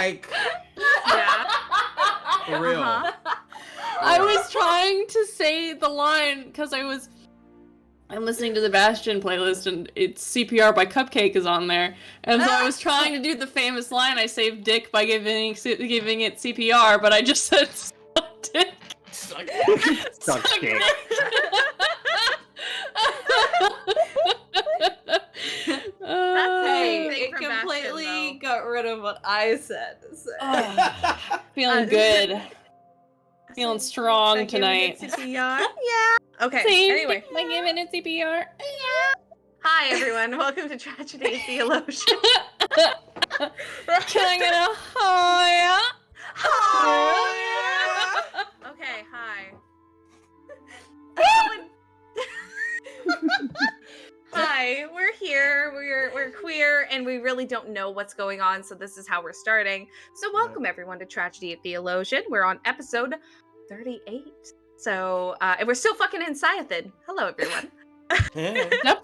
Like, Yeah. for real. I was trying to say the line because I'm listening to the Bastian playlist and it's CPR by Cupcake is on there. And so I was trying to do the famous line, I saved dick by giving it CPR, but I just said suck dick. Suck dick. Hey, It completely got rid of what I said. So. Feeling good. Feeling strong tonight. CPR? Yeah. Okay. Saved Anyway. dick by giving it CPR. Hi everyone. Welcome to Tragedy Theolosion. Can I get a hi? Okay. Hi. Hi, we're here. We're queer, and we really don't know what's going on, so this is how we're starting. So welcome everyone to Tragedy Theolosion. We're on episode 38. So, and we're still fucking in Scythid. Hello, everyone. That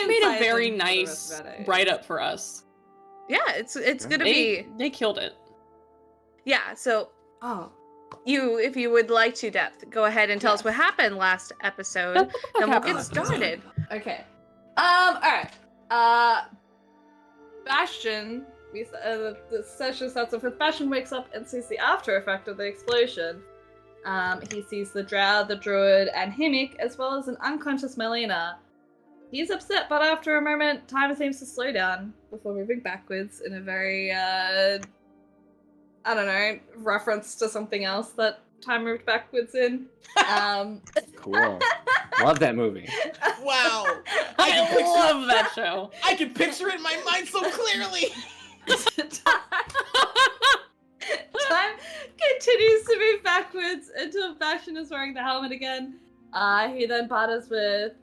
made a very nice write-up for us. Yeah, it's gonna be. They killed it. Yeah. So, if you would like to, Depth, go ahead and tell us what happened last episode, then we'll get started. Okay. Alright. Bastian, the session starts off with Bastian wakes up and sees the after effect of the explosion. He sees the drow, the druid, and Himik, as well as an unconscious Melaena. He's upset, but after a moment, time seems to slow down before moving backwards in a very, reference to something else that time moved backwards in. Cool. Love that movie. Wow. I love that show. I can picture it in my mind so clearly. Time continues to move backwards until Bastian is wearing the helmet again. He then partners with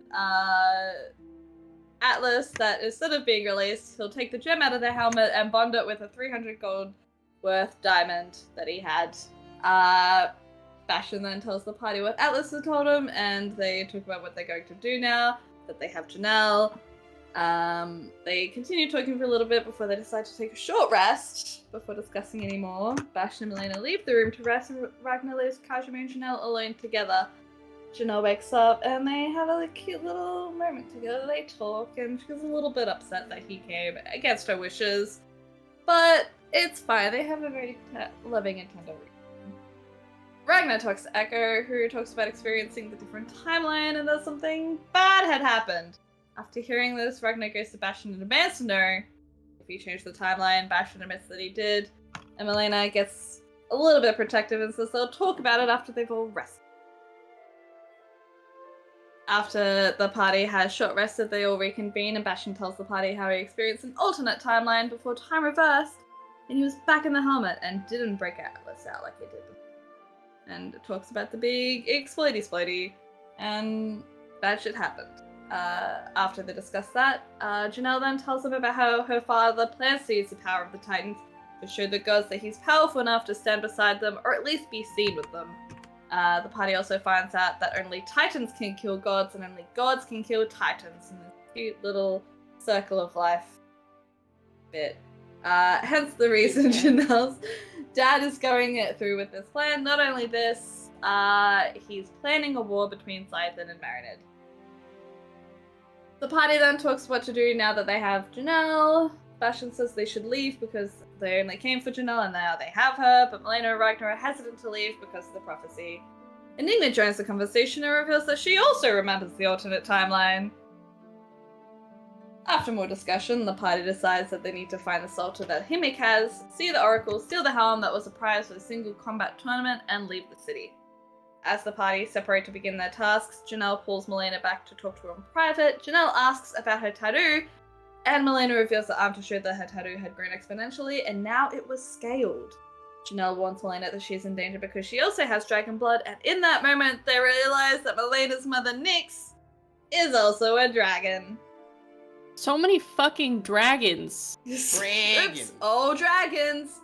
Atlas that instead of being released, he'll take the gem out of the helmet and bond it with a 300 gold worth diamond that he had. Bastian then tells the party what Atlas has told him, and they talk about what they're going to do now that they have Janelle. They continue talking for a little bit before they decide to take a short rest before discussing any more. Bastian and Melaena leave the room to rest, and Ragna leaves Kazimir and Janelle alone together. Janelle wakes up and they have a cute little moment together. They talk, and she's a little bit upset that he came against her wishes, but it's fine. They have a very loving and tender reason. Ragna talks to Echo, who talks about experiencing the different timeline and that something bad had happened. After hearing this, Ragna goes to Bastian and demands to know if he changed the timeline. Bastian admits that he did, and Melaena gets a little bit protective and says they'll talk about it after they've all rested. After the party has short rested, they all reconvene, and Bastian tells the party how he experienced an alternate timeline before time reversed, and he was back in the helmet and didn't break Atlas out like he did before. And it talks about the big exploity, and bad shit happened. After they discuss that, Janelle then tells them about how her father plans to use the power of the Titans to show the gods that he's powerful enough to stand beside them, or at least be seen with them. The party also finds out that only Titans can kill gods, and only gods can kill Titans, in this cute little circle of life bit. Hence the reason Janelle's dad is going through with this plan. Not only this, he's planning a war between Scythid and Marinid. The party then talks what to do now that they have Janelle. Bastian says they should leave because they only came for Janelle and now they have her, but Melaena and Ragna are hesitant to leave because of the prophecy. Enigma joins the conversation and reveals that she also remembers the alternate timeline. After more discussion, the party decides that they need to find the Psalter that Himik has, see the Oracle, steal the helm that was a prize for the single combat tournament, and leave the city. As the party separate to begin their tasks, Janelle pulls Melaena back to talk to her in private. Janelle asks about her tattoo, and Melaena reveals the arm to show that her tattoo had grown exponentially, and now it was scaled. Janelle warns Melaena that she is in danger because she also has dragon blood, and in that moment, they realize that Melena's mother, Nyx, is also a dragon. So many fucking dragons. Dragons. Oh, dragons.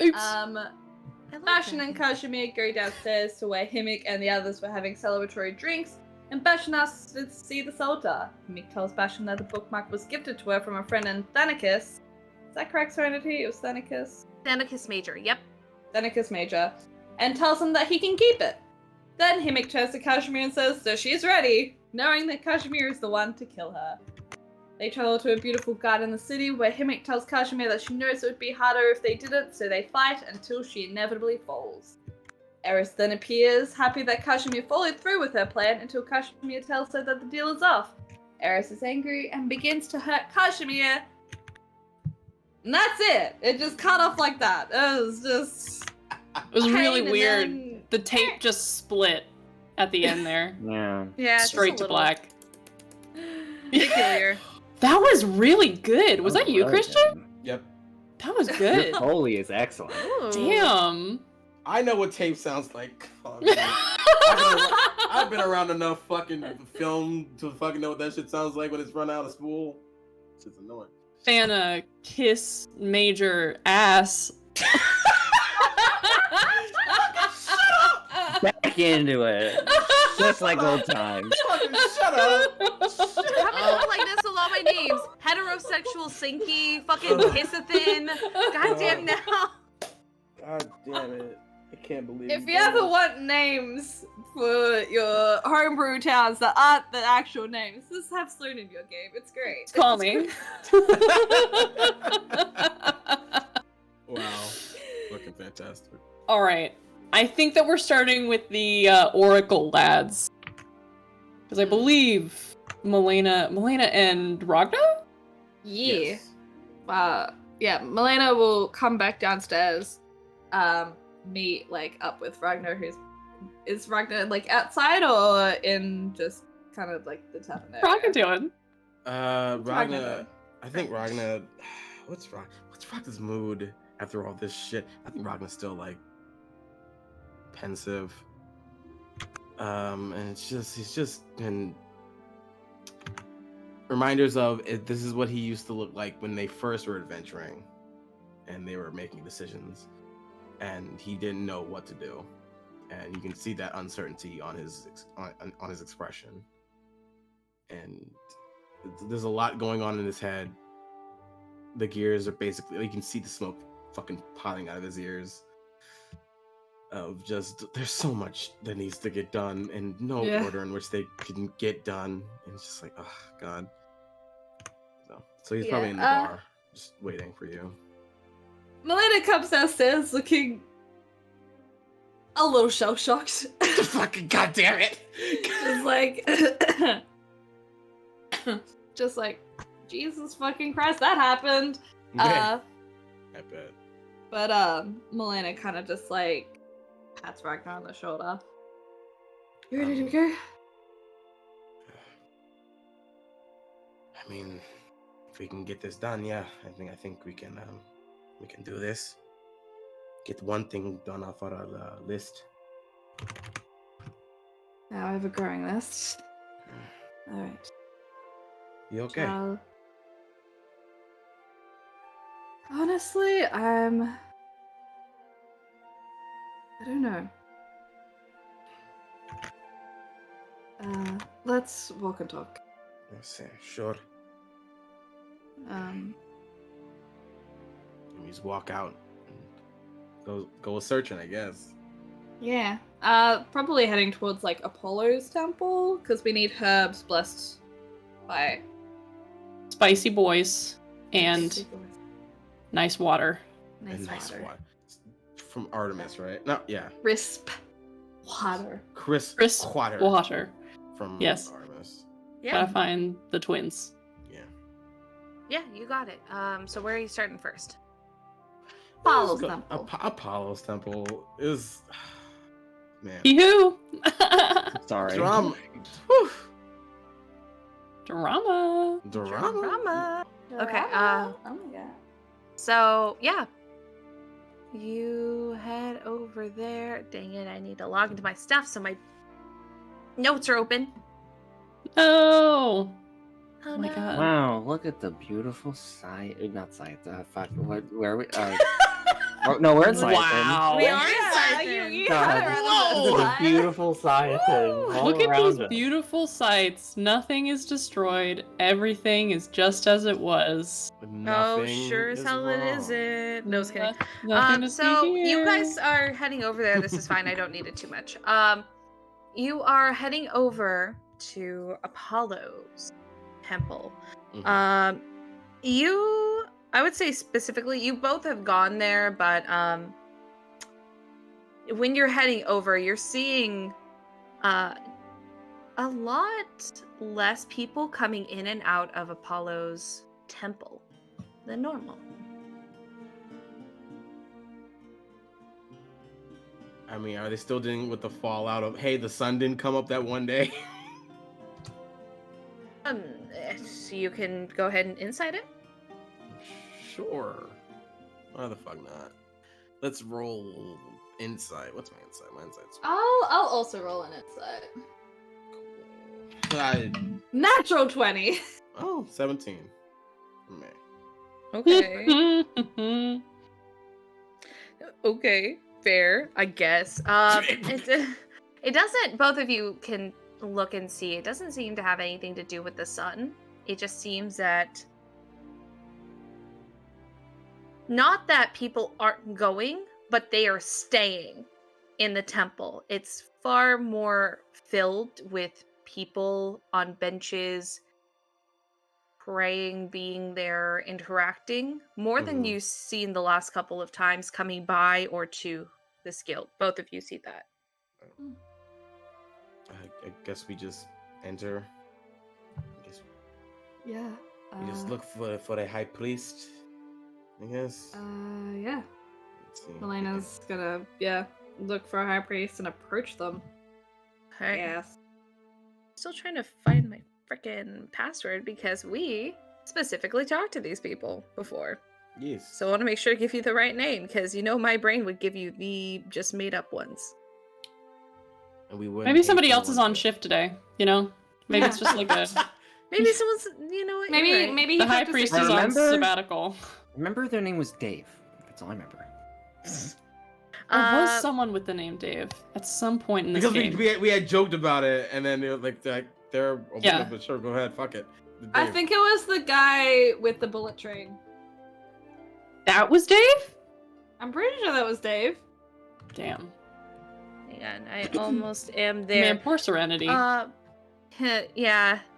Oops. Bastian and Kazimir go downstairs to where Himik and the others were having celebratory drinks, and Bastian asks to see the Psalter. Himik tells Bastian that the bookmark was gifted to her from a friend in Thanicus. Is that correct, Serenity? It was Thanicus? Seneca's Major, yep. Seneca's Major, and tells him that he can keep it. Then Himik turns to Kazimir and says, so she's ready, knowing that Kazimir is the one to kill her. They travel to a beautiful garden in the city where Himik tells Kazimir that she knows it would be harder if they didn't, so they fight until she inevitably falls. Eris then appears, happy that Kazimir followed through with her plan until Kazimir tells her that the deal is off. Eris is angry and begins to hurt Kazimir. And that's it! It just cut off like that. It was just... It was really pain, weird. and then- The tape just split at the end there. Yeah. Yeah, Straight to black. Peculiar. That was really good. Was that you, really Christian? good. Yep. That was Your good. Foley is excellent. Ooh. Damn. I know what tape sounds like. Oh, man. I've been around enough fucking film to fucking know what that shit sounds like when it's run out of spool. It's just annoying. Fana kiss major ass. Back into it. Just like old times. Fucking shut up. How many people like this with all my names? Heterosexual Sinky, fucking Pissathin. Goddamn now. God damn it. I can't believe If you ever want names for your homebrew towns that aren't the actual names, just have Sloan in your game. It's great. Call me. Wow. Looking fantastic. All right. I think that we're starting with the Oracle lads. Because I believe Melaena and Ragna? Yeah. Yes. Yeah, Melaena will come back downstairs, meet like up with Ragna. Is Ragna like outside or in just kind of like the tavern area? Ragna doing? Ragna. Ragna. I think Ragna. What's Ragna's mood after all this shit? I think Ragna's still like pensive. And he's just been reminders of it. This is what he used to look like when they first were adventuring, and they were making decisions, and he didn't know what to do, and you can see that uncertainty on his expression. And there's a lot going on in his head. The gears are basically, you can see the smoke fucking piling out of his ears. Of just, there's so much that needs to get done, and no order in which they can get done. And it's just like, oh god. So he's probably in the bar, just waiting for you. Melaena comes downstairs looking a little shell shocked. Fucking goddamn it! Just like, Jesus fucking Christ, that happened. I bet. But Melaena kind of just like pats Ragnar on the shoulder. You ready to go? I mean, if we can get this done, yeah, I think we can do this. Get one thing done off our list. Now I have a growing list. Alright. You okay? Honestly, I don't know. Let's walk and talk. Yes, sure. We just walk out and go searching, I guess. Yeah. Probably heading towards like Apollo's temple, because we need herbs blessed by Spicy boys and nice water. nice water. From Artemis, right? No, yeah. Crisp water. Crisp water. Water. From Yes. Artemis. Yeah. Gotta find the twins. Yeah. Yeah, you got it. So where are you starting first? Apollo's temple. Apollo's temple is, man. Yoo-hoo! Sorry. Drama. Whew. Drama. Drama. Drama. Okay. Oh my god. So yeah, you head over there. Dang it! I need to log into my stuff so my notes are open. Oh. Oh my no. God. Wow, look at the beautiful sight. Not sight. Fuck. Where are we? Oh, no, we're in Siphon. Wow. We are Yeah, in you God. had it right Whoa. on This the is a beautiful Siphon. All Look at around these us. beautiful sights. Nothing is destroyed. Everything is just as it was. Oh, Nothing sure as is hell it wrong. isn't. No, just kidding. Nothing to see So you here. guys are heading over there. This is fine. I don't need it too much. You are heading over to Apollo's temple. Mhm. I would say specifically, you both have gone there, but when you're heading over, you're seeing a lot less people coming in and out of Apollo's temple than normal. I mean, are they still dealing with the fallout of, hey, the sun didn't come up that one day? So you can go ahead and insight it. Sure. Why the fuck not? Let's roll insight. What's my insight? My insight's I'll also roll an insight. cool. Natural 20. 17. Man. Okay. Okay, fair, I guess. It doesn't. Both of you can look and see. It doesn't seem to have anything to do with the sun. It just seems that not that people aren't going, but they are staying in the temple. It's far more filled with people on benches, praying, being there, interacting, more than Mhm. you've seen the last couple of times coming by or to this guild. Both of you see that. I guess we just enter. I guess Yeah. we just look for the high priest. I guess. Yeah. Let's see. Melena's gonna, look for a high priest and approach them. Okay. Yes. Still trying to find my frickin' password because we specifically talked to these people before. Yes. So I want to make sure to give you the right name because my brain would give you the just made up ones. And we wouldn't Maybe hate somebody the else is ones on that- shift today, you know? Maybe it's just like a... Maybe someone's, what? Maybe you're right. maybe he The high took priest this- is on Remember? sabbatical. Remember their name was Dave. That's all I remember. There was Uh, someone with the name Dave at some point in this Because game. we had joked about it, and then they were like they're Yeah. but sure, go ahead, fuck it. I Dave. think it was the guy with the bullet train. That was Dave? I'm pretty sure that was Dave. Damn. Hang on, I almost am there. Man, poor Serenity. Yeah.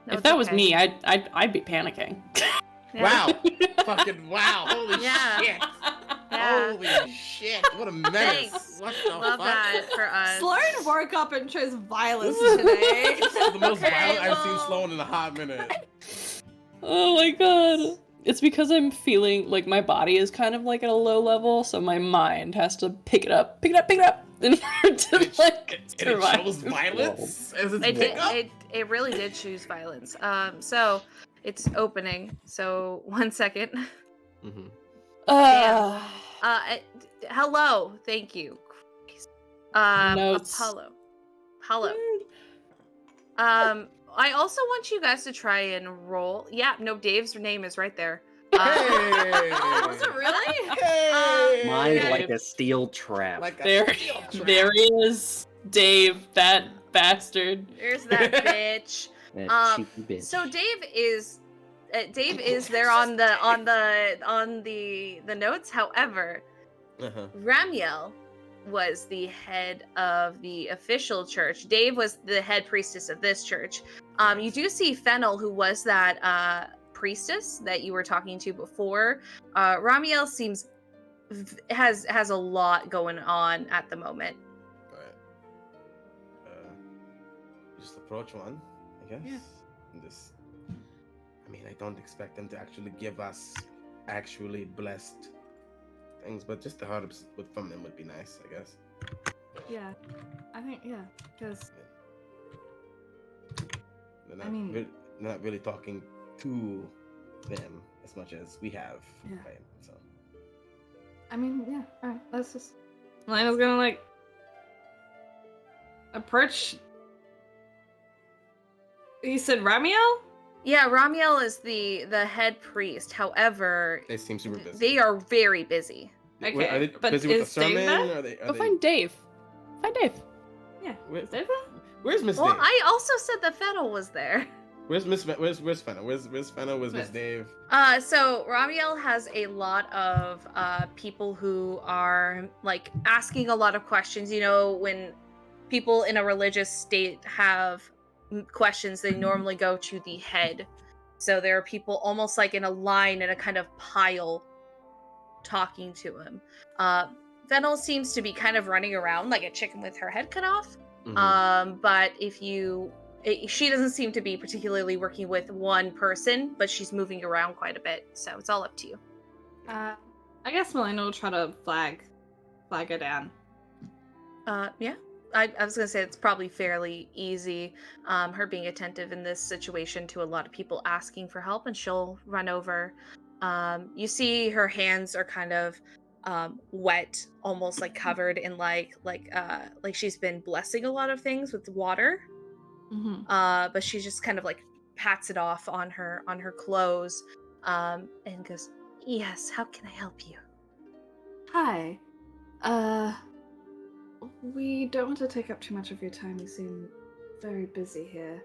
No, if it's that was okay. me, I'd be panicking. Yeah. Wow, fucking wow, holy Yeah. shit, Yeah. holy shit, what a menace! Thanks. What the Love fuck? that for us. Sloan woke up and chose violence This is- today. This is the most Okay, violent I've seen well- Sloan in a hot minute. Oh my god. It's because I'm feeling like my body is kind of like at a low level, so my mind has to pick it up, in order to And like it survive. shows violence as its It did. pickup. It really did choose violence. So it's opening. So 1 second. Mm-hmm. Hello. Thank you. Notes. Apollo. I also want you guys to try and roll. Yeah, no, Dave's name is right there. Oh, was it really? Hey! Mind Yeah. like a steel trap. Like a There, steel trap. there he is, Dave, that bastard. There's that bitch. That cheeky bitch. So Dave is there on the notes. However, Uh-huh. Ramiel was the head of the official church. Dave was the head priestess of this church. You do see Fennel, who was that priestess that you were talking to before. Ramiel seems has a lot going on at the moment. But just approach one, I guess. Yeah. And just, I mean, I don't expect them to actually give us actually blessed things, but just the herbs from them would be nice, I guess. Yeah. I think, because They're not, I mean- they're not really talking to them as much as we have. Yeah. Right? So. alright, let's just... Melena's gonna, approach... You said Ramiel? Yeah, Ramiel is the head priest. However, They seem super busy. they are very busy. Okay, Are they but busy with the is Dave sermon? there? Are they? Go find Dave. Find Dave. Yeah. Where- Is Dave there? Where's Miss Well, Dave? I also said that Fennel was there. Where's Fennel? Where's Fennel? Where's Miss Smith. Dave? So Ramiel has a lot of people who are like asking a lot of questions. You know, when people in a religious state have questions, they normally go to the head. So there are people almost like in a line in a kind of pile talking to him. Fennel seems to be kind of running around like a chicken with her head cut off. Mhm. But she doesn't seem to be particularly working with one person, but she's moving around quite a bit, so it's all up to you. I guess Melaena will try to flag her down. Yeah. I was gonna say it's probably fairly easy. Her being attentive in this situation to a lot of people asking for help, and she'll run over. You see her hands are kind of wet, almost like covered in like she's been blessing a lot of things with water. Mm-hmm. But she just kind of like pats it off on her clothes, and goes, "Yes, how can I help you?" Hi. We don't want to take up too much of your time. You seem very busy here.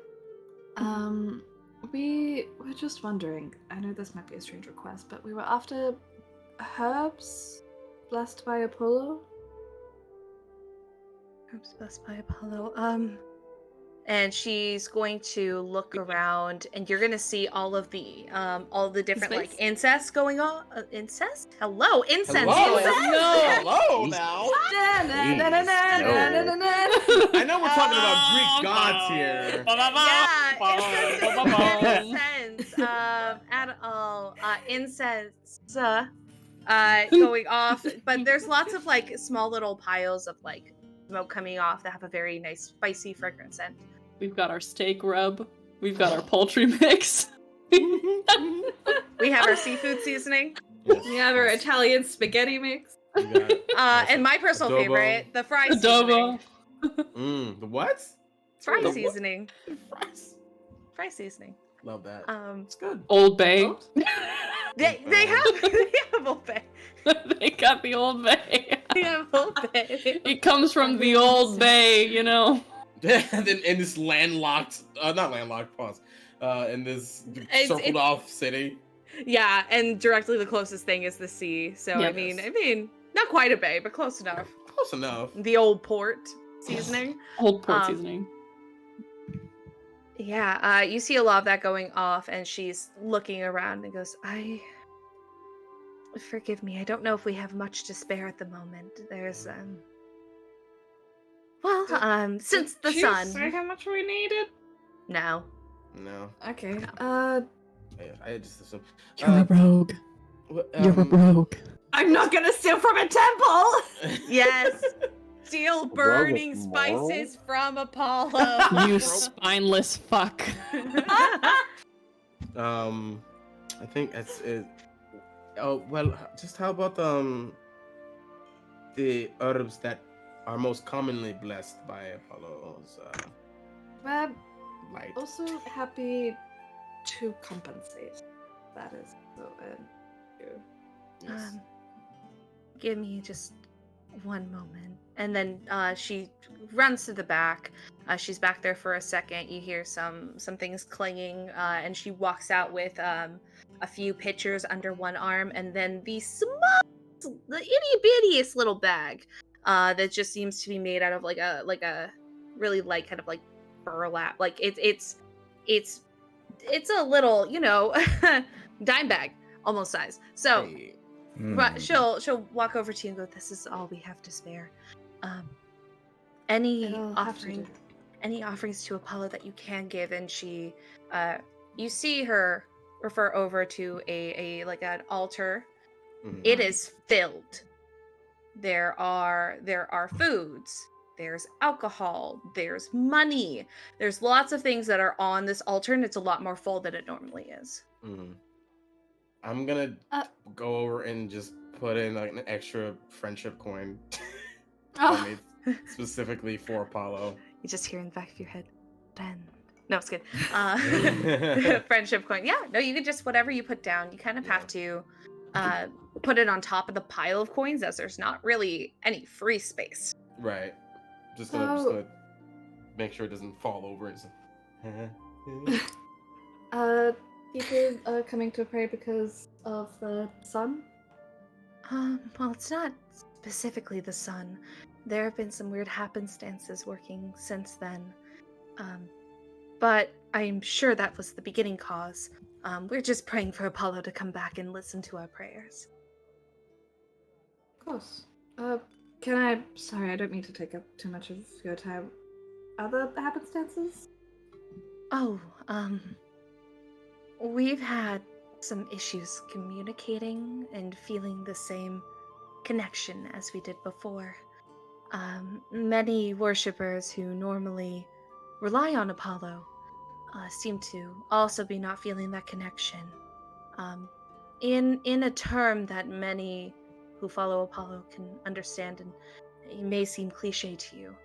We were just wondering, I know this might be a strange request, but we were after herbs blessed by Apollo. Herbs blessed by Apollo. And she's going to look around, and you're gonna see all the different like Space? incest going on. Incest? Hello, incense. Hello? going on. No. Hello Jeez. now. Please, I know we're talking about Greek gods here. Yeah, incense. At all. Incense. Going off, but there's lots of like small little piles of like smoke coming off that have a very nice spicy fragrant scent. We've got our steak rub. We've got our poultry mix. We have our seafood seasoning, We have our Italian spaghetti mix. and my personal Adobo. favorite, the fry seasoning. Adobo. The what? Fry The what? seasoning. Fries. Fry seasoning. Love that. It's good. Old Bay. they have Old Bay. They got the Old Bay. They have Old Bay. It comes from the Old Bay, you know. And then in this landlocked, not landlocked, pause. In this circled off city. Yeah, and directly the closest thing is the sea. So Yeah. I mean, not quite a bay, but close enough. Close enough. The old port seasoning. Old port seasoning. Yeah, you see a lot of that going off, and she's looking around and goes, forgive me, I don't know if we have much to spare at the moment. There's, since the sun. Say how much we needed? No. No. Okay. I just assumed. You're a rogue. You're a rogue. I'm not gonna steal from a temple! Yes. Steal burning with moral? spices from Apollo. You spineless fuck. I think that's it. Oh well, just how about the herbs that are most commonly blessed by Apollo's We're light? also happy to compensate. That is so Yes. Give me just one moment. And then she runs to the back. She's back there for a second. You hear some things clanging, and she walks out with a few pitchers under one arm, and then the itty-bittiest little bag that just seems to be made out of like a really light kind of like burlap. Like it's a little, dime bag almost size. So Hey. but she'll walk over to you and go, "This is all we have to spare. Any offerings to Apollo that you can give?" And she, you see her refer over to a like an altar. Mhm. It is filled. There are foods. There's alcohol. There's money. There's lots of things that are on this altar, and it's a lot more full than it normally is. Mhm. I'm gonna go over and just put in like an extra friendship coin I made specifically for Apollo. You just hear in the back of your head, friend. No, it's good. Friendship coin. Yeah, no, you can just whatever you put down. You kind of have to put it on top of the pile of coins, as there's not really any free space. Right. Just gonna make sure it doesn't fall over. People are coming to pray because of the sun? Well, it's not specifically the sun. There have been some weird happenstances working since then. But I'm sure that was the beginning cause. We're just praying for Apollo to come back and listen to our prayers. Of course. Sorry, I don't mean to take up too much of your time. Other happenstances? Oh, we've had some issues communicating and feeling the same connection as we did before. Many worshippers who normally rely on Apollo seem to also be not feeling that connection. In a term that many who follow Apollo can understand, and it may seem cliche to you,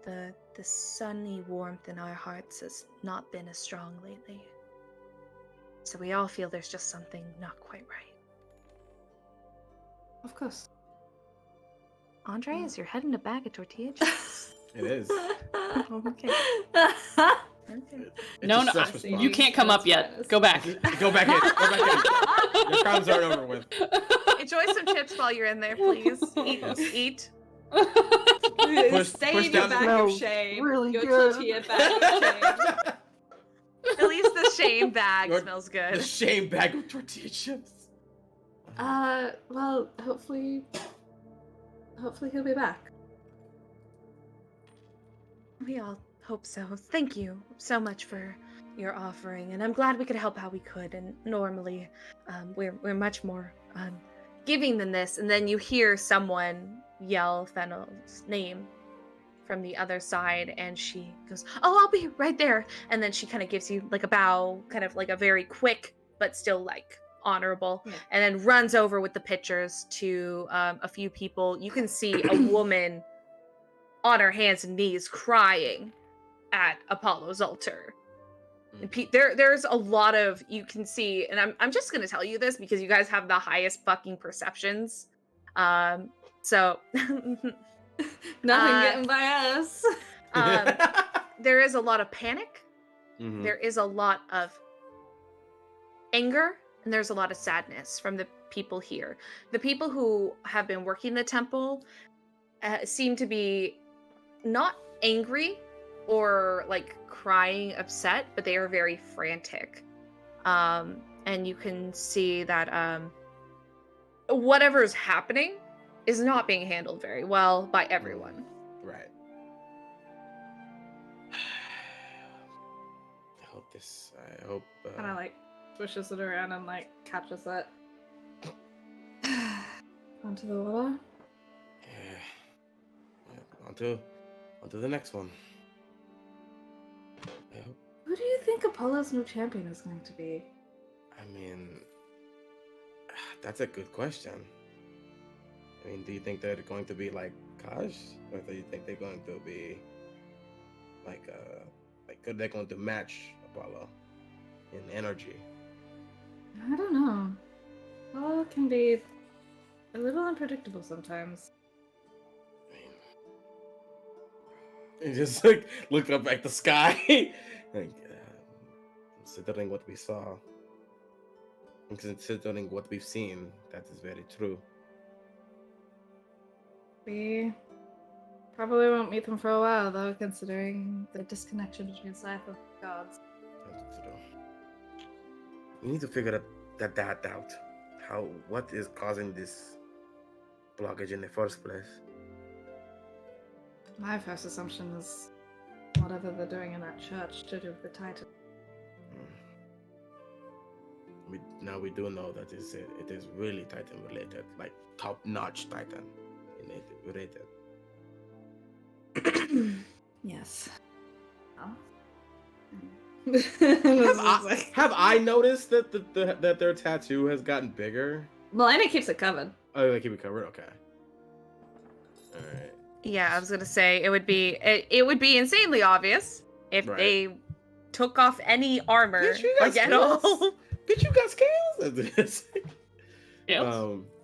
the sunny warmth in our hearts has not been as strong lately. So we all feel there's just something not quite right. Of course. Andre, is your head in a bag of tortilla chips? It is. Okay. No, you can't come up yet. Go back. Go back in. Go back in. Your crimes aren't over with. Enjoy some chips while you're in there, please. Eat. Stay in your down bag the- of shame. Really your good. tortilla bag of shame. At least the shame bag Your- smells The good. shame bag of tortilla chips. Well, hopefully he'll be back. We all hope so. Thank you so much for your offering, and I'm glad we could help how we could. And normally, we're much more giving than this. And then you hear someone yell Fennel's name from the other side, and she goes, "Oh, I'll be right there." And then she kind of gives you like a bow, kind of like a very quick but still like honorable, Yeah. and then runs over with the pitchers to a few people. You can see a woman on her hands and knees crying at Apollo's altar. And there's a lot of, you can see, and I'm just gonna tell you this because you guys have the highest fucking perceptions. So Nothing getting by us. there is a lot of panic. Mhm. There is a lot of anger, and there's a lot of sadness from the people here. The people who have been working the temple seem to be not angry or like crying upset, but they are very frantic. And you can see that whatever's happening is not being handled very well by everyone. Right. I hope. Kind of like swishes it around and like catches it onto the water. Yeah. Onto the next one. I hope. Who do you think Apollo's new champion is going to be? I mean, that's a good question. I mean, do you think they're going to be like Kaj, or do you think they're going to be like they're going to match Apollo in energy? I don't know. Apollo can be a little unpredictable sometimes. I mean, he just like looked up at the sky, like considering what we saw, and considering what we've seen, that is very true. We probably won't meet them for a while, though, considering the disconnection between Scythe and the gods. That's true. We need to figure that out. What is causing this blockage in the first place? My first assumption is whatever they're doing in that church to do with the Titan. Now we do know that it is really Titan related, like top-notch Titan related. Yes. Have I noticed that their tattoo has gotten bigger? Melaena keeps it covered. Oh, they keep it covered. Okay. All right. Yeah, I was gonna say it would be insanely obvious if Right. they took off any armor Bitch, you got like at all. scales? Bitch, you got scales?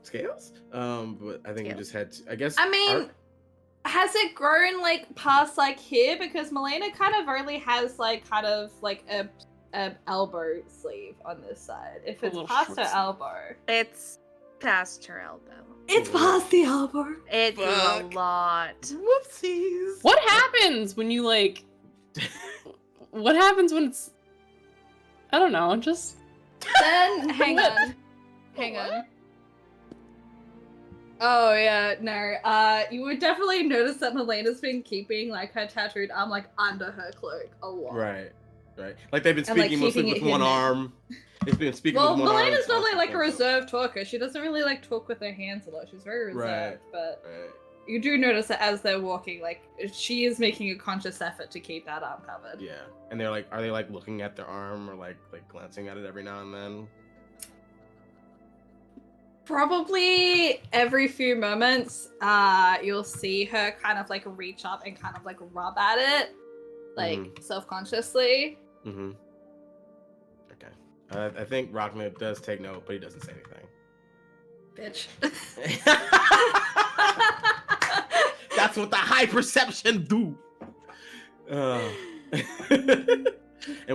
Scales. But I think we Scales. just had to, I guess. I mean, has it grown like past like here? Because Melaena kind of only has like kind of like a elbow sleeve on this side. If it's little past short her sleeve. elbow, It's past her elbow. it's past the elbow. It grew a Fuck. lot. Whoopsies. What happens when you like? What happens when it's? I don't know. Just Then hang on. Oh yeah, no. You would definitely notice that Melena's been keeping like her tattooed arm like under her cloak a lot. Right. Like they've been And, like, speaking mostly keeping it with one hidden. arm. It's been speaking Well, with one arm. Melena's normally like a talking, reserved talker. She doesn't really like talk with her hands a lot. She's very reserved, but Right. you do notice that as they're walking, like she is making a conscious effort to keep that arm covered. Yeah. And they're like, are they like looking at their arm or like glancing at it every now and then? Probably every few moments, you'll see her kind of like reach up and kind of like rub at it, like self-consciously. Mm-hmm. Okay. I think Ragna does take note, but he doesn't say anything. Bitch. That's what the high perception do. And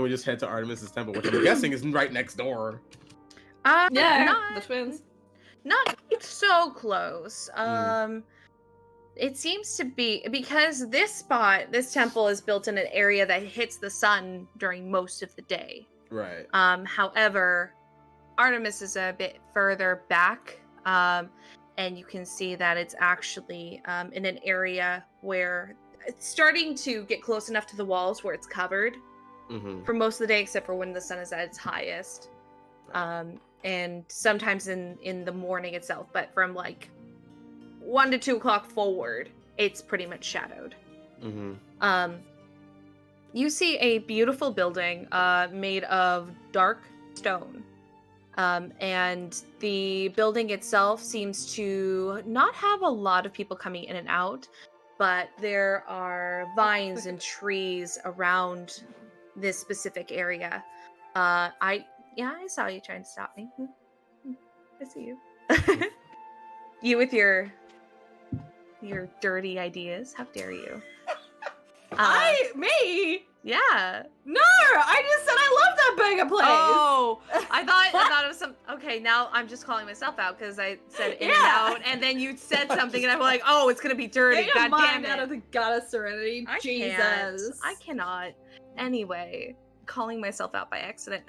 we just head to Artemis's temple, which I'm guessing is right next door. Yeah, the twins. Not so close. It seems to be because this temple is built in an area that hits the sun during most of the day. Right. However, Artemis is a bit further back, and you can see that it's actually in an area where it's starting to get close enough to the walls where it's covered for most of the day, except for when the sun is at its highest. And sometimes in the morning itself, but from like 1 to 2 o'clock forward, it's pretty much shadowed. You see a beautiful building made of dark stone. And the building itself seems to not have a lot of people coming in and out, but there are vines and trees around this specific area. I saw you trying to stop me. I see you. You with your dirty ideas. How dare you? Me? Yeah. No, I just said I love that burger place. Oh, I thought it was some. Okay, now I'm just calling myself out because I said in and out, and then you said something, and I'm like, oh, it's gonna be dirty. Get your God damn mind it! out of the goddess, Serenity. Jesus. I cannot. Anyway, calling myself out by accident.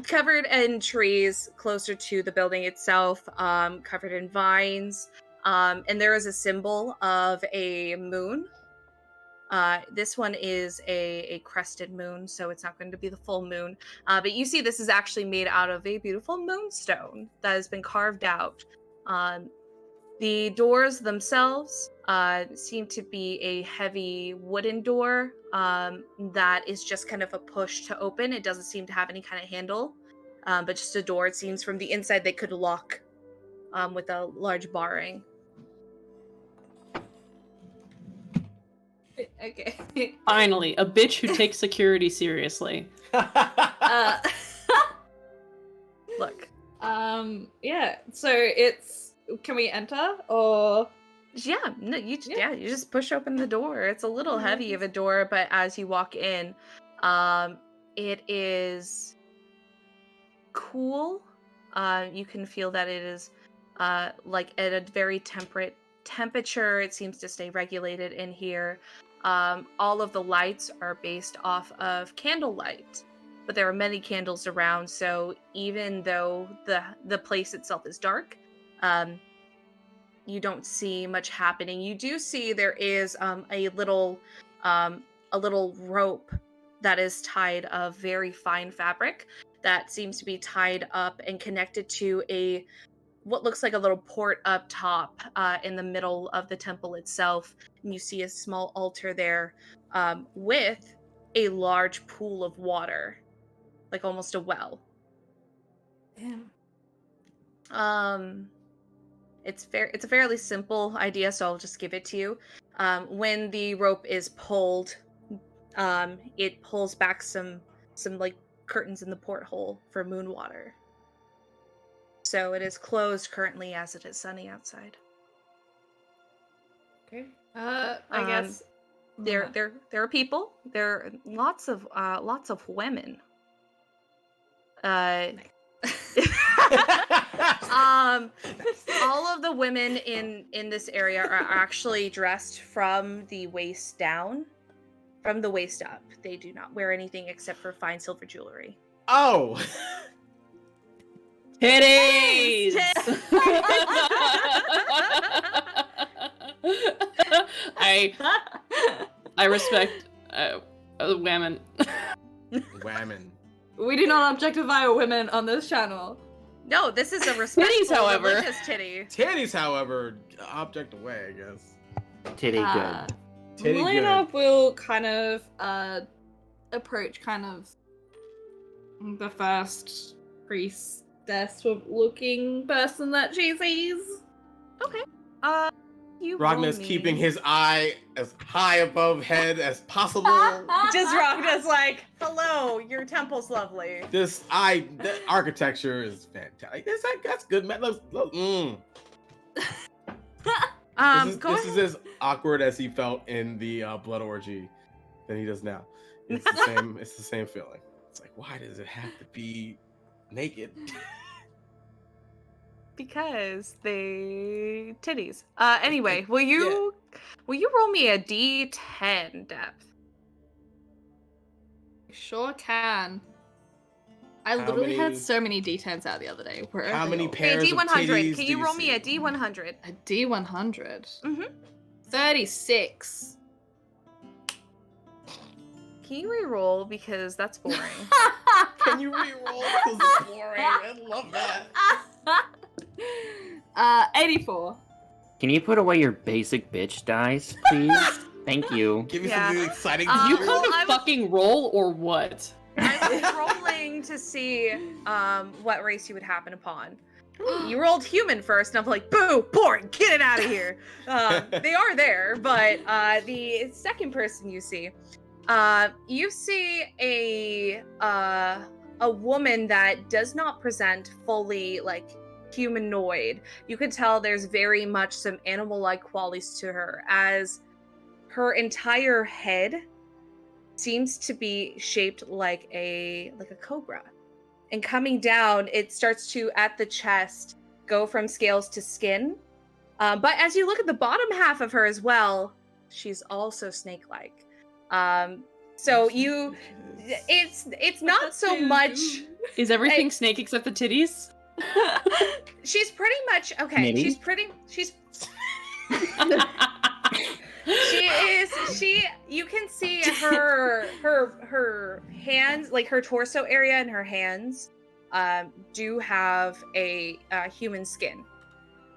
Covered in trees closer to the building itself. Covered in vines. And there is a symbol of a moon. This one is a crested moon, so it's not going to be the full moon. But you see this is actually made out of a beautiful moonstone that has been carved out. The doors themselves seem to be a heavy wooden door that is just kind of a push to open. It doesn't seem to have any kind of handle, but just a door. It seems from the inside they could lock with a large barring. Okay. Finally, a bitch who takes security seriously. Look. Yeah. So it's. Can we enter or? Yeah. No. You just push open the door. It's a little heavy of a door, but as you walk in, it is cool. You can feel that it is like at a very temperate temperature. It seems to stay regulated in here. All of the lights are based off of candlelight, but there are many candles around, so even though the place itself is dark, you don't see much happening. You do see there is a little rope that is tied of very fine fabric that seems to be tied up and connected to what looks like a little port up top in the middle of the temple itself. And you see a small altar there with a large pool of water, like almost a well. Damn. It's a fairly simple idea, so I'll just give it to you. When the rope is pulled, it pulls back some like curtains in the porthole for moon water. So it is closed currently as it is sunny outside. Okay. I guess There are people. There are lots of women. All of the women in this area are actually dressed from the waist down, from the waist up. They do not wear anything except for fine silver jewelry. Oh. Titties! I respect women. Whammon. We do not objectify women on this channel. No, this is a respectful however. religious titty. Titties, however, object away, I guess. Titty good. Titty Melaena good. will kind of approach kind of the first priestess looking person that she sees. Okay. You Ragna's roll me. keeping his eye as high above head as possible. Just Ragna's like, hello, your temple's lovely. The architecture is fantastic. That's good, man. Look. This is as awkward as he felt in the blood orgy than he does now. It's the same. It's the same feeling. It's like, why does it have to be naked? Because they titties. Anyway, will you roll me a D10 depth? Sure can. I How literally had many- so many D10s out the other day. Where are How they many all? pairs Okay, of D100. titties Can do you roll me see? a D100? A D100. Mm-hmm. 36. Can you re-roll because that's boring? Can you re-roll? Because it's boring. I love that. 84. Can you put away your basic bitch dice, please? Thank you. Give me Yeah. something exciting. Um, to You do. come to I was- fucking roll or what? I was rolling to see what race you would happen upon. You rolled human first, and I'm like, boo, boring, get it out of here. They are there, but the second person you see a woman that does not present fully like humanoid. You could tell there's very much some animal-like qualities to her, as her entire head seems to be shaped like a cobra, and coming down it starts to at the chest go from scales to skin, but as you look at the bottom half of her as well, she's also snake-like. So you it's not so much. Is everything snake except the titties? She's pretty much okay. Knitty? You can see her hands, like her torso area and her hands do have a human skin.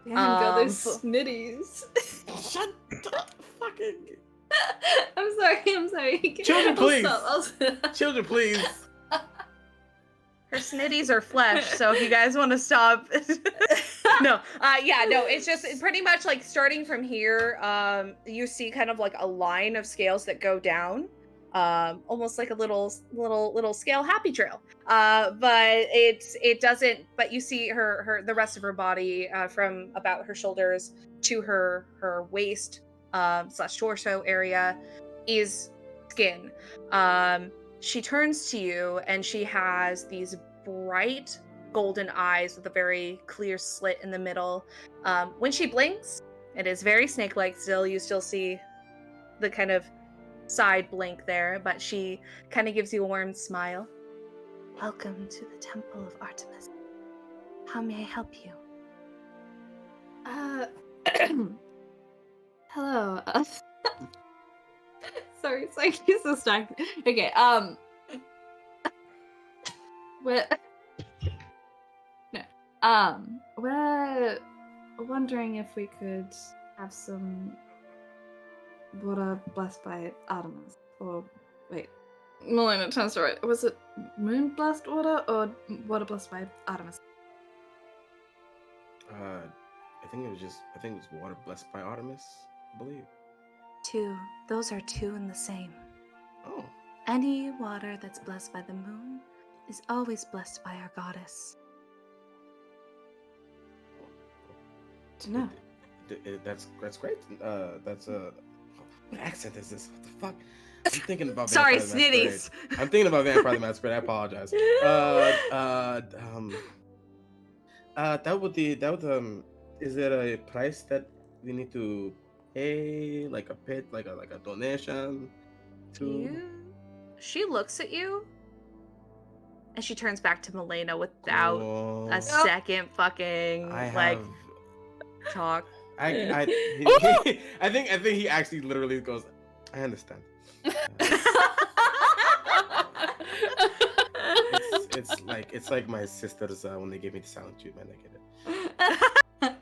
Damn, got those snitties. Shut up, fucking I'm sorry. Children, please. I'll stop. children, please. Her snitties are flesh, so if you guys want to stop. No, it's just pretty much like starting from here, you see kind of like a line of scales that go down, almost like a little scale happy trail. But it doesn't, but you see her the rest of her body, from about her shoulders to her waist, / torso area is skin. She turns to you and she has these bright golden eyes with a very clear slit in the middle. When she blinks, it is very snake-like still. You still see the kind of side blink there, but she kind of gives you a warm smile. Welcome to the Temple of Artemis. How may I help you? Hello. Sorry, he's distracted. Okay, we're wondering if we could have some water blessed by Artemis, or wait, Melaena turns to right. Was it moon blessed water or water blessed by Artemis? I think it was water blessed by Artemis, I believe. Two. Those are two in the same. Oh. Any water that's blessed by the moon is always blessed by our goddess. Don't know. That's great. What accent is this? What the fuck? I'm thinking about Sorry, Vampire the Masquerade. Snitties. I'm thinking about Vampire the Masquerade. I apologize. Is there a price that we need to pay, like a donation to? She looks at you, and she turns back to Melaena without Cool. a second fucking I like have. talk. I think he actually literally goes, I understand. It's like my sisters when they give me the silent treatment. I get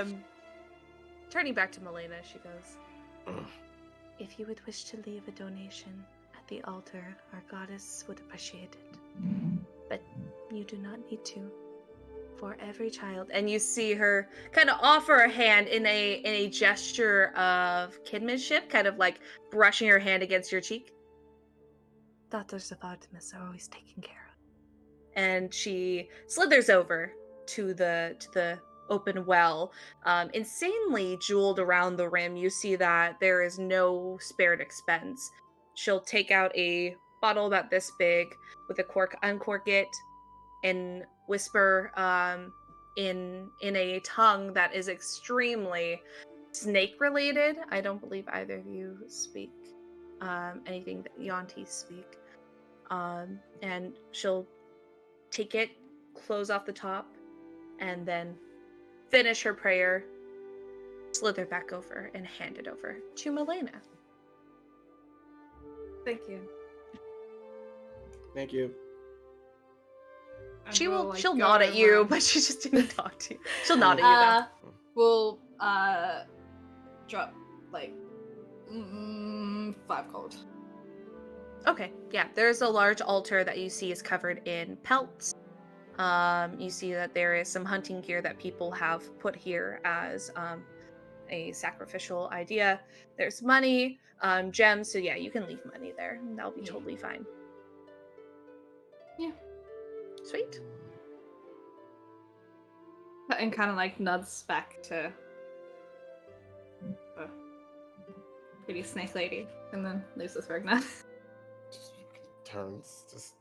it. Turning back to Melaena, she goes, if you would wish to leave a donation at the altar, our goddess would appreciate it. But you do not need to. For every child. And you see her kind of offer a hand in a gesture of kinship, kind of like brushing her hand against your cheek. Daughters of Artemis are always taken care of. And she slithers over to the open well, insanely jeweled around the rim. You see that there is no spared expense. She'll take out a bottle about this big with a cork, uncork it, and whisper in a tongue that is extremely snake related. I don't believe either of you speak anything that Yantis speak. And she'll take it, close off the top, and then finish her prayer, slither back over, and hand it over to Melaena. Thank you. Thank you. She'll She'll nod at you, but she just didn't talk to you. She'll nod at you We'll drop like 5 gold. though. Okay, yeah. There's a large altar that you see is covered in pelts. You see that there is some hunting gear that people have put here as a sacrificial idea. There's money, gems. So yeah, you can leave money there. That'll be totally fine. Yeah. Sweet. And kind of like nods back to the pretty snake lady, and then leaves with Ragna. Just turns, just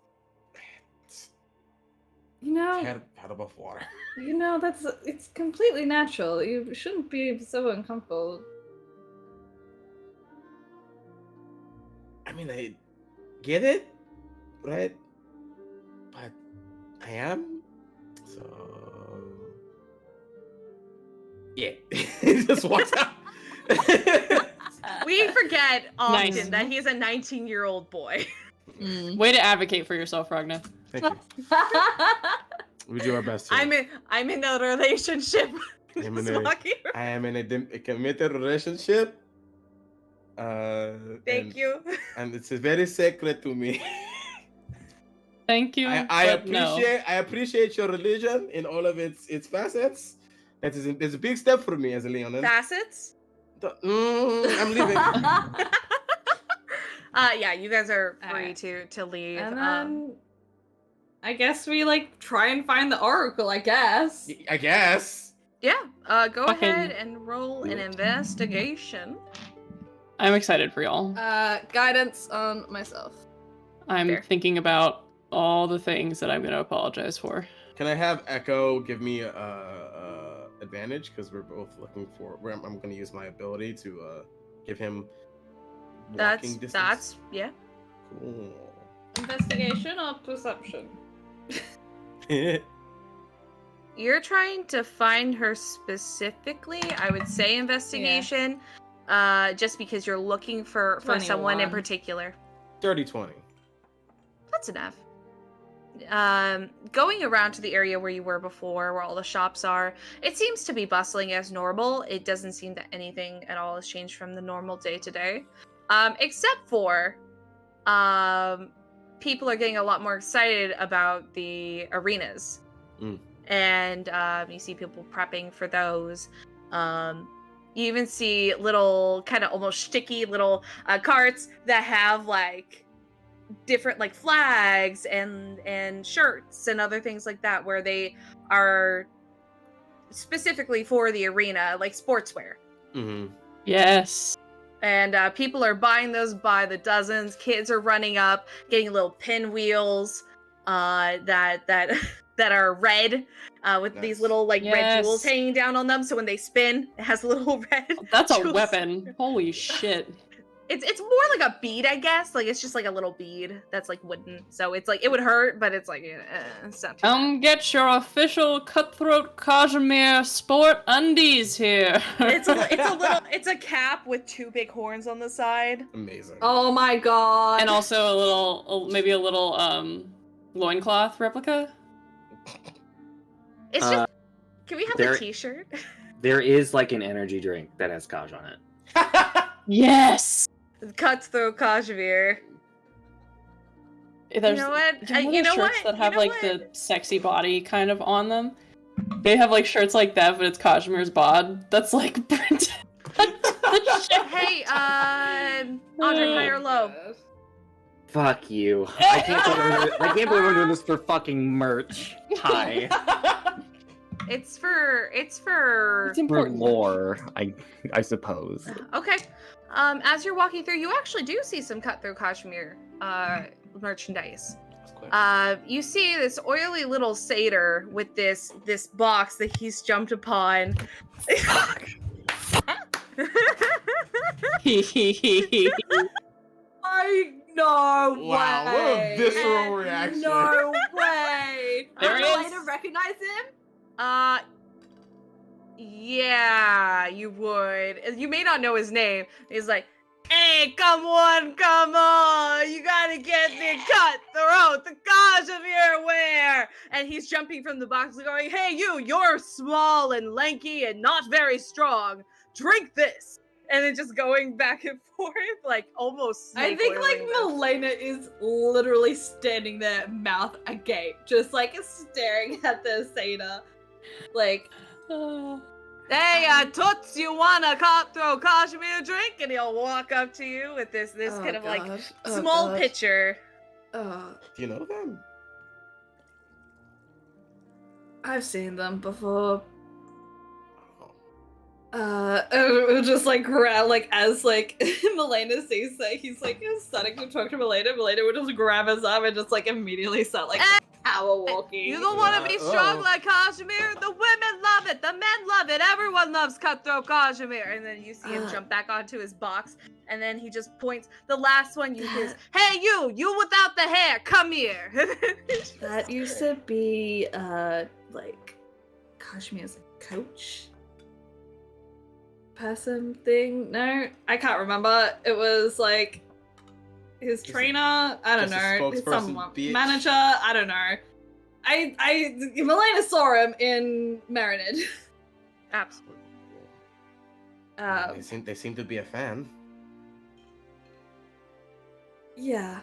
You know, head above water. it's completely natural. You shouldn't be so uncomfortable. I mean, I get it, right? But I am, so yeah. He just walks out. We forget often Nice. that he's a 19-year-old boy. Way to advocate for yourself, Ragna. Thank you. We do our best. Here. I'm in a relationship. I'm Just in a- walking around. I am in a committed relationship. Thank you. And it's very sacred to me. Thank you. I appreciate your religion in all of its facets. It's a big step for me as a Leonin. Facets? I'm leaving. Yeah, you guys are free Alright. to leave. And then I guess we like try and find the oracle. I guess. I guess. Yeah, go Fucking- ahead and roll an investigation. I'm excited for y'all. Guidance on myself. I'm fair. thinking about all the things that I'm going to apologize for. Can I have Echo give me advantage because we're both looking for? I'm going to use my ability to give him walking distance. That's yeah. Cool. Investigation or perception? You're trying to find her specifically. I would say investigation, just because you're looking for someone in 21. particular. 30-20. That's enough. Going around to the area where you were before, where all the shops are, it seems to be bustling as normal. It doesn't seem that anything at all has changed from the normal day to day. Except for people are getting a lot more excited about the arenas. And you see people prepping for those. You even see little kind of almost sticky little carts that have like different like flags and shirts and other things like that, where they are specifically for the arena, like sportswear. Mm-hmm. Yes. And people are buying those by the dozens. Kids are running up, getting little pinwheels that that are red with Nice. these little like red Yes. jewels hanging down on them. So when they spin, it has little red. That's a jewels. weapon. Holy shit. It's more like a bead, I guess. Like it's just like a little bead that's like wooden. So it's like it would hurt, but it's like it's not too bad. Get your official cutthroat Kazimir sport undies here. It's a cap with two big horns on the side. Amazing. Oh my god. And also maybe a little loincloth replica. It's just. Can we have there- a T-shirt? There is like an energy drink that has Kaj on it. Yes. Cutthroat Kazimir. There's, You know what? do you You know know shirts what? that You have know like what? the sexy body kind of on them? They have like shirts like that, but it's Kazimir's bod. That's like printed. Hey, Andre, high or low? Fuck you. I can't believe we're doing this for fucking merch. Hi. It's for. It's For important. lore, I suppose. Okay. As you're walking through, you actually do see some Cutthroat Kashmir merchandise. That's quick. You see this oily little satyr with this box that he's jumped upon. No Wow, what way. a visceral reaction. No way. There Am is- I to recognize him? Yeah, you would. You may not know his name. He's like, hey, come on, you gotta get the Cutthroat, the Kazimir wear. And he's jumping from the box going, hey, you're small and lanky and not very strong. Drink this. And then just going back and forth, like almost. I think like snake-oiling them. Melaena is literally standing there, mouth agape, just like staring at the satyr. Like, Hey, Toots, you want a Cutthroat Kashmir drink? And he'll walk up to you with this kind of like small pitcher. Do you know them? I've seen them before. Oh. Just like grab, like as like Melaena sees that he's like starting to talk to Melaena would just grab his arm and just like immediately start like power walking. You don't want to be strong Uh-oh. like Kazimir? The women love it. The men love it. Everyone loves Cutthroat Kazimir. And then you see him jump back onto his box. And then he just points. The last one you hear is, hey, you without the hair, come here. That used to be like Kashmir's coach person thing. No, I can't remember. It was like his trainer. I don't just a know. spokesperson, Someone bitch. manager. I don't know. Melaena saw him in Marinid. Absolutely. They seem to be a fan. Yeah.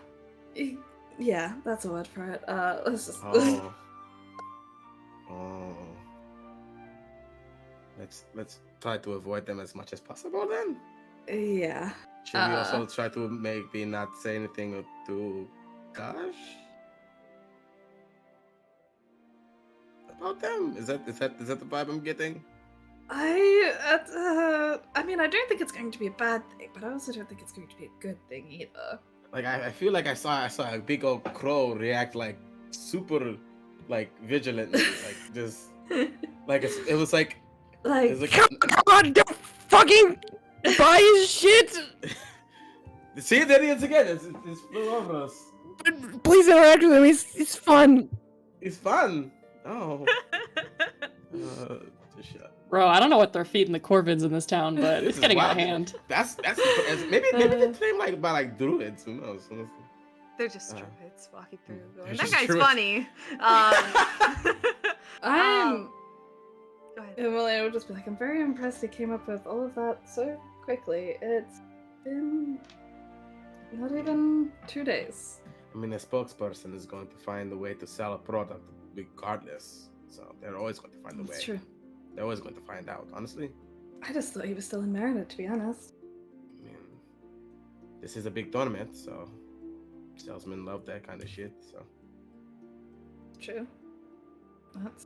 Yeah, that's a word for it. Let's just Oh. Oh. Let's try to avoid them as much as possible then. yeah. Should we also try to maybe not say anything to Gosh about them? Is that the vibe I'm getting? I mean, I don't think it's going to be a bad thing, but I also don't think it's going to be a good thing either. Like I feel like I saw a big old crow react like super like vigilantly, like just like it was like Like, it's like God, don't fucking buy his shit! see there he is again. It's flew over us. Please interact with him, it's fun. It's fun. Oh. Just shut. Bro, I don't know what they're feeding the Corvids in this town, but This it's is getting out of wild. hand. That's maybe they're trained like by like druids. Who knows? They're just Uh, druids walking through they're going, that just guy's druids." funny. I'm. Go ahead. And Melaena would just be like, I'm very impressed he came up with all of that so quickly. It's been not even 2 days. I mean, a spokesperson is going to find a way to sell a product regardless. So they're always going to find a way. That's true. They're always going to find out. Honestly, I just thought he was still in Marinid, to be honest. I mean, this is a big tournament, so salesmen love that kind of shit. So True. That's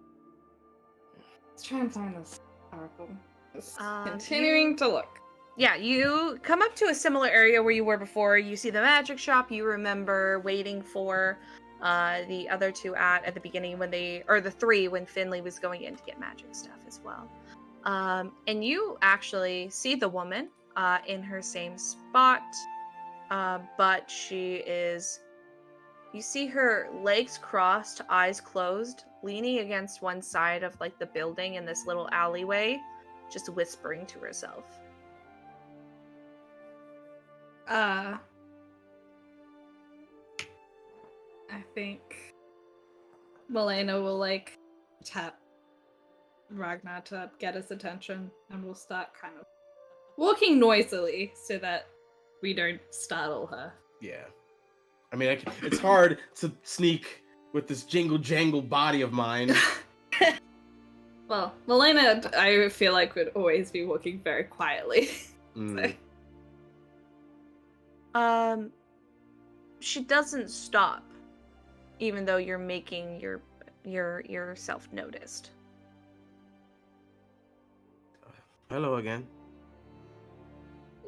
Let's try and find this article. Just Um, continuing to look. Yeah, you come up to a similar area where you were before. You see the magic shop. You remember waiting for the other two at the beginning when the three when Finley was going in to get magic stuff as well. And you actually see the woman in her same spot, but you see her legs crossed, eyes closed, leaning against one side of like the building in this little alleyway, just whispering to herself. I think Melaena will like tap Ragna to get his attention, and we'll start kind of walking noisily so that we don't startle her. Yeah. I mean, it's hard to sneak with this jingle jangle body of mine. Well, Melaena, I feel like would always be walking very quietly. Mm. She doesn't stop, even though you're making yourself noticed. Hello again.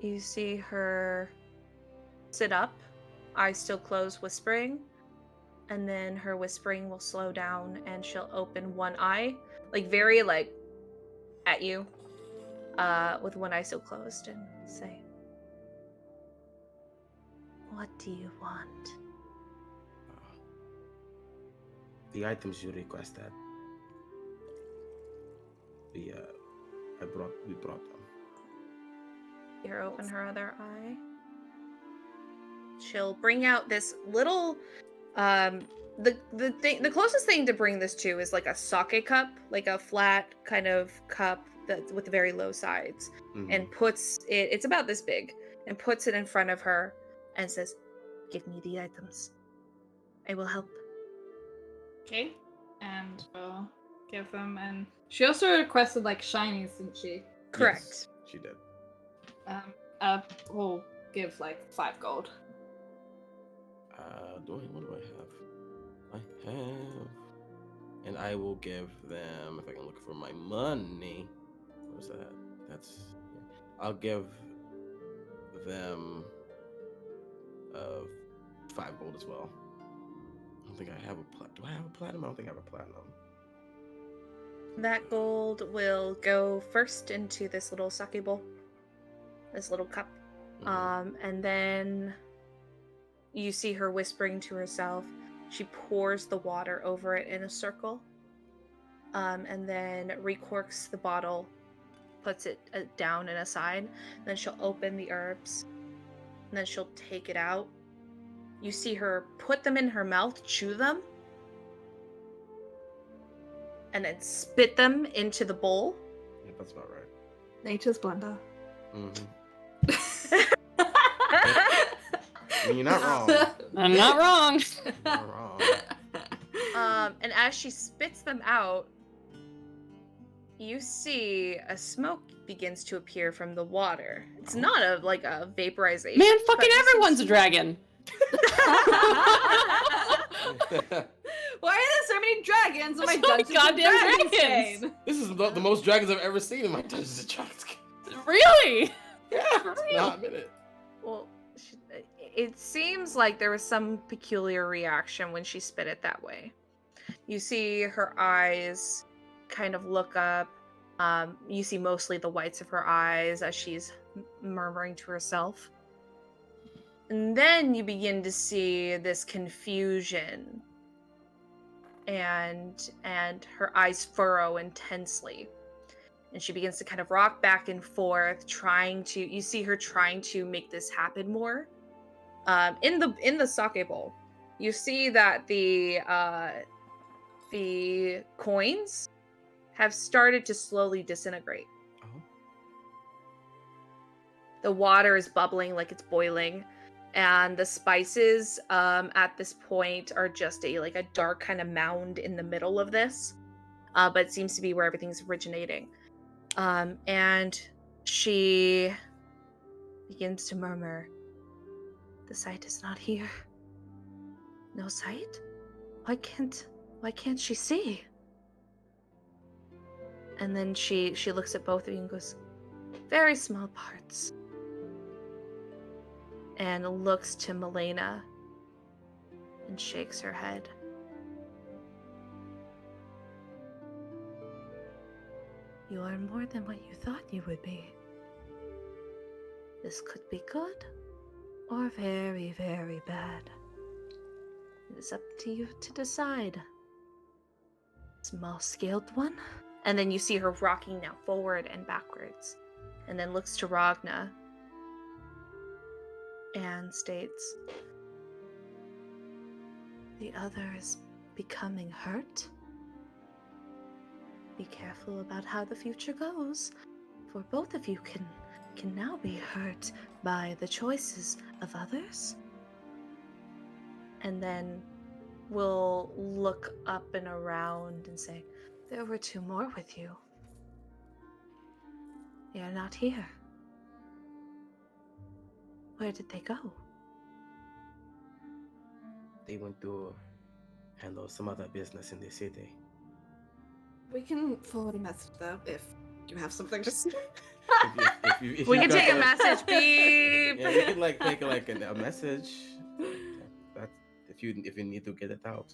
You see her sit up, eyes still closed, whispering, and then her whispering will slow down and she'll open one eye, very at you, with one eye still closed, and say, "What do you want?" The items you requested. We brought them. You open her other eye. She'll bring out this little the closest thing to bring this to is like a sake cup, like a flat kind of cup that's with very low sides, and puts it's about this big, and puts it in front of her and says, "Give me the items. I will help." Okay. And we'll give them, and she also requested like shinies, didn't she? Correct. Yes, she did. We'll give like 5 gold. What do I have? I have, and I will give them, if I can look for my money. Where's that? I'll give them 5 gold as well. I don't think I have do I have a platinum? I don't think I have a platinum. That gold will go first into this little sake bowl, this little cup. And then you see her whispering to herself. She pours the water over it in a circle, and then recorks the bottle, puts it down and aside. Then she'll open the herbs, and then she'll take it out. You see her put them in her mouth, chew them, and then spit them into the bowl. Yeah, that's about right. Nature's blender. I mean, you're not wrong. I'm not wrong. You're not wrong. And as she spits them out, you see a smoke begins to appear from the water. It's not a vaporization. Man, fucking but everyone's a dragon. Why are there so many dragons in my So many Dungeons and goddamn Dragons dragons. game? This is the most dragons I've ever seen in my Dungeons and Dragons game. Really? Yeah, For it's real? not a minute. Well, it seems like there was some peculiar reaction when she spit it that way. You see her eyes kind of look up. You see mostly the whites of her eyes as she's murmuring to herself. And then you begin to see this confusion, and her eyes furrow intensely. And she begins to kind of rock back and forth, you see her trying to make this happen more. In the sake bowl, you see that the coins have started to slowly disintegrate. Oh. The water is bubbling like it's boiling, and the spices at this point are just a dark kind of mound in the middle of this, but it seems to be where everything's originating. And she begins to murmur, "The sight is not here. No sight? Why can't she see?" And then she looks at both of you and goes, very small parts. And looks to Melaena and shakes her head. You are more than what you thought you would be. This could be good or very, very bad. It is up to you to decide. Small-scaled one. And then you see her rocking now forward and backwards. And then looks to Ragna and states, the other is becoming hurt. Be careful about how the future goes, for both of you can now be hurt by the choices of others. And then we'll look up and around and say, there were 2 more with you. They are not here. Where did they go? They went to handle some other business in the city. We can forward a message though if you have something to say. If We you can got take a that- message, beep. Yeah, you could take a message. That's if you need to get it out.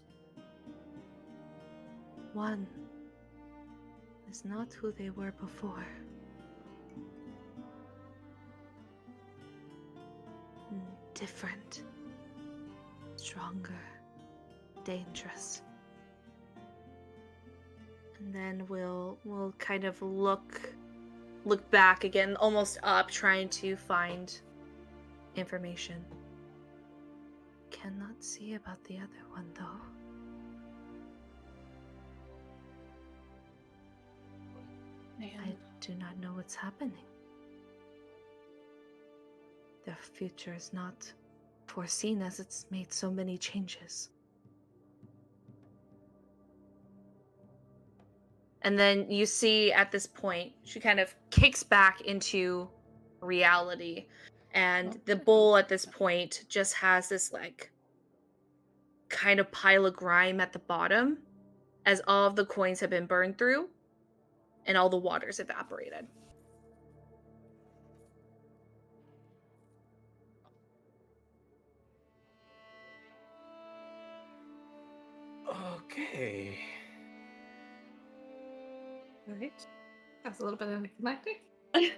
One is not who they were before. Different, stronger, dangerous. And then we'll kind of look back again, almost up, trying to find information. Cannot see about the other one though. I do not know what's happening. The future is not foreseen as it's made so many changes. And then you see at this point, she kind of kicks back into reality. And the bowl at this point just has this like kind of pile of grime at the bottom as all of the coins have been burned through and all the water's evaporated. Okay. Right. That's a little bit anticlimactic. Maybe.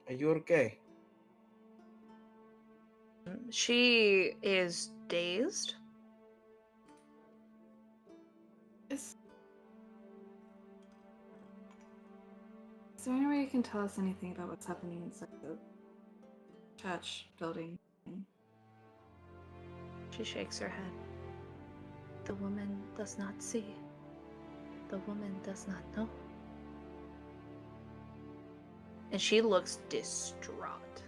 Are you okay? She is dazed. Is there any way you can tell us anything about what's happening inside the church building? She shakes her head. The woman does not see. The woman does not know. And she looks distraught.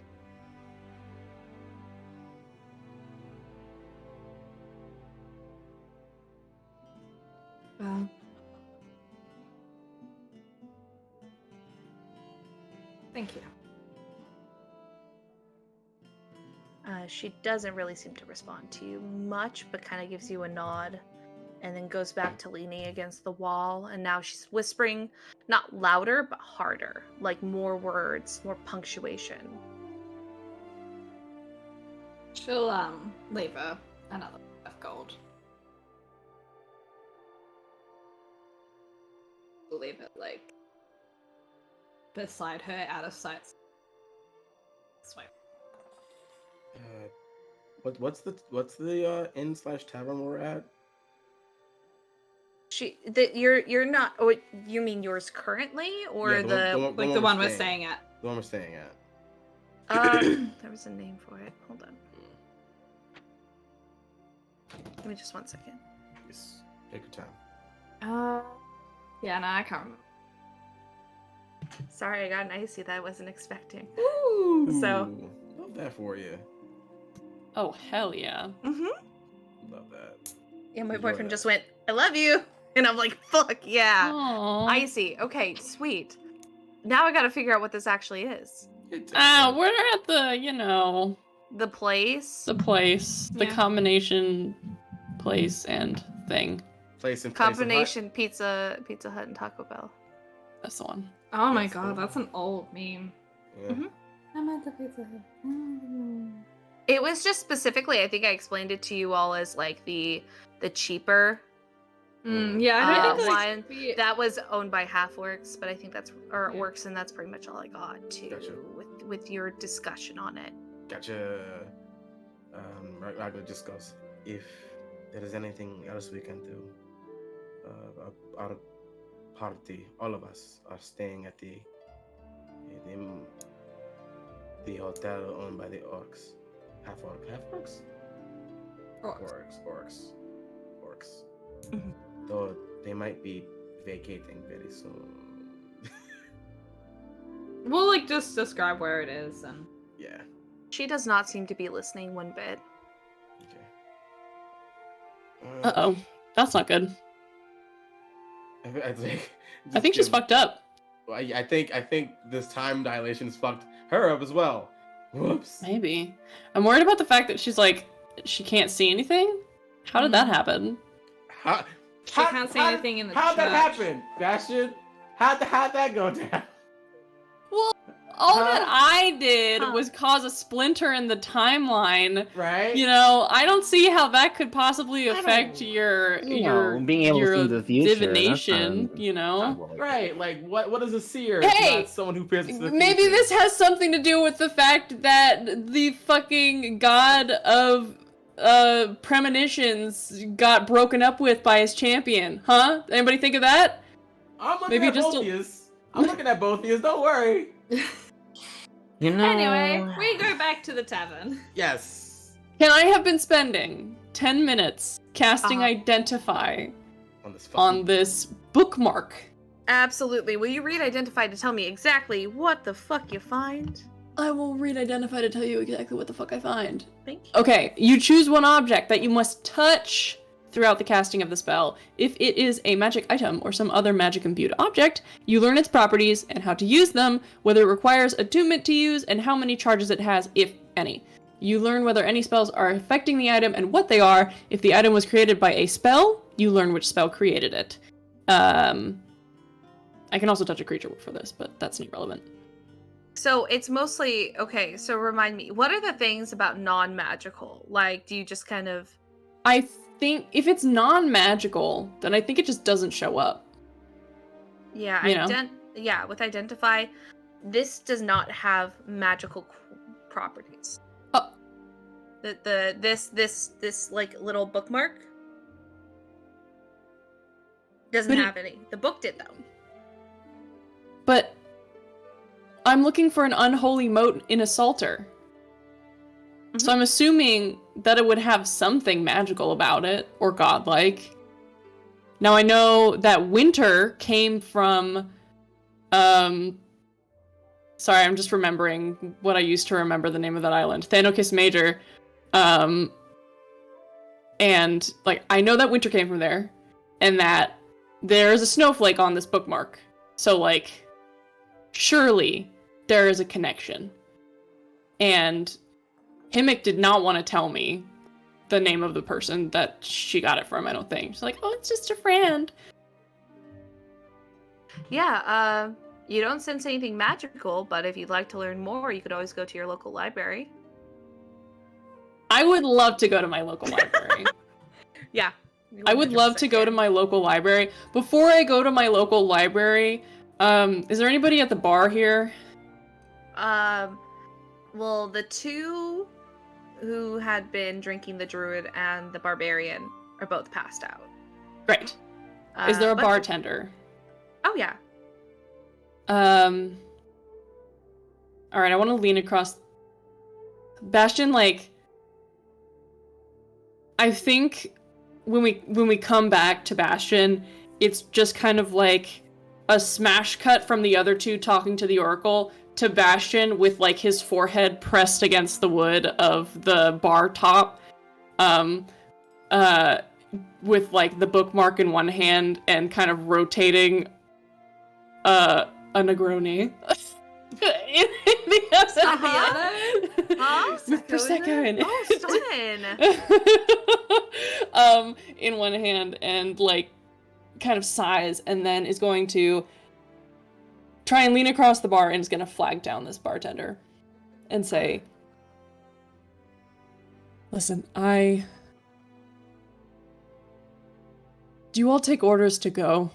Well, thank you. She doesn't really seem to respond to you much, but kind of gives you a nod and then goes back to leaning against the wall. And now she's whispering, not louder, but harder, like more words, more punctuation. She'll leave her another bit of gold. We'll leave it like beside her, out of sight. Swipe. What's the inn/tavern we're at? You're not. Oh, you mean yours currently, or Yeah, The one we're staying at. The one we're staying at. There was a name for it. Hold on. Give me just 1 second. Yes. Take your time. Yeah, no, I can't remember. Sorry, I got an icy that I wasn't expecting. Ooh. So- Ooh, love that for you. Oh, hell yeah. Love that. Yeah, my Enjoy boyfriend that. just went, "I love you," and I'm like, "Fuck yeah." Aww. Icy. Okay, sweet. Now I gotta figure out what this actually is. It takes Ah, time. we're at the, The place. The place. The Yeah. combination place and thing. Place and Combination Pizza Hut and Taco Bell. That's the one. Oh my Yes, god, that's an old meme. Yeah. Mhm. I'm at the Pizza Hut. It was just specifically, I think I explained it to you all as like the cheaper. Yeah, I don't think one that's that was owned by Halfworks, but I think that's Yeah. Works, and that's pretty much all I got to Gotcha. with your discussion on it. Gotcha. Ragna just goes, if there is anything else we can do, our party, all of us, are staying at the hotel owned by the orcs. Half-orcs? Orcs. Mhm. Though they might be vacating very soon. We'll like just describe where it is and Yeah. She does not seem to be listening one bit. Okay. Uh-oh. That's not good. I think. I think she's fucked up. I think this time dilation has fucked her up as well. Whoops. Maybe. I'm worried about the fact that she's like, she can't see anything? How did that happen? she can't see anything in the How'd that church. happen, Bastian? How'd that go down? Well, all Huh? that I did Huh. was cause a splinter in the timeline. Right? You know, I don't see how that could possibly I affect don't- your being able to your see the future, that's divination, not- you know? Right, like what is a seer? if Hey! not someone who peers into the Maybe future? this has something to do with the fact that the fucking god of premonitions got broken up with by his champion, huh? Anybody think of that? I'm looking maybe at just both a- of yous. I'm looking at both of yous, don't worry. You know. Anyway, we go back to the tavern. Yes. Can I have been spending 10 minutes casting Uh-huh. Identify On this on this bookmark? Absolutely. Will you read Identify to tell me exactly what the fuck you find? I will read Identify to tell you exactly what the fuck I find. Thank you. Okay, you choose one object that you must touch throughout the casting of the spell. If it is a magic item or some other magic imbued object, you learn its properties and how to use them, whether it requires attunement to use, and how many charges it has, if any. You learn whether any spells are affecting the item and what they are. If the item was created by a spell, you learn which spell created it. I can also touch a creature for this, but that's irrelevant. So it's mostly okay. So remind me, what are the things about non-magical? Like, do you just kind of? I think if it's non-magical, then I think it just doesn't show up. Yeah, You know? yeah. With Identify, this does not have magical properties. Oh. This like little bookmark doesn't But it- have any. The book did though. But I'm looking for an unholy mote in a psalter. So I'm assuming that it would have something magical about it, or godlike. Now I know that winter came from, sorry, I'm just remembering what I used to remember the name of that island, Theolosian Major. And, like, I know that winter came from there, and that there's a snowflake on this bookmark. So, like, surely there is a connection. And Himmick did not want to tell me the name of the person that she got it from, I don't think. She's like, oh, it's just a friend. Yeah. You don't sense anything magical, but if you'd like to learn more, you could always go to your local library. I would love to go to my local library. Yeah. I would love to go to my local library. Before I go to my local library, is there anybody at the bar here? Well, the two who had been drinking, the druid and the barbarian, are both passed out. Great. Is there a but- bartender? Oh yeah. Alright, I want to lean across. Bastian, like, I think when we come back to Bastian, it's just kind of like a smash cut from the other two talking to the Oracle to Bastian with, like, his forehead pressed against the wood of the bar top, with, like, the bookmark in one hand and kind of rotating a Negroni in the other Huh? with prosecco in Oh, stunning. in one hand, and like kind of sighs, and then is going to try and lean across the bar and is going to flag down this bartender and say, listen, do you all take orders to go?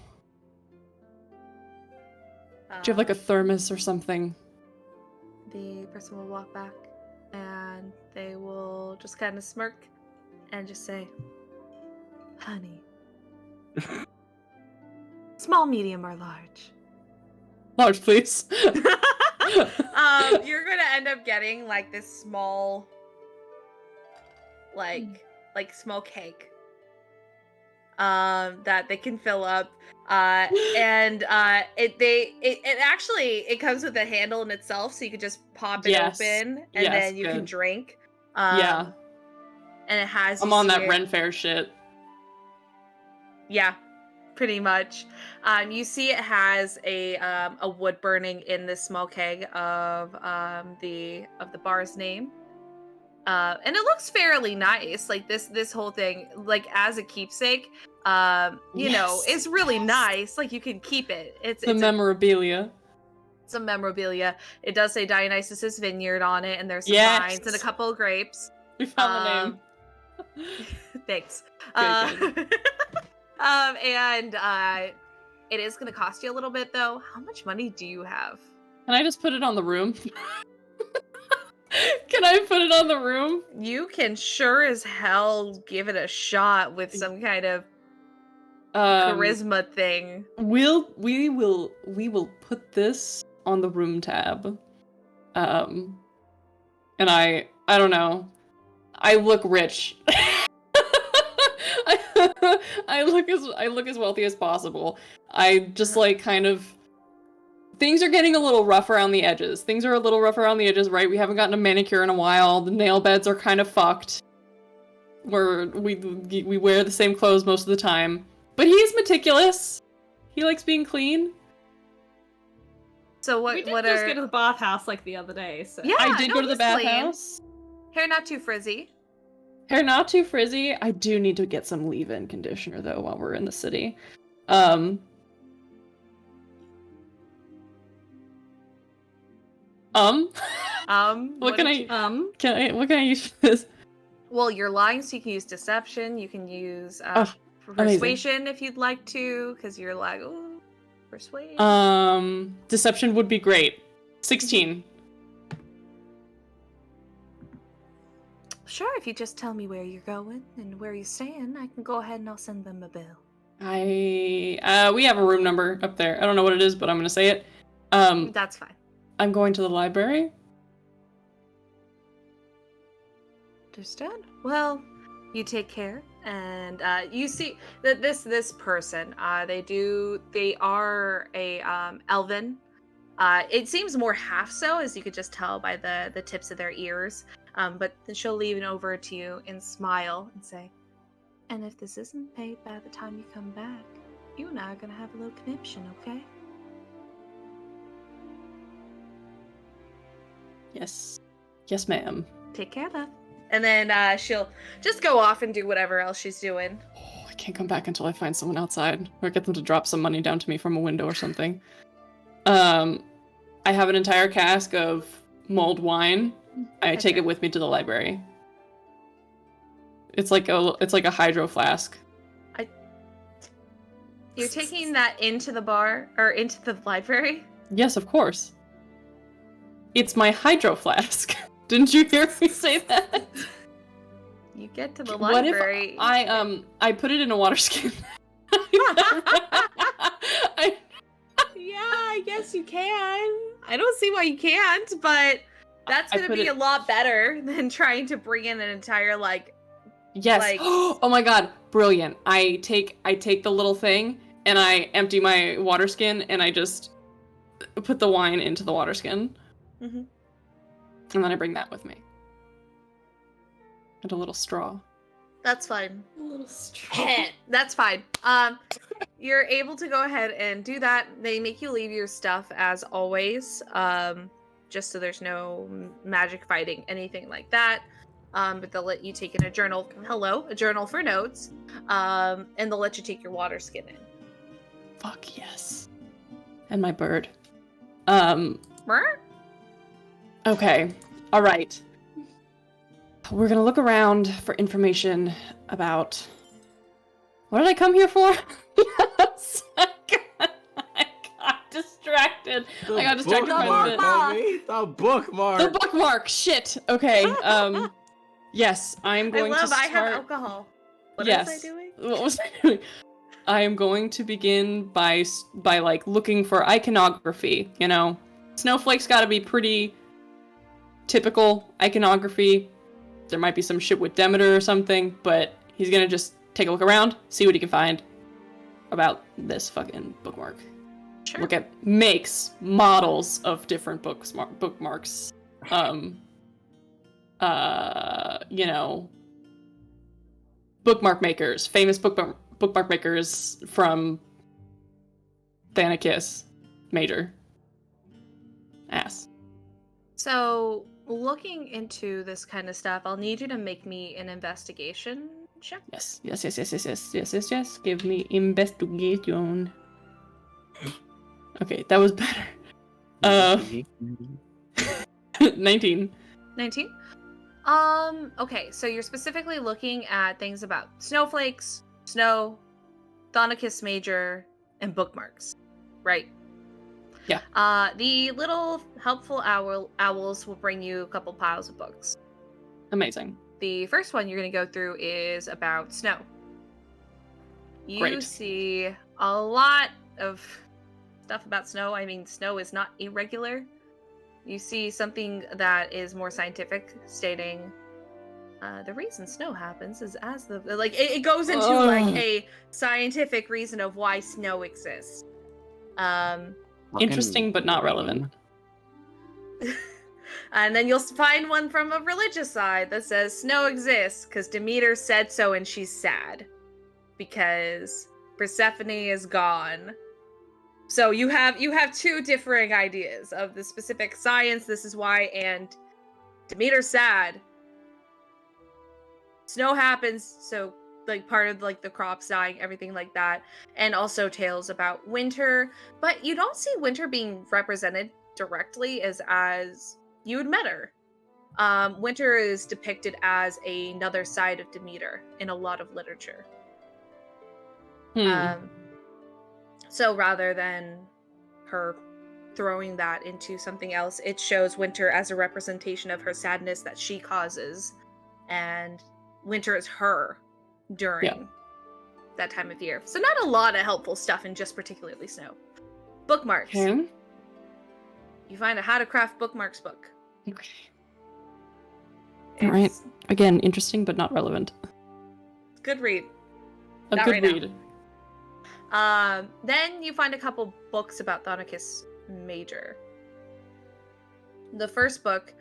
Do you have like a thermos or something? The person will walk back and they will just kind of smirk and just say, honey. Small, medium, or large? Large, please. You're gonna end up getting like this small, like small cake. That they can fill up. And it actually comes with a handle in itself, so you could just pop it open and then you can drink. Yeah. And it has. I'm on that Ren Fair shit. Yeah, pretty much. You see it has a wood burning in this small keg of the bar's name. And it looks fairly nice. Like this whole thing, like as a keepsake, you know, it's really nice. Like you can keep it. It's memorabilia. Some memorabilia. It does say Dionysus's Vineyard on it, and there's some vines and a couple of grapes. We found the name. Thanks. Good. And it is going to cost you a little bit, though. How much money do you have? Can I just put it on the room? Can I put it on the room? You can sure as hell give it a shot with some kind of charisma thing. We will put this on the room tab. And I don't know. I look rich. I look as wealthy as possible. I just like kind of. Things are getting a little rough around the edges. Things are a little rough around the edges, right? We haven't gotten a manicure in a while. The nail beds are kind of fucked. We wear the same clothes most of the time. But he's meticulous. He likes being clean. So we did just go to the bathhouse like the other day. So yeah, I did go to the bathhouse. Hair not too frizzy. Hair not too frizzy. I do need to get some leave-in conditioner though while we're in the city. What can I use for this? Well, you're lying, so you can use deception. You can use persuasion if you'd like to, because you're like, oh, persuade. Deception would be great. 16. Sure, if you just tell me where you're going and where you're staying, I can go ahead and I'll send them a bill. We have a room number up there. I don't know what it is, but I'm gonna say it. That's fine. I'm going to the library. Understood. Well, you take care, and you see that this person, they are a elven. It seems more half so, as you could just tell by the tips of their ears. But she'll lean over to you and smile and say, "And if this isn't paid by the time you come back, you and I are gonna have a little conniption, okay?" Yes. Yes, ma'am. Take care, love. And then she'll just go off and do whatever else she's doing. Oh, I can't come back until I find someone outside or get them to drop some money down to me from a window or something. I have an entire cask of mulled wine. I take it with me to the library. It's like a hydro flask. You're taking that into the bar or into the library? Yes, of course. It's my hydro flask. Didn't you hear me say that? You get to the library. What if I put it in a water skin? Yeah, I guess you can. I don't see why you can't, but that's gonna be a lot better than trying to bring in an entire Yes. Oh my god, brilliant. I take the little thing and I empty my water skin and I just put the wine into the water skin. Mm-hmm. And then I bring that with me. And a little straw. That's fine. A little straw. That's fine. You're able to go ahead and do that. They make you leave your stuff as always. just so there's no magic fighting, anything like that. But they'll let you take in a journal. A journal for notes. And they'll let you take your water skin in. Fuck yes. And my bird. Mer? Okay. All right. We're gonna look around for information about... What did I come here for? Yes! I got distracted. I got distracted by the bookmark. The bookmark! Shit! Okay, yes, I'm going to start... I have alcohol. What yes. was I doing? What was I doing? I am going to begin by like looking for iconography, you know? Snowflake's gotta be pretty typical iconography. There might be some shit with Demeter or something, but he's gonna just take a look around, see what he can find about this fucking bookmark. Sure. Look at makes, models of different bookmarks. You know, bookmark makers, famous bookmark makers from TotalPartyKiss Major. Ass. So, looking into this kind of stuff, I'll need you to make me an investigation check. Yes. Give me investigation. Okay, that was better. 19. 19? Okay, so you're specifically looking at things about snowflakes, snow, TotalPartyKiss Major, and bookmarks, right? Yeah. The little helpful owls will bring you a couple piles of books. Amazing. The first one you're going to go through is about snow. You Great. see a lot of stuff about snow. I mean, snow is not irregular. You see something that is more scientific, stating the reason snow happens is as the it goes into like a scientific reason of why snow exists. Interesting, but not relevant. And then you'll find one from a religious side that says snow exists because Demeter said so and she's sad because Persephone is gone. So you have two differing ideas of the specific science, this is why, and Demeter's sad. Snow happens, so like part of like the crops dying, everything like that, and also tales about winter, but you don't see winter being represented directly as you had met her. Winter is depicted as another side of Demeter in a lot of literature. So rather than her throwing that into something else, it shows winter as a representation of her sadness that she causes, and winter is her during that time of year. So not a lot of helpful stuff in just particularly snow. Bookmarks. Okay. You find a how to craft bookmarks book. Okay. All right. Again, interesting but not relevant. Good read. A Not good right now. read. Then you find a couple books about TotalPartyKiss Major. The first book,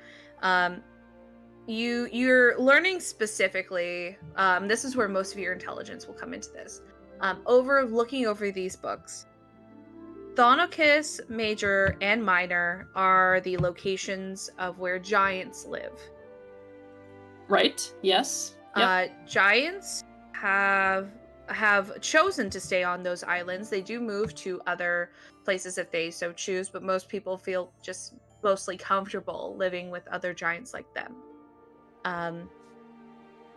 you're learning specifically. This is where most of your intelligence will come into this. Looking over these books, TotalPartyKiss Major and Minor are the locations of where giants live. Right. Yes. Yep. Giants have chosen to stay on those islands. They do move to other places if they so choose, but most people feel just mostly comfortable living with other giants like them.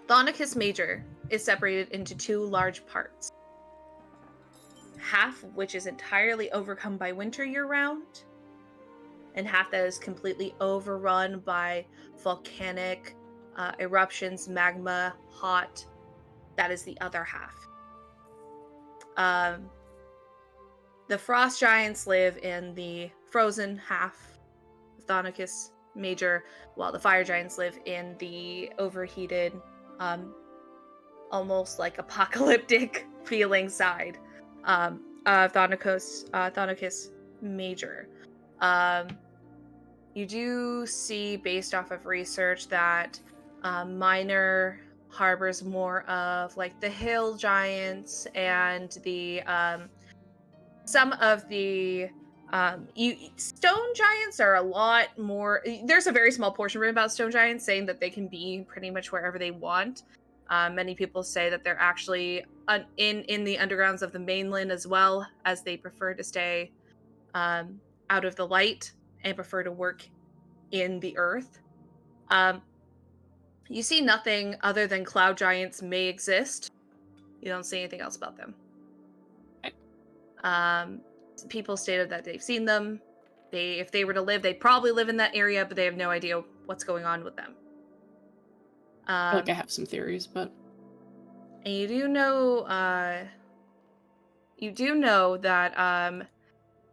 TotalPartyKiss Major is separated into two large parts. Half which is entirely overcome by winter year-round, and half that is completely overrun by volcanic eruptions, magma, hot. That is the other half. The frost giants live in the frozen half of TotalPartyKiss Major, while the fire giants live in the overheated, almost like apocalyptic feeling side of TotalPartyKiss Major. You do see, based off of research, that Minor harbors more of like the hill giants and the some of the Stone giants are a lot more. There's a very small portion written about stone giants saying that they can be pretty much wherever they want. Many people say that they're actually in the undergrounds of the mainland as well, as they prefer to stay out of the light and prefer to work in the earth. You see nothing other than cloud giants may exist. You don't see anything else about them. People stated that they've seen them. If they were to live, they'd probably live in that area, but they have no idea what's going on with them. I feel like I have some theories, but and you do know that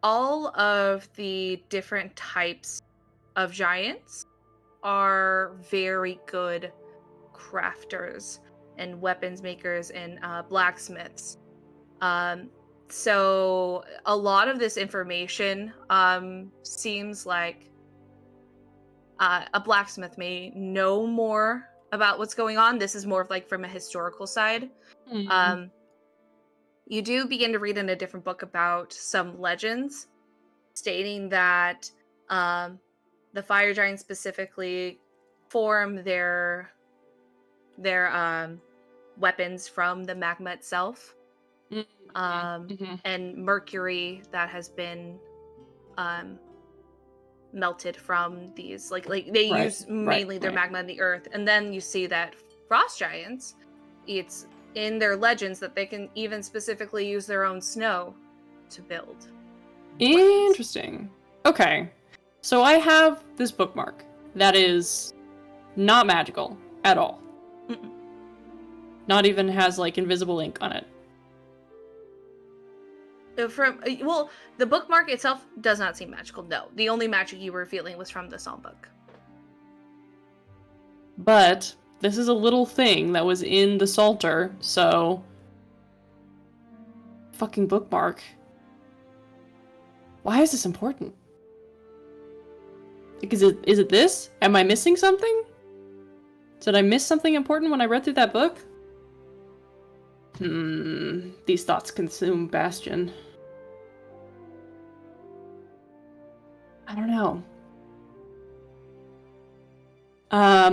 all of the different types of giants are very good crafters and weapons makers and blacksmiths. So a lot of this information seems like a blacksmith may know more about what's going on. This is more of like from a historical side. You do begin to read in a different book about some legends stating that the fire giants specifically form their weapons from the magma itself. And mercury that has been melted from these like they use mainly their magma in the earth. And then you see that frost giants, it's in their legends that they can even specifically use their own snow to build Interesting. Okay, so I have this bookmark that is not magical at all. Not even has like invisible ink on it. The bookmark itself does not seem magical. No, the only magic you were feeling was from the songbook. But this is a little thing that was in the Psalter, so fucking bookmark. Why is this important? Like, is it this? Am I missing something? Did I miss something important when I read through that book? These thoughts consume Bastian. I don't know.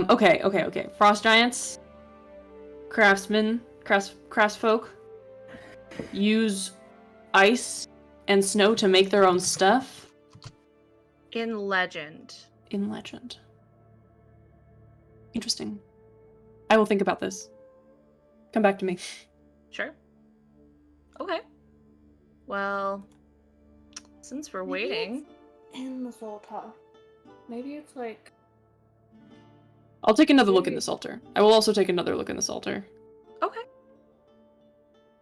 Okay. Frost giants, craftsmen, craftsfolk use ice and snow to make their own stuff. In legend. Interesting. I will think about this. Come back to me. Sure. Okay. Well, since we're waiting. In the Psalter. Maybe it's like. I'll take another look in the Psalter. I will also take another look in the Psalter. Okay.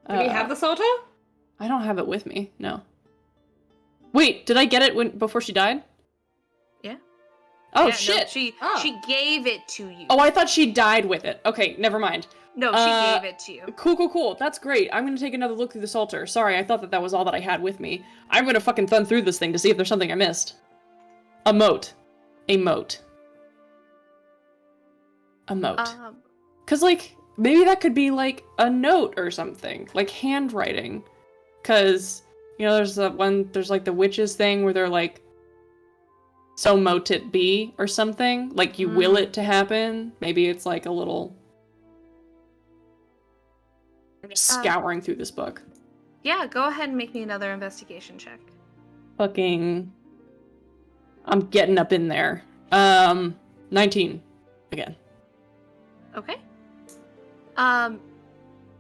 Do we have the Psalter? I don't have it with me. No. Wait, did I get it before she died? Yeah. Oh yeah, shit! No, she gave it to you. Oh, I thought she died with it. Okay, never mind. No, she gave it to you. Cool. That's great. I'm gonna take another look through the Psalter. Sorry, I thought that was all that I had with me. I'm gonna fucking thumb through this thing to see if there's something I missed. A moat. Cause like maybe that could be like a note or something, like handwriting. Cause you know there's like the witches thing where they're like, so mote it be or something. Like you will it to happen. Maybe it's like a little. I'm just scouring through this book. Yeah, go ahead and make me another investigation check. Fucking. I'm getting up in there. 19 again. Okay.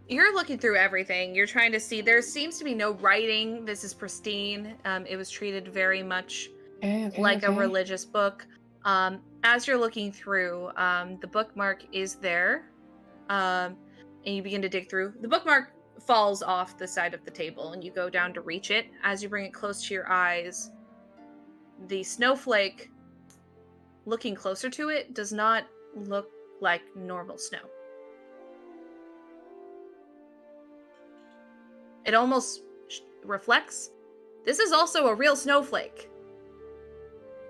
You're looking through everything. You're trying to see. There seems to be no writing. This is pristine. It was treated very much like a religious book. As you're looking through, the bookmark is there. And you begin to dig through. The bookmark falls off the side of the table, and you go down to reach it. As you bring it close to your eyes, the snowflake, looking closer to it, does not look like normal snow. It almost reflects. This is also a real snowflake.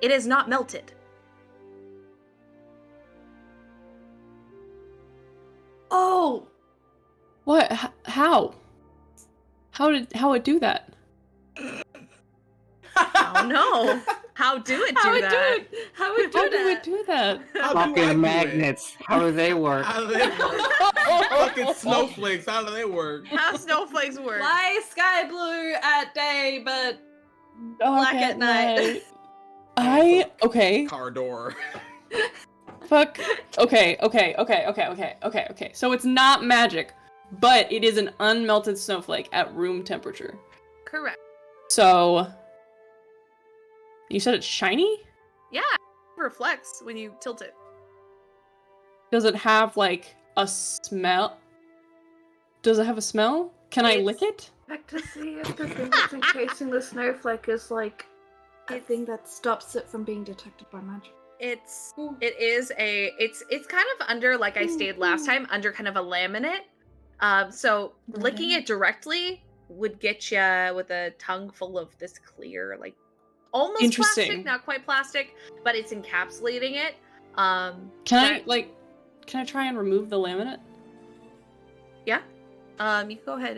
It is not melted. Oh! What? How? How it do that? don't know. How do it do that? How would How do do we that? do that? How do I do Fucking it? magnets. How do they work? How do they work? Fucking snowflakes. How do they work? How snowflakes work? Fly sky blue at day, but Dark black at night. Okay. Car door. Fuck. Okay. So it's not magic, but it is an unmelted snowflake at room temperature. Correct. So you said it's shiny? Yeah, it reflects when you tilt it. Does it have like a smell? Does it have a smell? Can I lick it? Check to see if the thing that's encasing the snowflake is like a thing that stops it from being detected by magic. It's kind of under, like I stated last time, under kind of a laminate. So licking it directly would get you with a tongue full of this clear, like almost Interesting. plastic, not quite plastic, but it's encapsulating it. Can I try and remove the laminate? Yeah. You can go ahead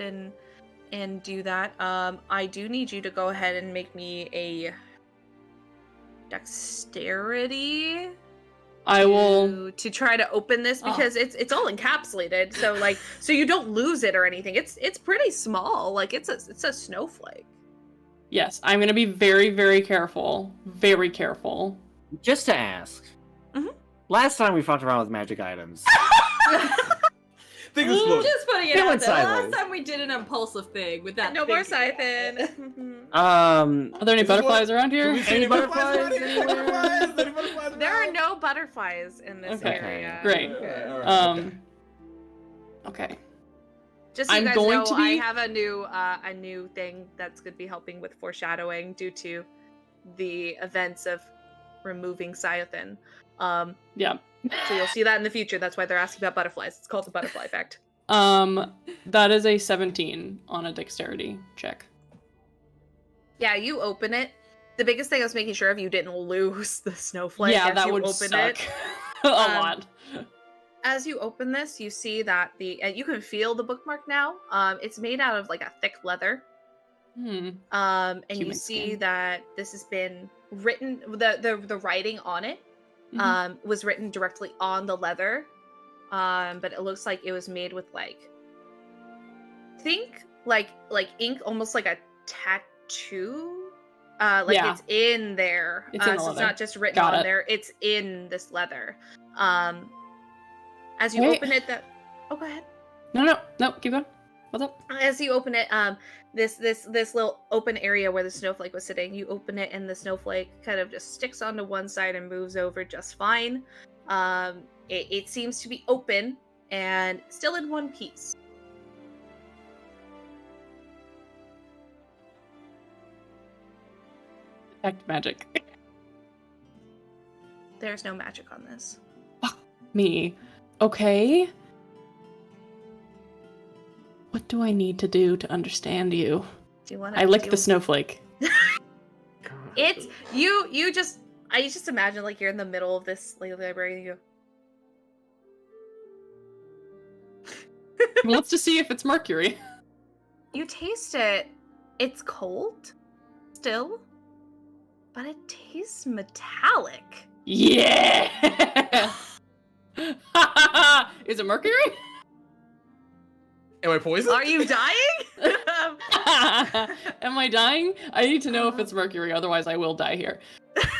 and do that. I do need you to go ahead and make me a dexterity. I will. To try to open this because it's all encapsulated. So you don't lose it or anything. It's pretty small. Like it's a snowflake. Yes, I'm gonna be very, very careful. Very careful. Just to ask. Mhm. Last time we fucked around with magic items. Think explode. Just putting it It out went there. Last sideways. time we did an impulsive thing with that. No more thinking. Scythen. Are there any This is butterflies around Do here? we see Any butterflies? butterflies Any anywhere? butterflies? Any butterflies There are around? no butterflies in this Okay, area. great. Okay, all right, okay. Okay. Just so you I'm guys going know, to I be- have a new thing that's going to be helping with foreshadowing due to the events of removing Scythen. Yeah. So you'll see that in the future. That's why they're asking about butterflies. It's called the butterfly effect. That is a 17 on a dexterity check. Yeah, you open it. The biggest thing I was making sure of you didn't lose the snowflake Yeah, as that you would open suck. it. A lot. As you open this, you see that you can feel the bookmark now. It's made out of like a thick leather. And you Human see skin. that this has been written. The writing on it was written directly on the leather. But it looks like it was made with like ink, almost like a tattoo. Yeah. It's in there. It's in the so it's leather. not just written Got on it. there. It's in this leather. As you Wait. open it, oh, go ahead. No, keep going. What's up? As you open it, this little open area where the snowflake was sitting, you open it and the snowflake kind of just sticks onto one side and moves over just fine. It seems to be open and still in one piece. Detect magic. There's no magic on this. Me. Okay. What do I need to do to understand you? Do you want? I lick the snowflake. It's you just. I just imagine like you're in the middle of this library and you go. Well, let's just see if it's mercury. You taste it. It's cold, still, but it tastes metallic. Yeah. Is it mercury? Am I poisoned? Are you dying? Am I dying? I need to know if it's mercury, otherwise I will die here.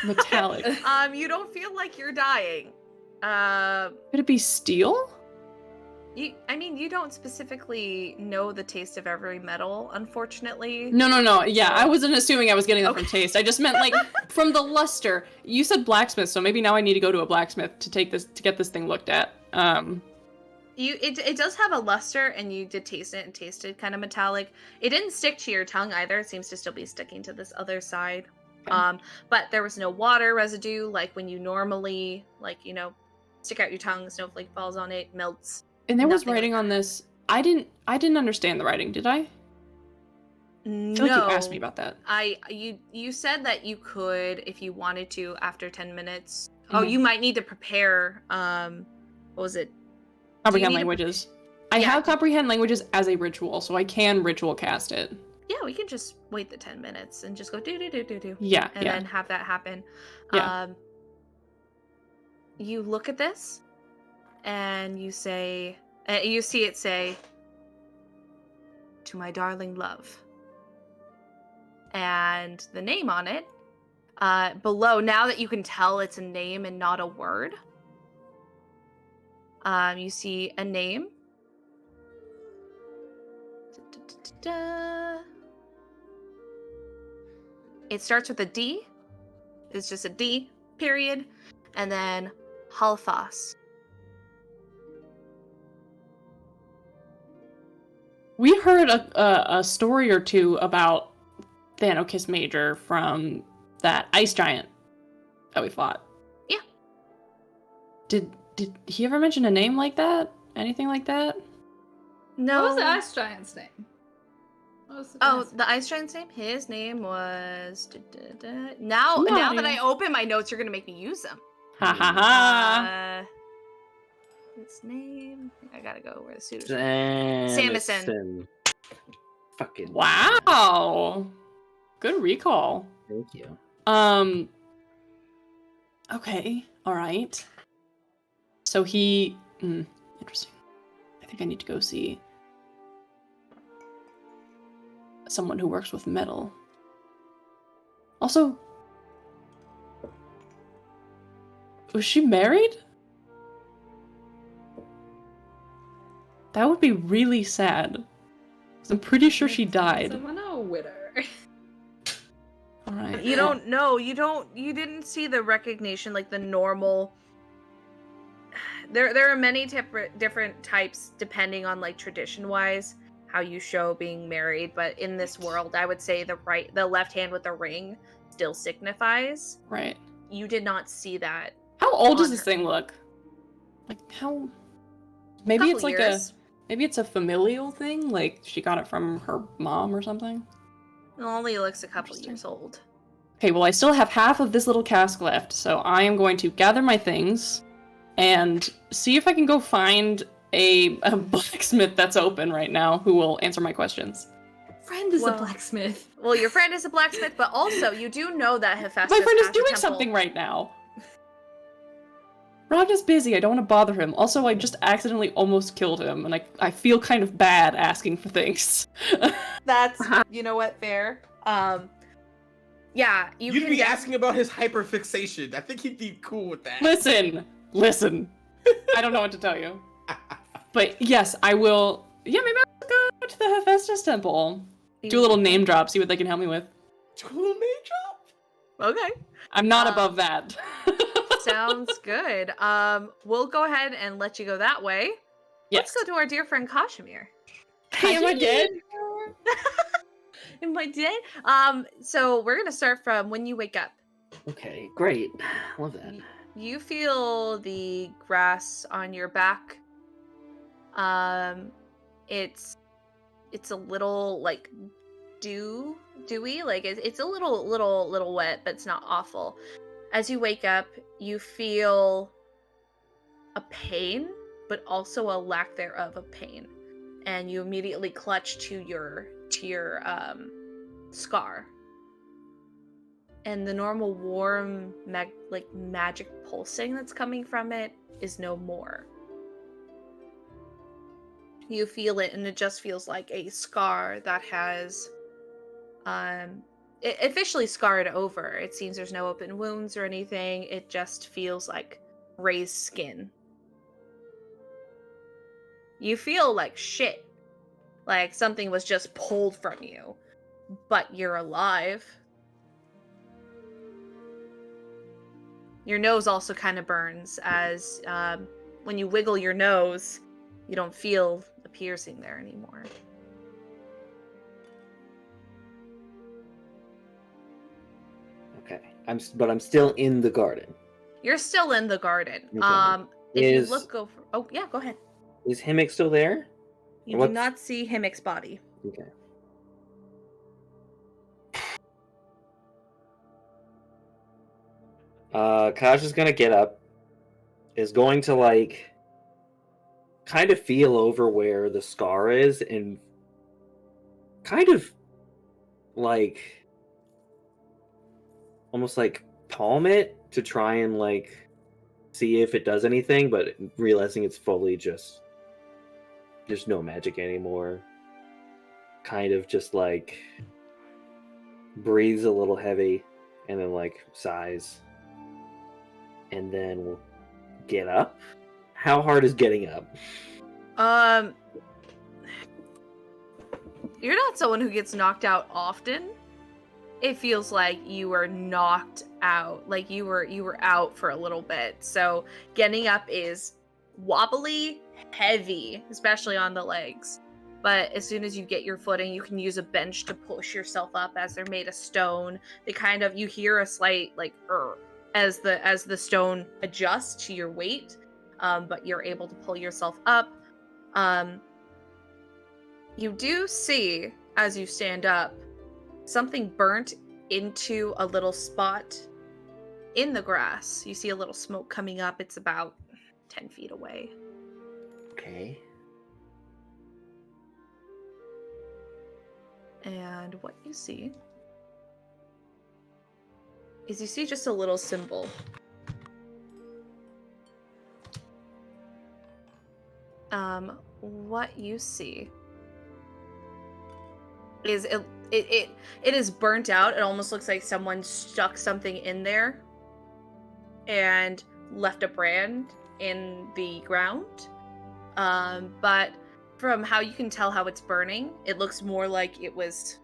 Metallic. You don't feel like you're dying. Could it be steel? You don't specifically know the taste of every metal, unfortunately. No. Yeah, I wasn't assuming I was getting that from Okay. taste. I just meant like from the luster. You said blacksmith, so maybe now I need to go to a blacksmith to get this thing looked at. It does have a luster, and you did taste it and tasted kind of metallic. It didn't stick to your tongue either. It seems to still be sticking to this other side. Okay. But there was no water residue, like when you normally, stick out your tongue, snowflake falls on it, melts. And there was Nothing like writing on that. this. I didn't understand the writing, did I? I No. feel like you asked me about that. You said that you could, if you wanted to, after 10 minutes. Oh, Mhm. you might need to prepare. What was it? Comprehend need to- languages. I Yeah. have comprehend languages as a ritual, so I can ritual cast it. Yeah, we can just wait the 10 minutes and just go do. Yeah, And then have that happen. Yeah. You look at this and you say, you see it say, "To my darling love." And the name on it, below, now that you can tell it's a name and not a word, you see a name. It starts with a D. It's just a D, period. And then Halfas. We heard a story or two about TotalPartyKiss Major from that ice giant that we fought. Yeah. Did he ever mention a name like that? Anything like that? No. What was the ice giant's name? What was the Oh, guy's the ice giant's name? His name was... Now No, that yeah. I open my notes, you're going to make me use them. Ha ha ha! Its name... I gotta go where the suit is. Samson. Fucking Wow! Good recall. Thank you. Okay, alright. So he... interesting. I think I need to go see someone who works with metal. Also, was she married? That would be really sad. 'Cause I'm pretty sure she died. Someone a widow. Alright. You don't know. You didn't see the recognition, like the normal... There are many different types depending on, like, tradition-wise, how you show being married, but in this world, I would say the left hand with the ring still signifies. Right. You did not see that. How old does On this her. thing look? Like, how... Maybe it's Couple like years. maybe it's a familial thing, like she got it from her mom or something. It only looks a couple Interesting. years old. Okay, well I still have half of this little cask left, so I am going to gather my things and see if I can go find a blacksmith that's open right now who will answer my questions. Friend is Well, a blacksmith. Well, your friend is a blacksmith, but also you do know that Hephaestus My friend is has a doing temple. something right now. Ragna's busy, I don't want to bother him. Also, I just accidentally almost killed him, and I feel kind of bad asking for things. That's, you know what, fair. Yeah, You'd be asking about his hyperfixation. I think he'd be cool with that. Listen. I don't know what to tell you. But yes, I will... Yeah, maybe I'll go to the Hephaestus temple. Do a little name drop, see what they can help me with. Do a little name drop? Okay. I'm not above that. Sounds good. We'll go ahead and let you go that way. Yes. Let's go to our dear friend Kazimir. Hey, am I dead? Am I dead? So we're gonna start from when you wake up. Okay, great. Love that. You feel the grass on your back. It's a little like dewy, like it's a little wet, but it's not awful. As you wake up, you feel a pain, but also a lack thereof of pain, and you immediately clutch to your scar. And the normal warm magic pulsing that's coming from it is no more. You feel it, and it just feels like a scar that has it officially scarred over. It seems there's no open wounds or anything. It just feels like raised skin. You feel like shit. Like something was just pulled from you. But you're alive. Your nose also kind of burns as when you wiggle your nose, you don't feel the piercing there anymore. Okay, but I'm still in the garden. You're still in the garden. Okay. If you look over... Oh, yeah, go ahead. Is Himmick still there? You do not see Himmick's body. Okay. Kaj is gonna get up, is going to like kind of feel over where the scar is and kind of like almost like palm it to try and like see if it does anything, but realizing it's fully just there's no magic anymore. Kind of just like breathes a little heavy and then like sighs. And then we'll get up. How hard is getting up? You're not someone who gets knocked out often. It feels like you were knocked out, like you were out for a little bit. So getting up is wobbly, heavy, especially on the legs. But as soon as you get your footing, you can use a bench to push yourself up as they're made of stone. They kind of, you hear a slight like as the stone adjusts to your weight, but you're able to pull yourself up. You do see, as you stand up, something burnt into a little spot in the grass. You see a little smoke coming up. It's about 10 feet away. Okay. And what you see is you see just a little symbol. What you see is it is burnt out. It almost looks like someone stuck something in there and left a brand in the ground. But from how you can tell how it's burning, it looks more like it was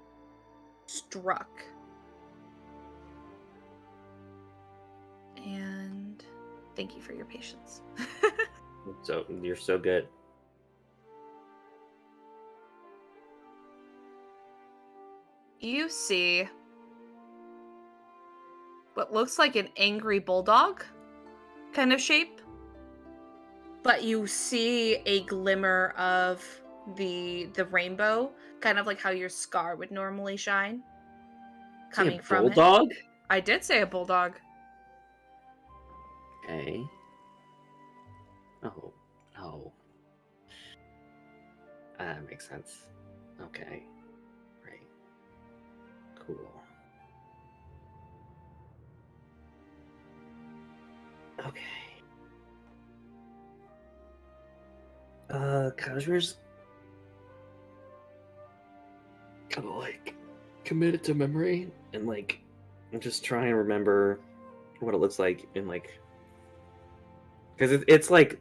struck. And thank you for your patience. So you're so good. You see what looks like an angry bulldog kind of shape, but you see a glimmer of the rainbow, kind of like how your scar would normally shine, coming from it. Bulldog? I did say a bulldog. Okay. Oh. Oh. That makes sense. Okay. Great. Cool. Okay. Kazimir's kind of like committed to memory and like I'm just trying to remember what it looks like in like because it's like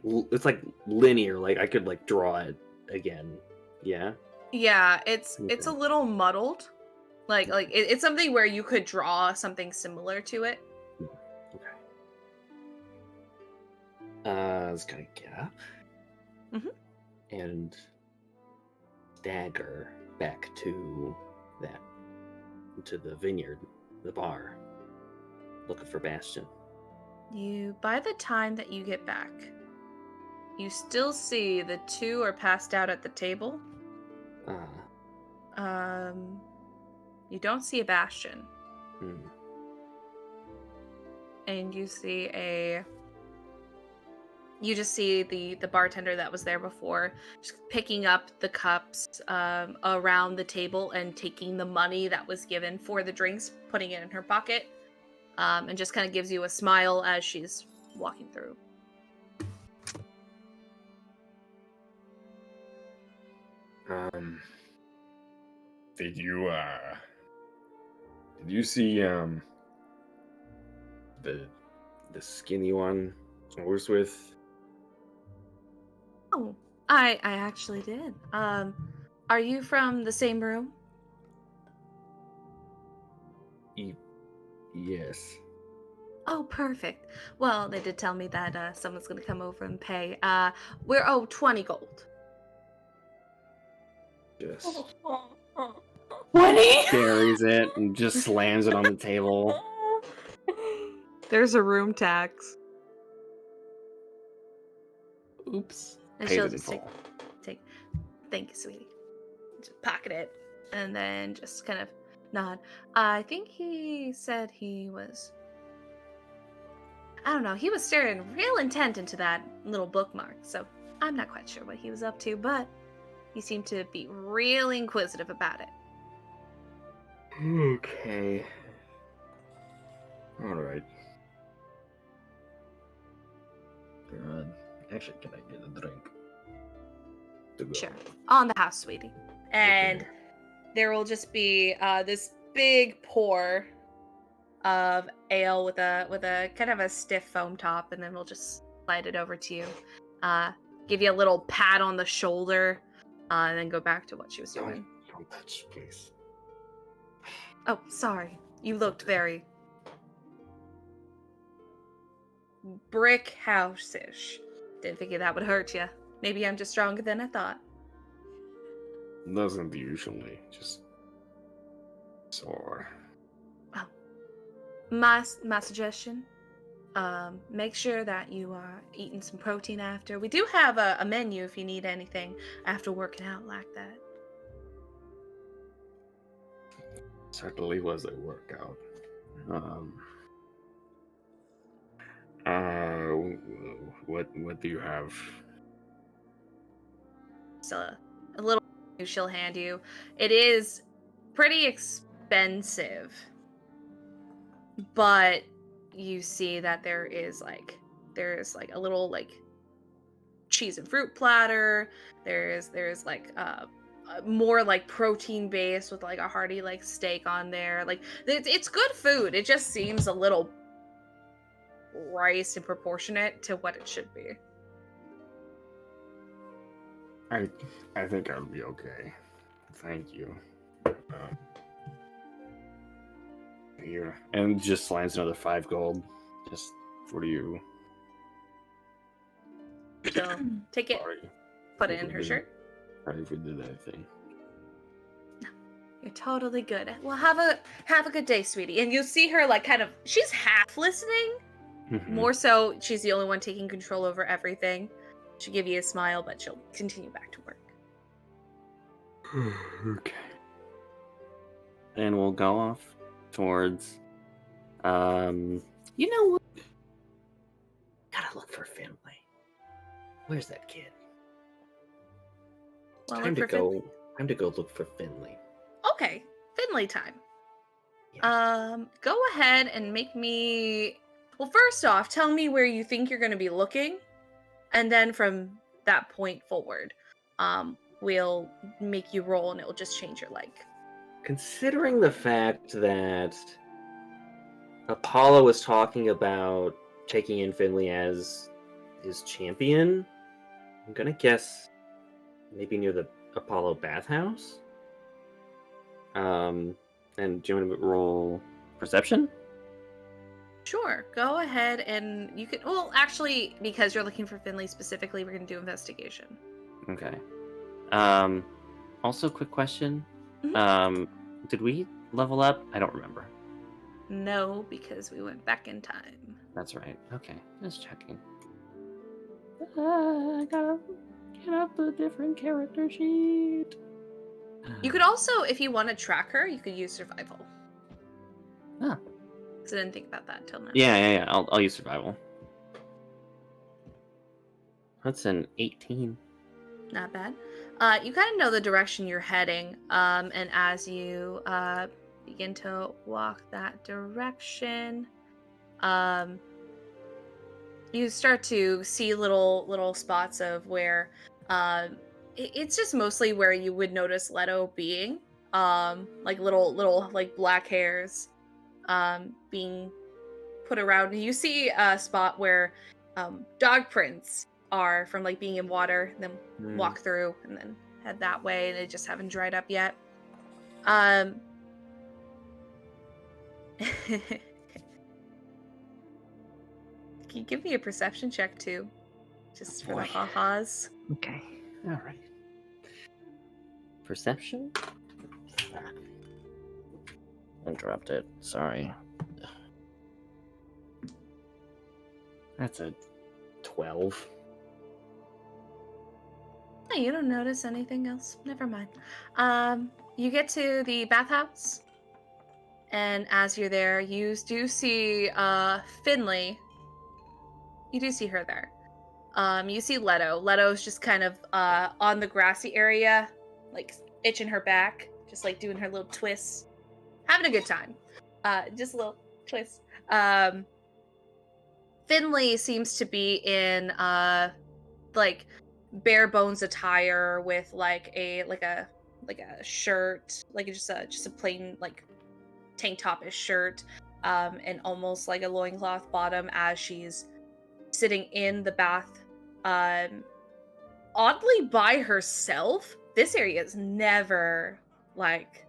linear, like I could like draw it again. Yeah. Yeah, it's a Okay. little muddled. Like it's something where you could draw something similar to it. Okay. I was gonna get up and stagger back to the vineyard, the bar, looking for Bastian. By the time that you get back, you still see the two are passed out at the table. You don't see a Bastian. And you just see the bartender that was there before just picking up the cups around the table and taking the money that was given for the drinks, putting it in her pocket, and just kind of gives you a smile as she's walking through. Did you see the skinny one I was with? Oh, I actually did. Are you from the same room? Yes. Oh, perfect. Well, they did tell me that someone's gonna come over and pay. We're 20 gold. Yes. 20? Carries it and just slams it on the table. There's a room tax. Oops. And Paid she'll in just full. take. Thank you, sweetie. Just pocket it, and then just kind of nod. I think he said he was. I don't know. He was staring real intent into that little bookmark, so I'm not quite sure what he was up to, but he seemed to be really inquisitive about it. Okay. Alright. God. Actually, can I get a drink? To go? Sure. On the house, sweetie. And Okay. there will just be this big pour of ale with a kind of a stiff foam top, and then we'll just slide it over to you. Give you a little pat on the shoulder, and then go back to what she was doing. Don't touch, please. Oh, sorry. You looked very brick house-ish. Didn't figure that would hurt you. Maybe I'm just stronger than I thought. Doesn't usually. Just sore. My suggestion, make sure that you are eating some protein after. We do have a menu if you need anything after working out like that. Certainly was a workout. What do you have? So a little she'll hand you. It is pretty expensive, but you see that there's like a little like cheese and fruit platter. There's like more like protein based with like a hearty like steak on there. Like it's good food. It just seems a little priced and proportionate to what it should be. I think I'll be okay. Thank you. Here. And just slides another 5 gold. Just for you. So take it, Sorry. put it in her shirt. Sorry if we did anything. You're totally good. Well, have a good day, sweetie. And you'll see her like kind of she's half listening. More so, she's the only one taking control over everything. She'll give you a smile, but she'll continue back to work. Okay. And we'll go off towards you know what? Gotta look for Finley. Where's that kid? Well, Time look to for go. Time to go look for Finley. Okay, Finley time. Yeah. Go ahead and make me. Well, first off, tell me where you think you're going to be looking, and then from that point forward, we'll make you roll, and it will just change your like. Considering the fact that Apollo was talking about taking in Finley as his champion, I'm gonna guess maybe near the Apollo bathhouse. And do you want to roll perception? Sure, go ahead and you can. Well, actually, because you're looking for Finley specifically, we're going to do investigation. Okay. Also, quick question. Mhm. Did we level up? I don't remember. No, because we went back in time. That's right. Okay, just checking. I gotta get up the different character sheet. You could also, if you want to track her, you could use survival. Ah. Because I didn't think about that until now. Yeah. I'll use survival. That's an 18. Not bad. You kind of know the direction you're heading, and as you begin to walk that direction, you start to see little spots of where it's just mostly where you would notice Leto being, like little like black hairs being put around. You see a spot where dog prints are from like being in water, and then walk through and then head that way, and they just haven't dried up yet. Can you give me a perception check too? Just for the ha-has. Okay. All right. Perception? Interrupted. Sorry. That's a 12. No, you don't notice anything else. Never mind. You get to the bathhouse, and as you're there, you do see Finley. You do see her there. You see Leto. Leto's just kind of on the grassy area, like itching her back, just like doing her little twists. having a good time. Just a little twist. Finley seems to be in like bare bones attire with like a shirt, like just a plain like tank top-ish shirt, and almost like a loincloth bottom as she's sitting in the bath, oddly by herself. This area is never like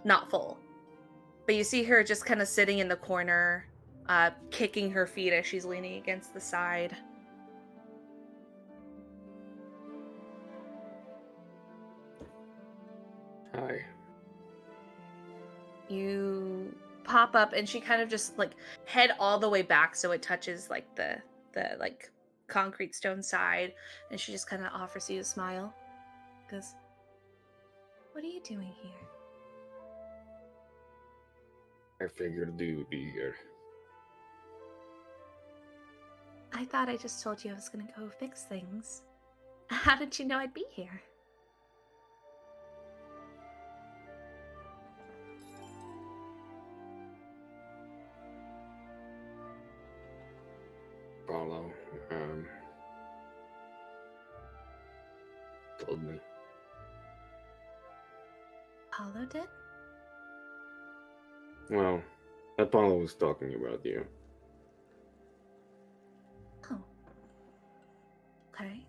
not full, but you see her just kind of sitting in the corner, kicking her feet as she's leaning against the side. Hi. You pop up and she kind of just like head all the way back so it touches like the like concrete stone side, and she just kind of offers you a smile. Goes, "What are you doing here?" I figured you would be here. "I thought I just told you I was gonna go fix things. How did you know I'd be here?" Paulo, told me. Paulo did? Well, Apollo was talking about you. Oh. Okay.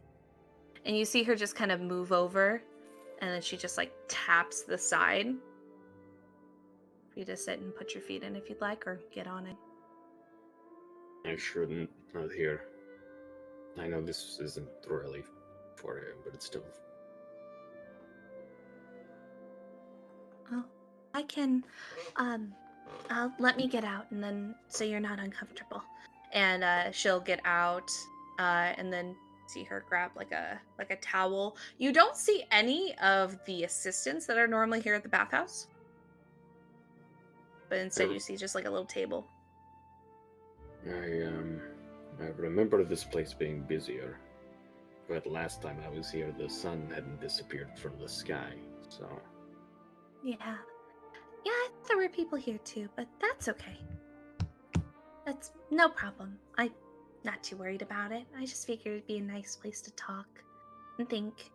And you see her just kind of move over, and then she just like taps the side for you to sit and put your feet in if you'd like, or get on it. I shouldn't, not here. I know this isn't really for him, but it's still. Oh, I can, let me get out, and then so you're not uncomfortable. And she'll get out, and then see her grab like a towel. You don't see any of the assistants that are normally here at the bathhouse, but instead you see just like a little table. I remember this place being busier, but last time I was here, the sun hadn't disappeared from the sky, so. Yeah, I thought there were people here too, but that's okay. That's no problem. I'm not too worried about it. I just figured it'd be a nice place to talk and think.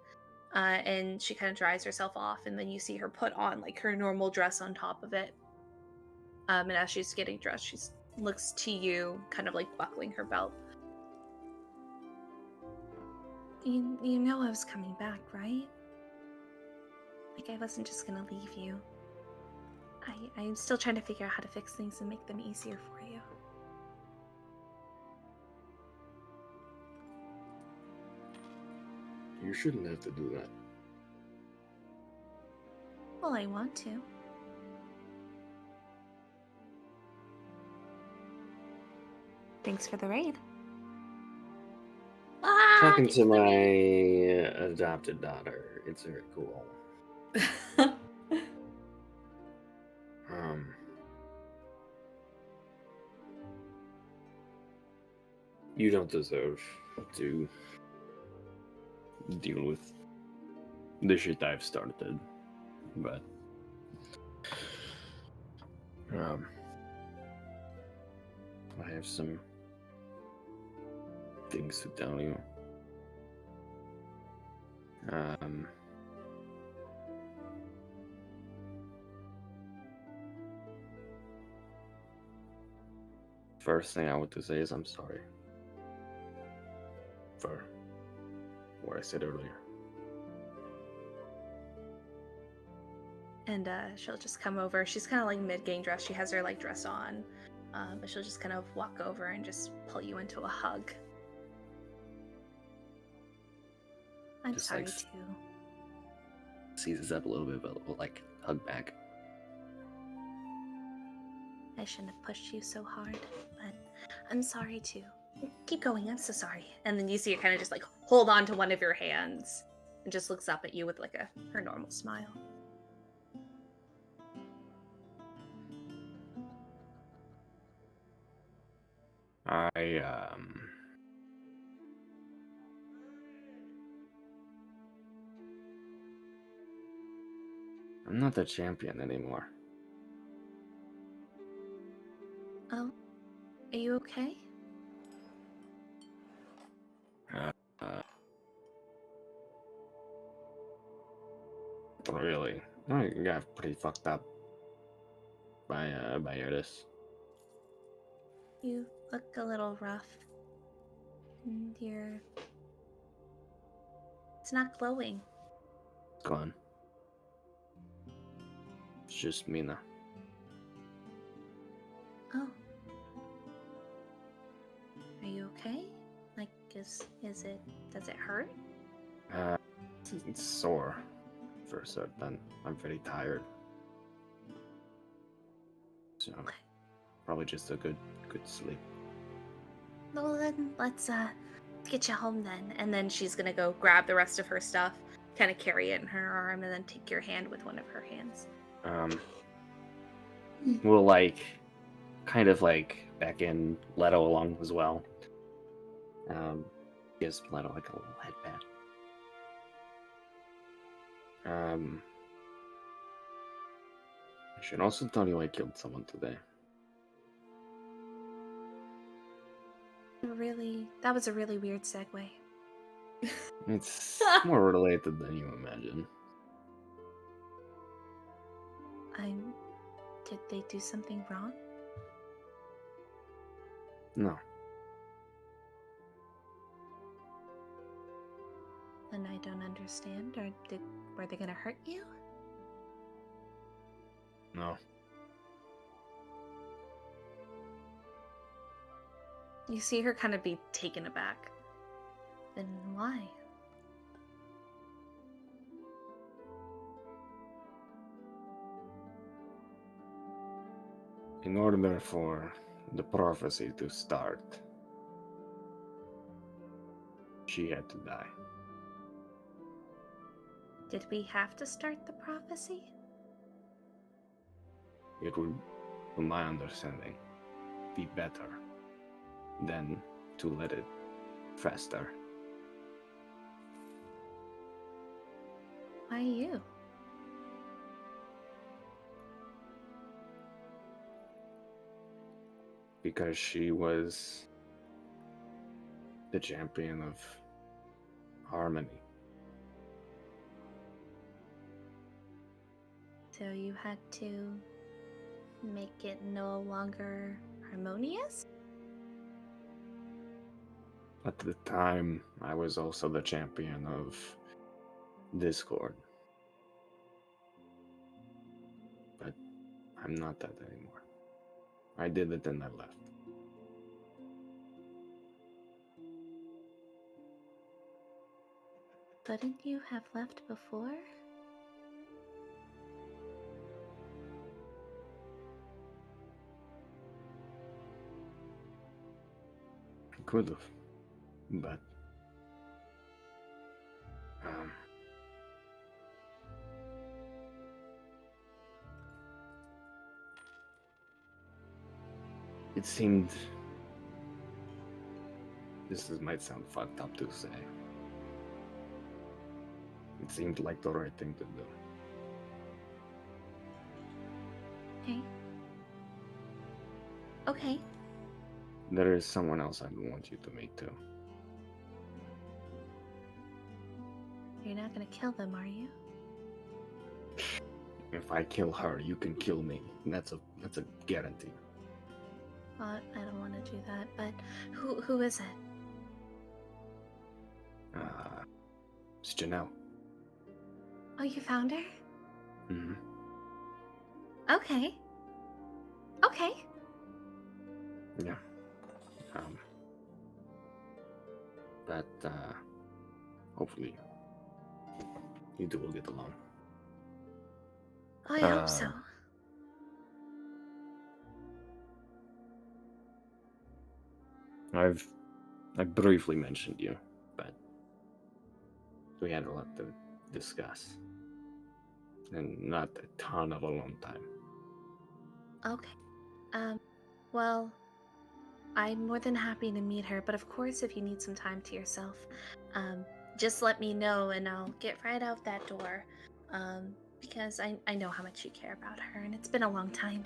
And she kind of dries herself off, and then you see her put on like her normal dress on top of it. And as she's getting dressed, she looks to you, kind of like buckling her belt. You know I was coming back, right? Like I wasn't just gonna leave you. I'm still trying to figure out how to fix things and make them easier for you. You shouldn't have to do that. Well, I want to. Thanks for the raid. Talking to my adopted daughter, it's very cool. You don't deserve to deal with the shit I've started, but I have some things to tell you. First thing I want to say is I'm sorry for what I said earlier. And she'll just come over. She's kind of like mid-getting dressed. She has her like dress on, but she'll just kind of walk over and just pull you into a hug. I'm Just, sorry like, too. Seizes up a little bit, but will like hug back. I shouldn't have pushed you so hard, but I'm sorry too. Keep going, I'm so sorry. And then you see her kind of just like hold on to one of your hands and just looks up at you with like her normal smile. I'm not the champion anymore. Oh, are you okay? Really? I got pretty fucked up by this. You look a little rough. And it's not glowing. Go on. It's just Mina. Oh. Are you okay? Like, does it hurt? It's sore for certain. I'm very tired. So probably just a good sleep. Well then, let's get you home then. And then she's gonna go grab the rest of her stuff, kind of carry it in her arm, and then take your hand with one of her hands. We'll like kind of like back in Leto along as well. Gives Leto like a little headband. I should also tell you I killed someone today. That was a really weird segue. It's more related than you imagine. Did they do something wrong? No. Then I don't understand. Were they gonna hurt you? No. You see her kind of be taken aback. Then why? In order for the prophecy to start, she had to die. Did we have to start the prophecy? It would, to my understanding, be better than to let it fester. Why you? Because she was the champion of harmony. So you had to make it no longer harmonious? At the time, I was also the champion of discord. But I'm not that anymore. I did it and I left. Couldn't you have left before? I could have, but it seemed. Might sound fucked up to say. It seemed like the right thing to do. Okay. Okay. There is someone else I want you to meet too. You're not gonna kill them, are you? If I kill her, you can kill me. That's a guarantee. Well, I don't want to do that, but who is it? It's Janelle. Oh, you found her? Mm-hmm. Okay. Okay. Yeah. But hopefully you two will get along. I hope so. I briefly mentioned you, but we had a lot to discuss. And not a ton of alone time. Okay. Well, I'm more than happy to meet her, but of course, if you need some time to yourself, just let me know and I'll get right out that door. Because I know how much you care about her, and it's been a long time.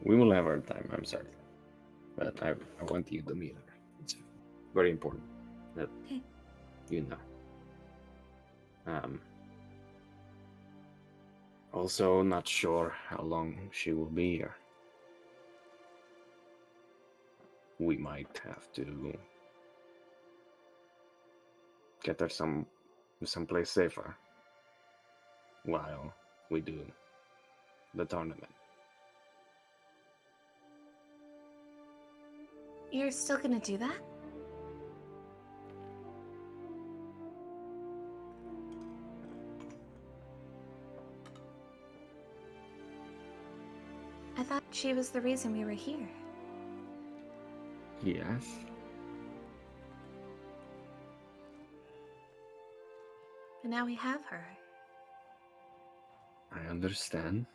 We will have our time, I'm sorry. But I want you to meet her. It's very important that Okay. you know. Also, not sure how long she will be here. We might have to get her someplace safer while we do the tournament. You're still gonna do that? I thought she was the reason we were here. Yes. But now we have her. I understand.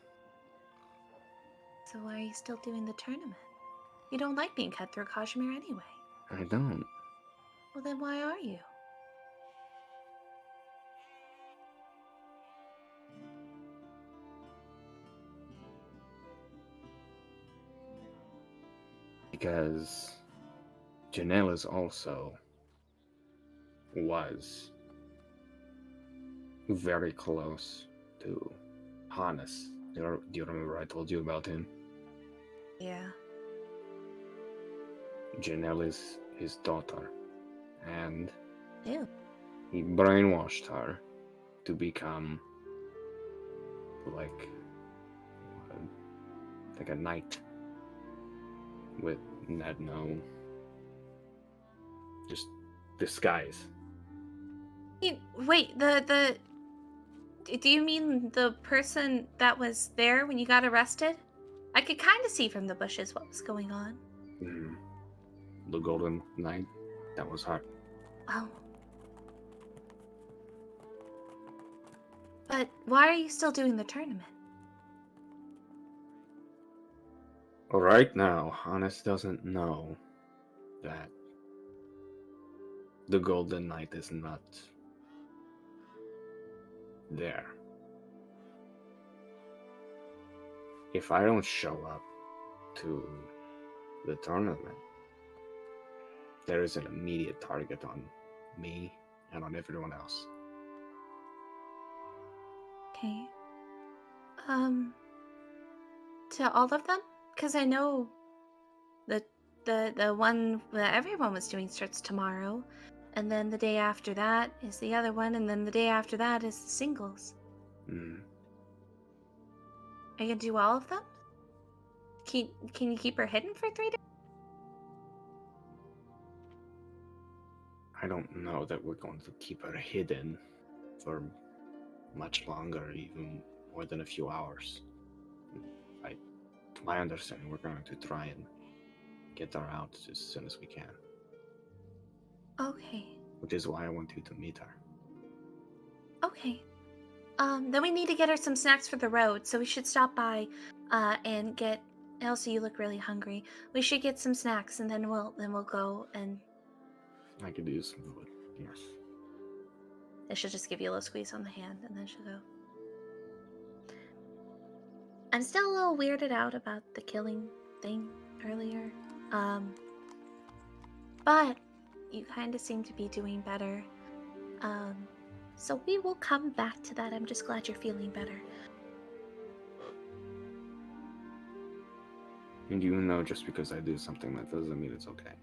So why are you still doing the tournament? You don't like being cut through Kazimir anyway. I don't. Well, then why are you? Because Janela's also was very close to Hannes. Do you remember I told you about him? Yeah. Janelle is his daughter, and Ew. he brainwashed her to become like a knight with no just disguise. Wait, do you mean the person that was there when you got arrested? I could kind of see from the bushes what was going on. The Golden Knight, that was her. Oh. But why are you still doing the tournament? Right now, Hannes doesn't know that the Golden Knight is not there. If I don't show up to the tournament, there is an immediate target on me and on everyone else. Okay. To all of them? Because I know the one that everyone was doing starts tomorrow, and then the day after that is the other one, and then the day after that is the singles. Are you gonna do all of them? Can you keep her hidden for 3 days? I don't know that we're going to keep her hidden for much longer, even more than a few hours. To my understanding, we're going to try and get her out as soon as we can. Okay. Which is why I want you to meet her. Okay. Then we need to get her some snacks for the road, so we should stop by, and get. Elsie, you look really hungry. We should get some snacks, and then we'll go and. I could use some food. Yes. I should just give you a little squeeze on the hand, and then she'll go. I'm still a little weirded out about the killing thing earlier. But you kind of seem to be doing better. So we will come back to that. I'm just glad you're feeling better. And you know, just because I do something, that doesn't mean it's okay.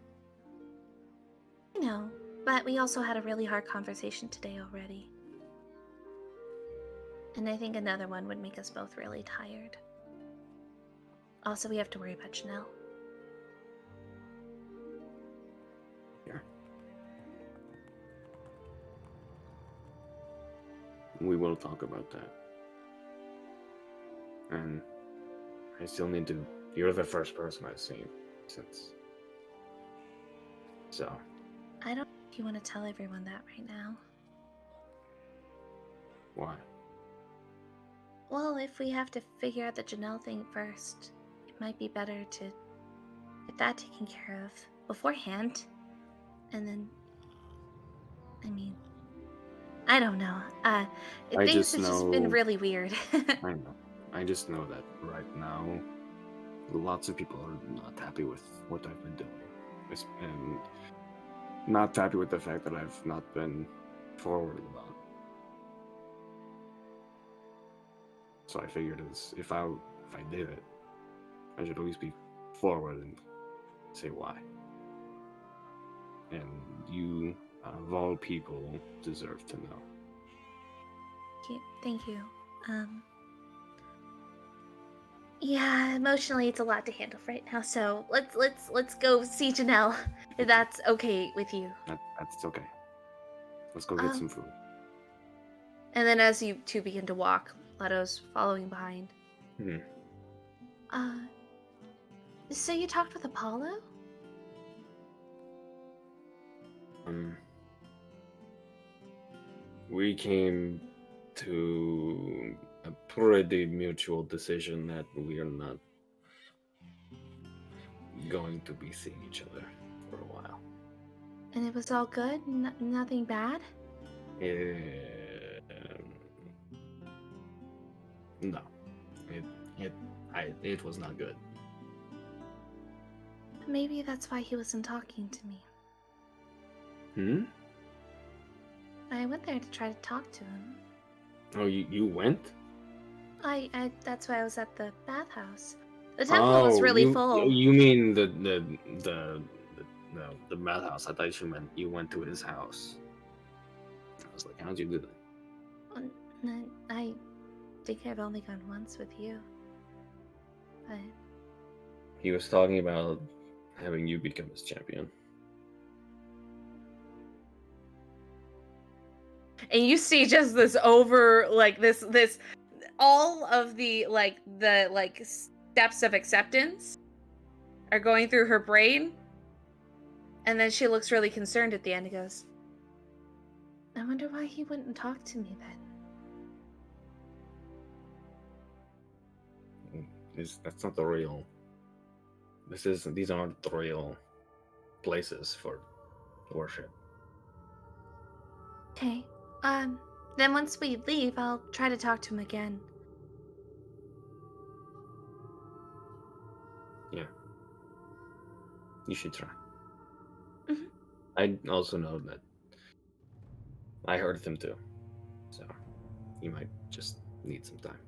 I know, but we also had a really hard conversation today already. And I think another one would make us both really tired. Also, we have to worry about Janelle. Yeah. We will talk about that. And I still need to. You're the first person I've seen since. So. I don't know if you want to tell everyone that right now. Why? Well, if we have to figure out the Janelle thing first, it might be better to get that taken care of beforehand. And then, I mean, I don't know. Things have just been really weird. I know. I just know that right now, lots of people are not happy with what I've been doing, and not happy with the fact that I've not been forward about. So I figured if I did it, I should always be forward and say why. And you, of all people, deserve to know. Thank you. Yeah, emotionally it's a lot to handle right now, so let's go see Janelle, if that's okay with you. That's okay. Let's go get some food. And then as you two begin to walk, Leto's following behind. So you talked with Apollo? We came to a pretty mutual decision that we are not going to be seeing each other for a while. And it was all good? Nothing bad? No, it was not good. Maybe that's why he wasn't talking to me. I went there to try to talk to him. Oh, you went? I that's why I was at the bathhouse. The temple was really full. You mean the madhouse? I thought you meant you went to his house. I was like, how'd you do that? I think I've only gone once with you. But He was talking about having you become his champion. and you see just this over like this all of the steps of acceptance are going through her brain, and then she looks really concerned at the end and goes, I wonder why he wouldn't talk to me then. That's not the real. These aren't the real places for worship. Okay. Then once we leave, I'll try to talk to him again. Yeah. You should try. Mhm. I also know that I heard them too. So you might just need some time.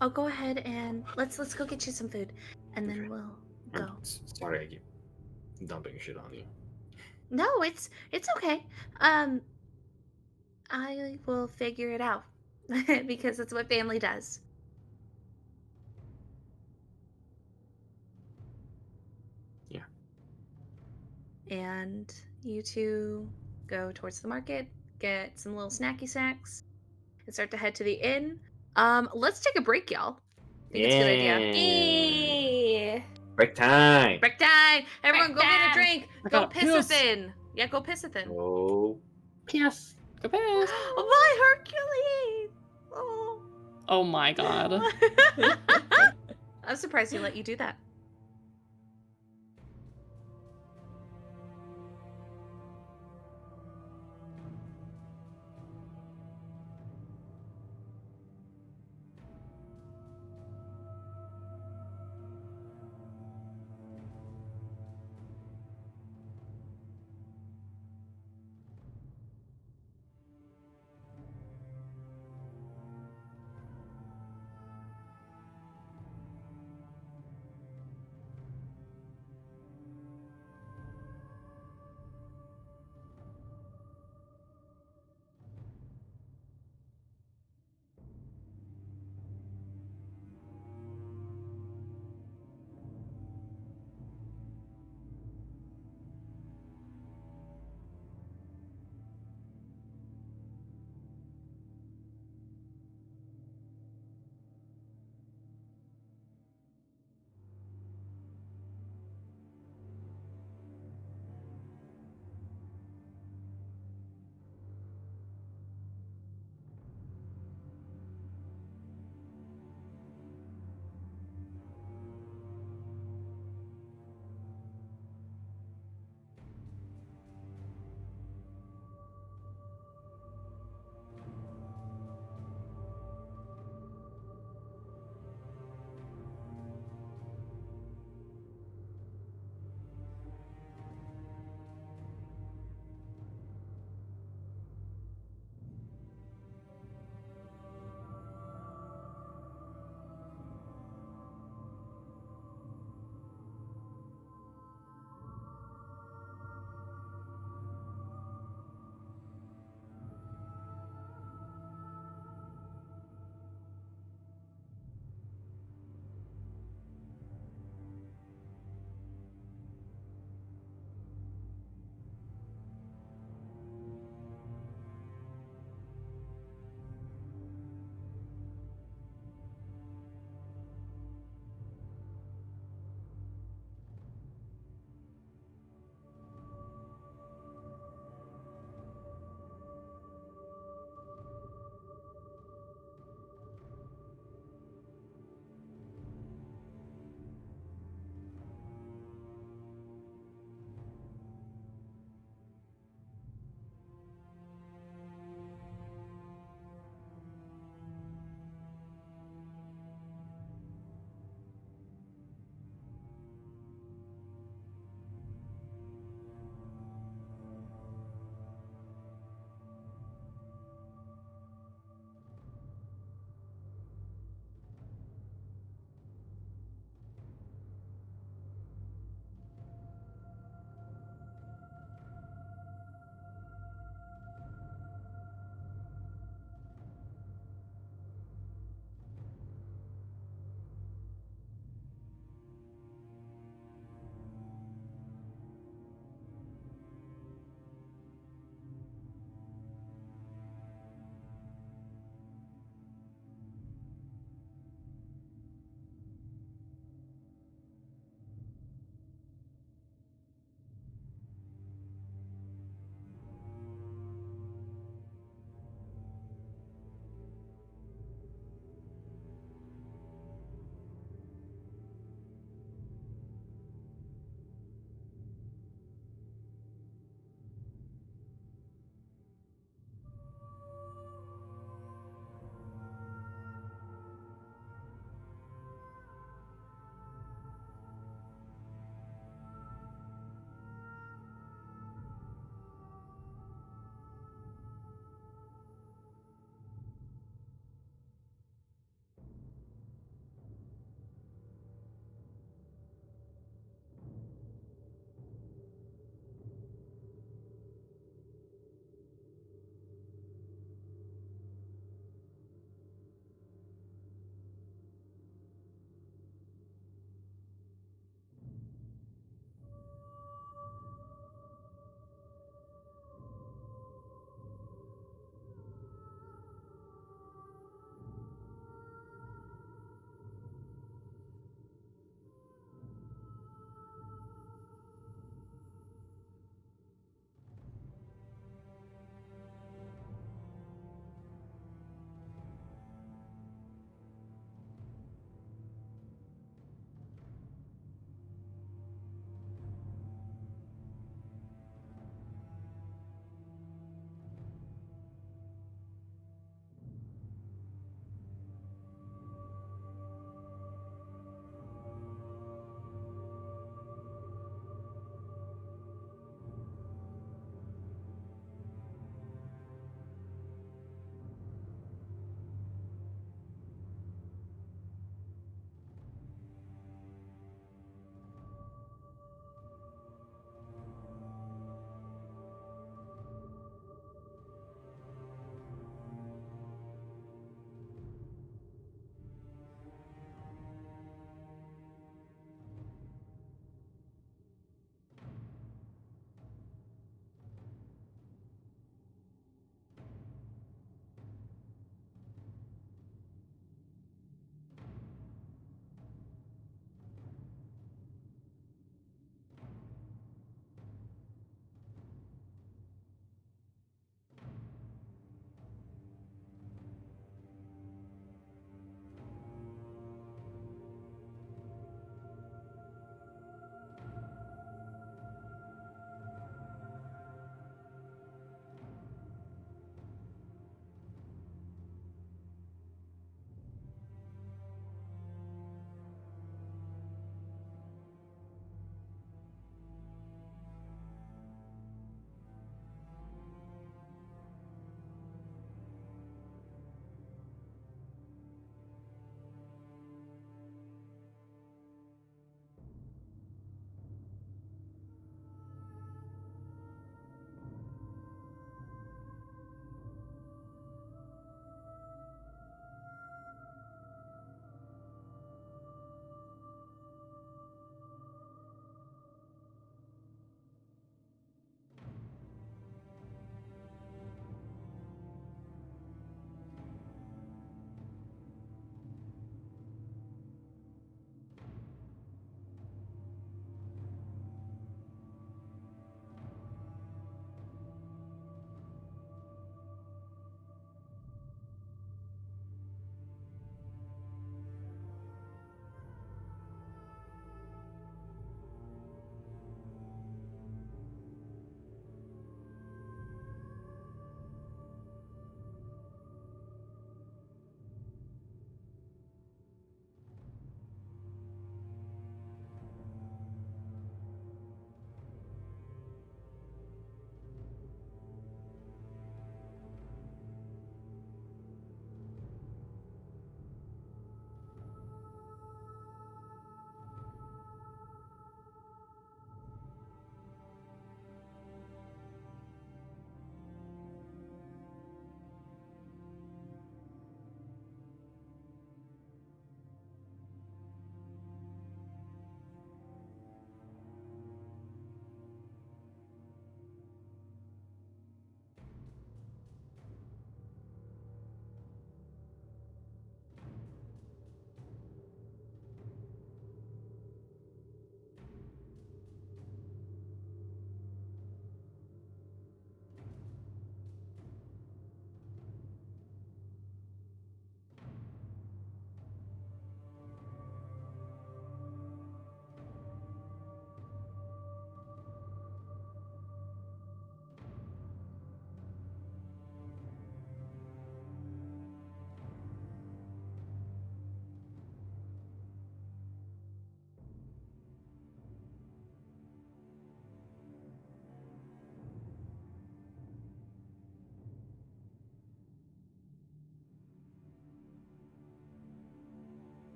I'll go ahead and let's go get you some food, and then Okay. we'll I'm go. sorry I keep dumping shit on you. No, it's okay. I will figure it out because it's what family does. Yeah. And you two go towards the market, get some little snacky snacks, and start to head to the inn. Let's take a break, y'all. I think it's a good idea. Yay! Break time. Break time! Everyone, Break go get a time! drink. I Go got piss piss. a thin. Yeah, go piss a thin. Oh, Yes. Go pass. My Hercules! Oh. Oh my god. I'm surprised he let you do that.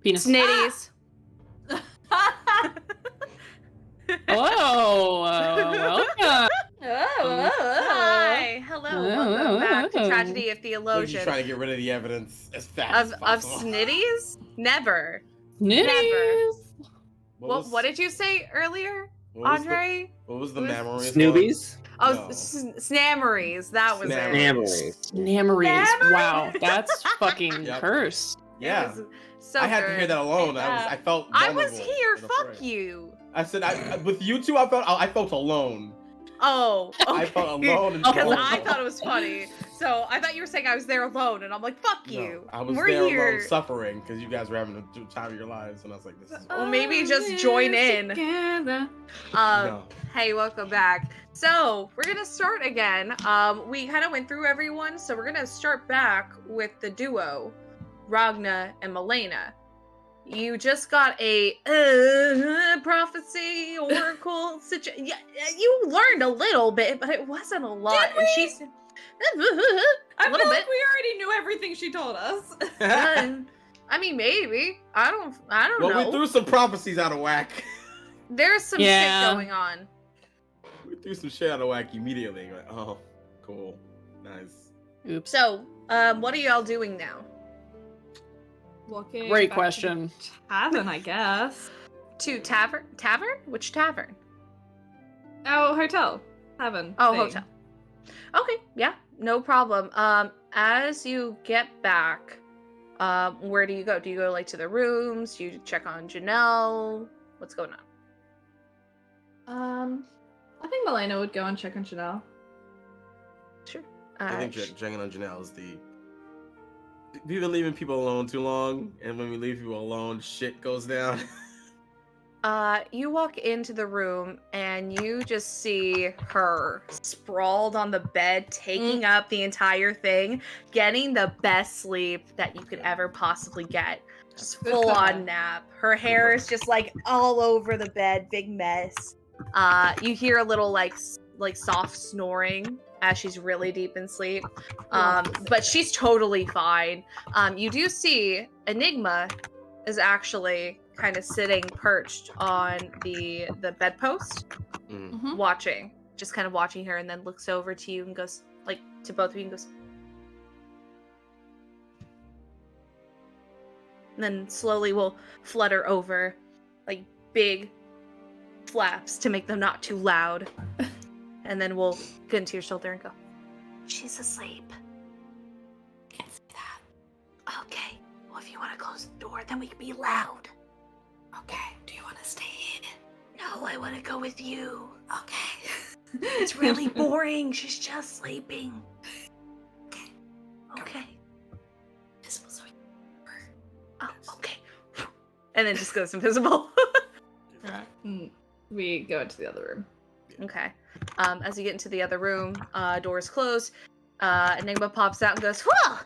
Penis. Snitties. Hello. Welcome. Hi. Hello. Welcome back to Tragedy of We're just Theologian. trying to get rid of the evidence as fast as Of possible. snitties? Never. Snitties. What did you say earlier, what was Andre? what was the What was- memories? Snoobies? Oh, No. snammeries. That was Snammeries. it. Snammeries. Snammeries. Wow, that's fucking Yep. cursed. Yeah. It was so I had to good. hear that alone. Yeah. I felt. I was vulnerable here. and Fuck afraid. you. I said with you two. I felt alone. Oh, okay. I felt alone and Because I vulnerable. thought it was funny. So I thought you were saying I was there alone, and I'm like, fuck No, you. I was We're there here. alone suffering because you guys were having the time of your lives, and I was like, "This is." Well, maybe just join in. Together. No. Hey, welcome back. So we're gonna start again. We kind of went through everyone, so we're gonna start back with the duo, Ragna and Melaena. You just got a prophecy oracle situation. Yeah, you learned a little bit, but it wasn't a lot. Did And we? she's I a feel little like bit. we already knew everything she told us. I mean, maybe. I don't Well, know. we threw some prophecies out of whack. There's some Yeah. shit going on. We threw some shit out of whack immediately. Like, oh, cool, nice. Oops. So, what are y'all doing now? Walking Great back to question. the Tavern, I guess. To tavern? Tavern? Which tavern? Oh, hotel. Tavern. Oh, thing. hotel. Okay, yeah, no problem. As you get back, where do you go? Do you go like to the rooms? Do you check on Janelle? What's going on? I think Melaena would go and check on Chanel. Sure. I think checking on Janelle is the. We've been leaving people alone too long, and when we leave people alone, shit goes down. You walk into the room and you just see her sprawled on the bed, taking up the entire thing, getting the best sleep that you could ever possibly get. Just Good full for her. on nap. Her hair is just like all over the bed, big mess. You hear a little like soft snoring as she's really deep in sleep. But she's totally fine. You do see Enigma is actually kind of sitting perched on the bedpost, Mm. watching, just kind of watching her, and then looks over to you and goes, like, to both of you and goes, and then slowly will flutter over, like big flaps to make them not too loud, and then we'll get into your shoulder and go, she's asleep. Can't see that. Okay. Well, if you want to close the door, then we can be loud. Okay. Do you want to stay in? No, I want to go with you. Okay. It's really boring. She's just sleeping. Okay. Okay. Oh, okay. And then just goes invisible. We go into the other room. Okay. As you get into the other room, doors closed. Enigma pops out and goes, "Whew!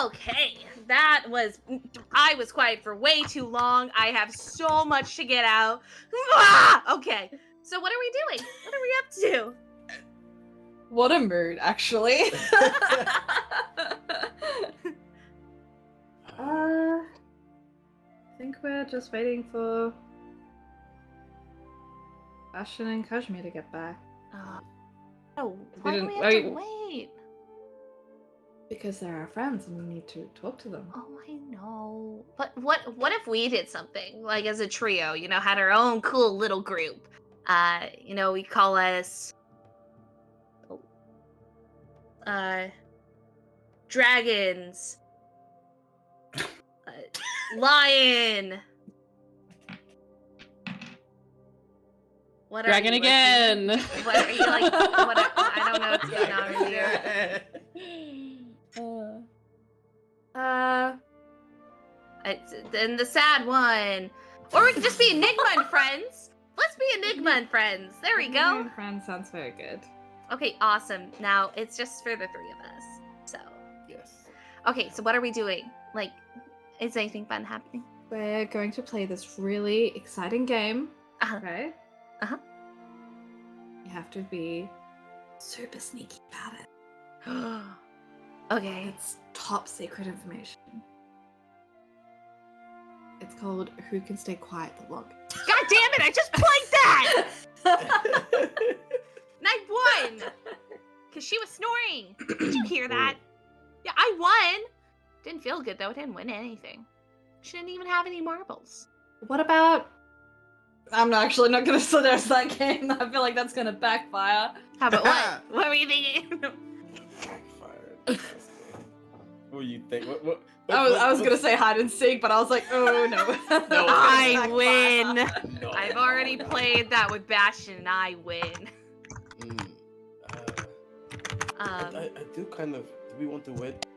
Okay, I was quiet for way too long. I have so much to get out. Ah! Okay, so what are we doing? What are we up to?" What a mood, actually. I think we're just waiting for Bastian and Kazimir to get back. Oh, We why do didn't- we have to I- wait? Because they're our friends and we need to talk to them. Oh, I know. But what if we did something, like as a trio, had our own cool little group? We call us dragons, lion. What are Dragon you, again. What are you like? I don't know what's going on with you. And the sad one, or we could just be Enigma and friends. Let's be Enigma and friends. There we go. And friends sounds very good. Okay, awesome. Now it's just for the three of us. So, Yes. okay. So what are we doing? Like, is anything fun happening? We're going to play this really exciting game. Uh-huh. Okay? Uh-huh. You have to be super sneaky about it. Okay. It's top secret information. It's called Who Can Stay Quiet the Longest. God damn it! I just played that. And I won because she was snoring. Did you hear that? Yeah, I won. Didn't feel good though. I didn't win anything. She didn't even have any marbles. What about... I'm actually not going to suggest that game. I feel like that's going to backfire. How about what? What were you thinking? Backfired. What do you think? What, I was going to say hide and seek, but I was like, oh no. No. I win. No. I've already played that with Bastian, and I win. I do kind of. Do we want to wait to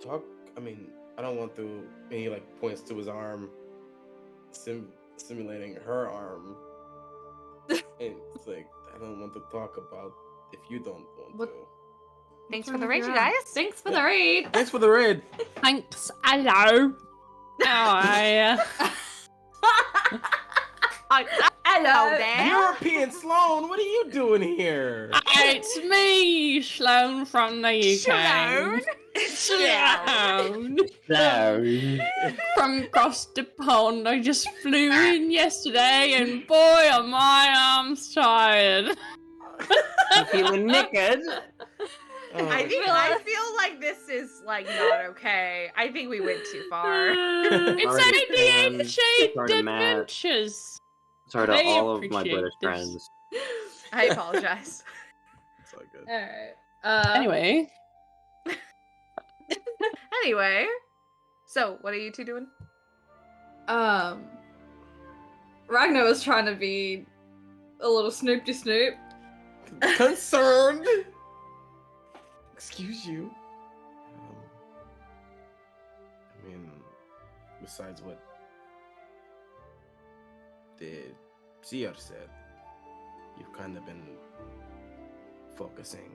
talk? I mean, I don't want to. And he like points to his arm, simulating her arm, and it's like I don't want to talk about if you don't want What? to. Thanks for the raid, you guys. Thanks for the raid. Thanks for the raid. Thanks. Hello. How are ya? Hello there. European Sloan, what are you doing here? It's me, Sloan from the UK. Sloan? Sloan. No. From across the pond. I just flew in yesterday, and boy, are my arms tired. You feeling naked? I feel like this is like not okay. I think we went too far. It's Sorry, only Sam. Shaped Sorry to Matt. Adventures. Sorry to They all of my appreciate British this. friends. I apologize. It's all good. Alright. Anyway, Anyway, so what are you two doing? Ragna was trying to be a little snoopty snoop. Concerned. Excuse you. I mean, besides what the seer said, you've kind of been focusing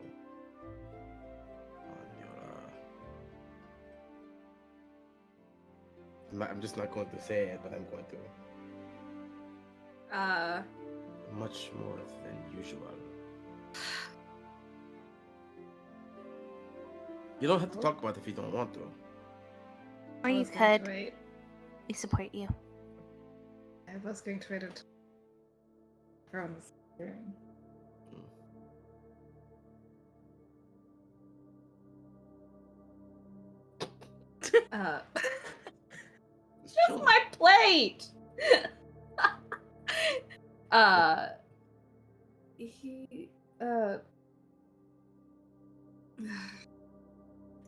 on your. I'm just not going to say it, but I'm going to. Much more than usual. You don't have to talk about it if you don't want to. Or you I was going could. to wait. We support you. I was going to wait until everyone was hearing. It's Just chilling. my plate! He,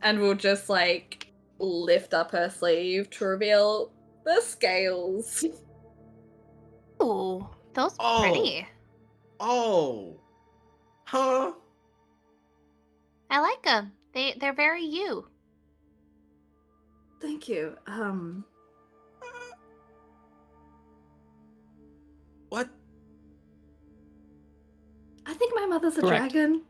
and we'll just, like, lift up her sleeve to reveal the scales. Ooh, those Oh. pretty. Oh. Huh? I like them. They're very you. Thank you. What? I think my mother's a Correct. dragon.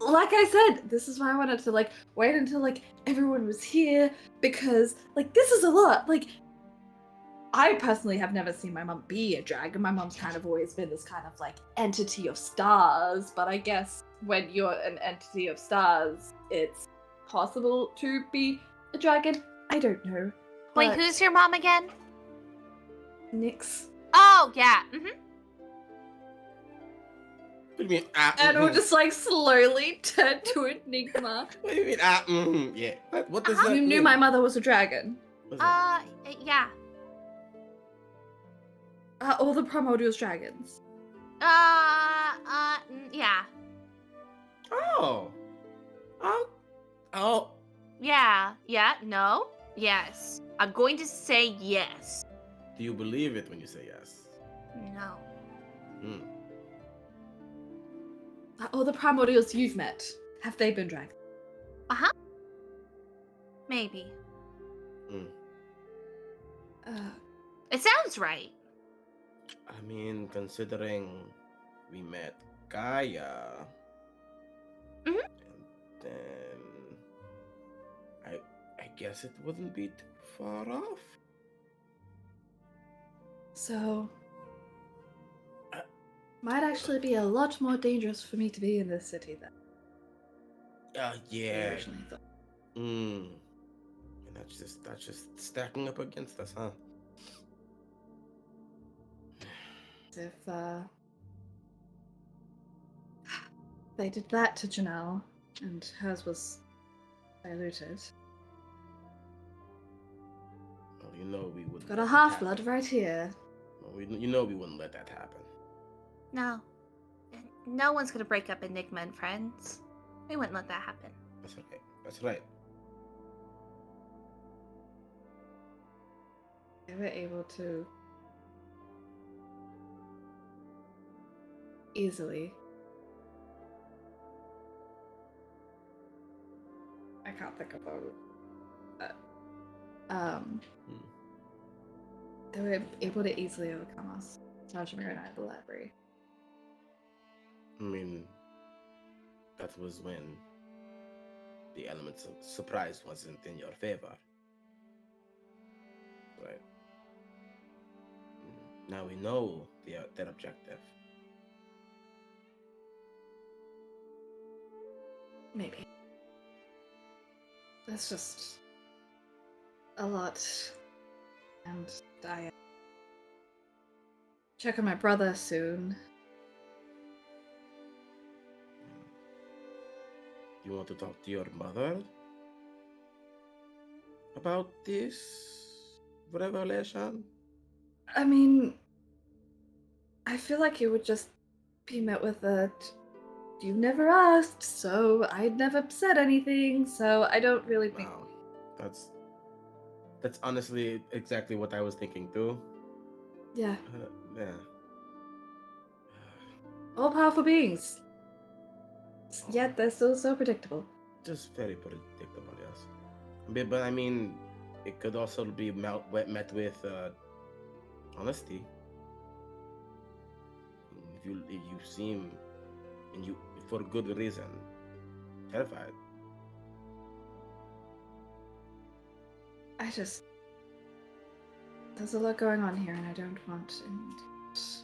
Like I said, this is why I wanted to like wait until like everyone was here because like this is a lot. Like I personally have never seen my mum be a dragon. My mum's kind of always been this kind of like entity of stars, but I guess when you're an entity of stars, it's possible to be a dragon. I don't know. Wait, but who's your mom again? Nyx? Oh, yeah. Mm-hmm. What do you mean? And we'll just like slowly turn to Enigma. What do you mean? Yeah. What does that You mean? knew my mother was a dragon. What's that? Yeah. All the primordial dragons. Yeah. Oh. Oh. Yeah. Yeah. No. Yes. I'm going to say yes. Do you believe it when you say yes? No. Hmm. All the primordials you've met, have they been dragons? Maybe. Hmm. It sounds right. I mean, considering we met Gaia, Mhm. and then I guess it wouldn't be too far off. So, might actually be a lot more dangerous for me to be in this city then. Yeah. originally thought. And that's just stacking up against us, huh? If they did that to Janelle, and hers was diluted. Well, you know we wouldn't. Got let a that half-blood happen. right here. Well, you know we wouldn't let that happen. No. No one's gonna break up Enigma and friends. We wouldn't let that happen. That's right. That's right. They were able to easily. I can't think of a word. They were able to easily overcome us. Kazimir and I at the library. I mean, that was when the element of surprise wasn't in your favor. Right. Now we know their objective. Maybe. That's just a lot. And I check on my brother soon. You want to talk to your mother about this revelation? I mean, I feel like it would just be met with a you never asked, so I never said anything, so I don't really think. Wow, that's honestly exactly what I was thinking too. Yeah. Yeah. All powerful beings. Yet they're still so predictable. Just very predictable, yes. But I mean, it could also be met with honesty. If you seem, and you for good reason, terrified. There's a lot going on here, and I don't want it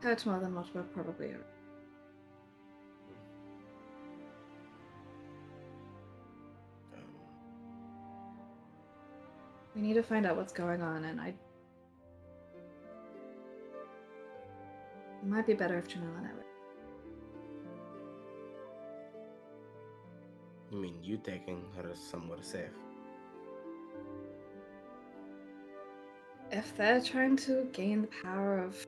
hurt more than what we're probably. We need to find out what's going on, and it might be better if Janelle and I would. You mean you taking her somewhere safe? If they're trying to gain the power of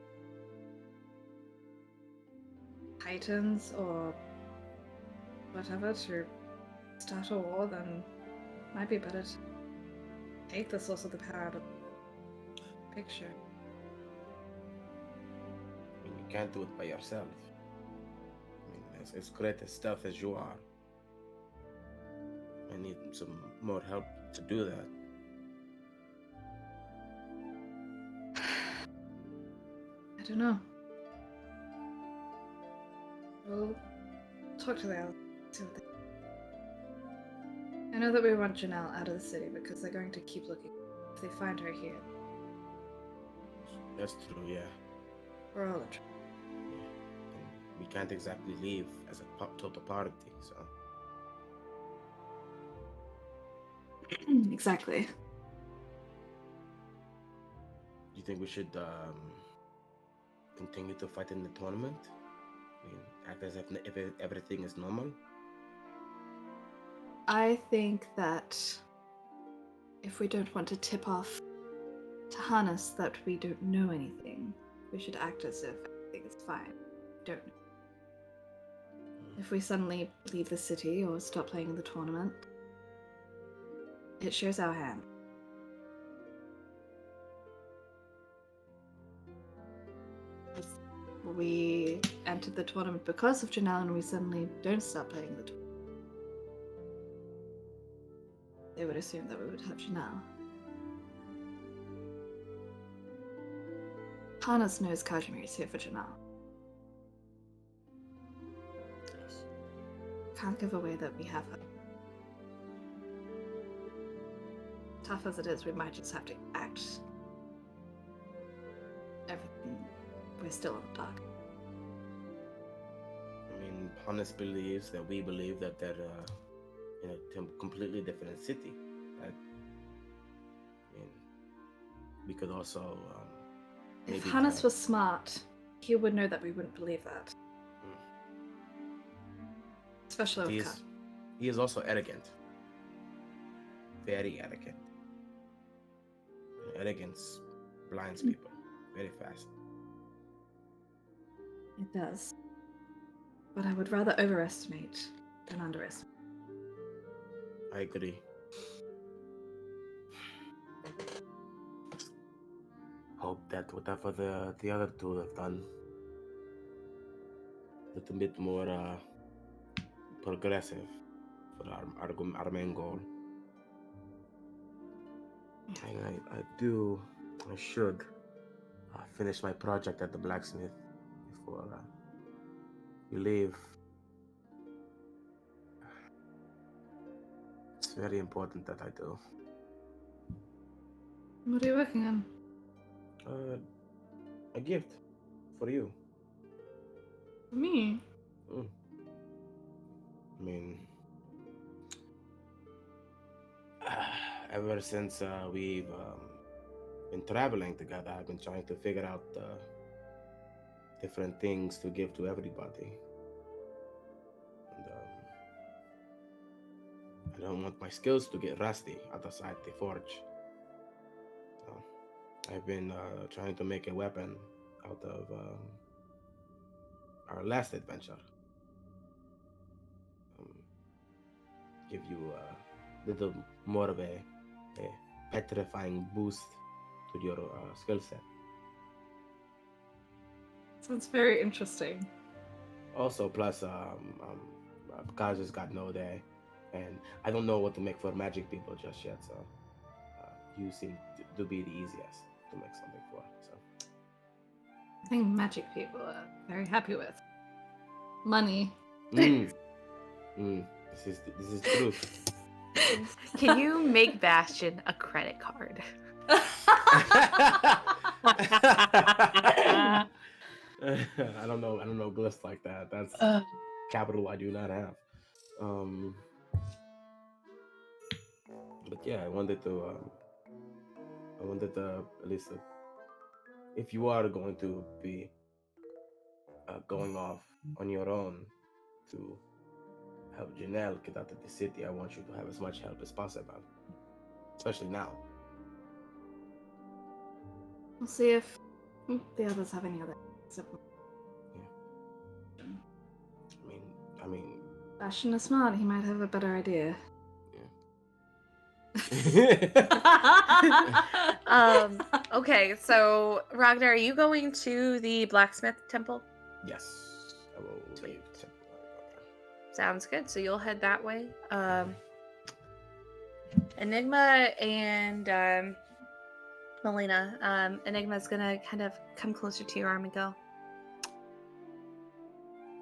Titans or whatever to start a war, then it might be better to take the source of the power out of the picture. I mean, you can't do it by yourself. I mean, as great as stuff as you are, I need some more help to do that. I don't know. We'll talk to the others. See what they... I know that we want Janelle out of the city because they're going to keep looking. If they find her here, That's true, yeah. we're all in trouble. And we can't exactly leave as a total party, so. Exactly. Do you think we should continue to fight in the tournament? I mean, act as if everything is normal? I think that if we don't want to tip off to Hannes that we don't know anything, we should act as if everything is fine. Don't know. If we suddenly leave the city or stop playing in the tournament, it shows our hand. We entered the tournament because of Janelle and we suddenly don't stop playing the tournament. They would assume that we would have Janelle. Hannes knows Kazimir is here for Janelle. Yes. Can't give away that we have her. Tough as it is, we might just have to act. Everything, we're still in the dark. I mean, Hannes believes that we believe that they're in a completely different city. Right? I mean, we could also If maybe Hannes was smart, he would know that we wouldn't believe that. Especially with Kat. he is also arrogant. Very arrogant. Arrogance blinds people very fast. It does. But I would rather overestimate than underestimate. I agree. Hope that whatever the other two have done, a little bit more progressive for our main goal. And I should finish my project at the blacksmith before we leave. It's very important that I do. What are you working on? A gift for you. For me? I mean, ever since we've been traveling together, I've been trying to figure out different things to give to everybody. And I don't want my skills to get rusty outside the forge. So I've been trying to make a weapon out of our last adventure. Give you a little more of a petrifying boost to your skill set. Sounds very interesting. Also, plus, Kaz just got no day, and I don't know what to make for magic people just yet. So, you seem to be the easiest to make something for. So, I think magic people are very happy with money. This is truth. Can you make Bastian a credit card? I don't know glyphs like that. That's capital I do not have. But yeah, I wanted to at least if you are going to be going off on your own to help Janelle get out of the city, I want you to have as much help as possible, especially now. We'll see if the others have any other. I mean, Bastian is smart. He might have a better idea. Okay, so Ragna, are you going to the blacksmith temple? Yes, I will leave. Sounds good. So you'll head that way. Enigma and Melaena. Enigma's gonna kind of come closer to your arm and go,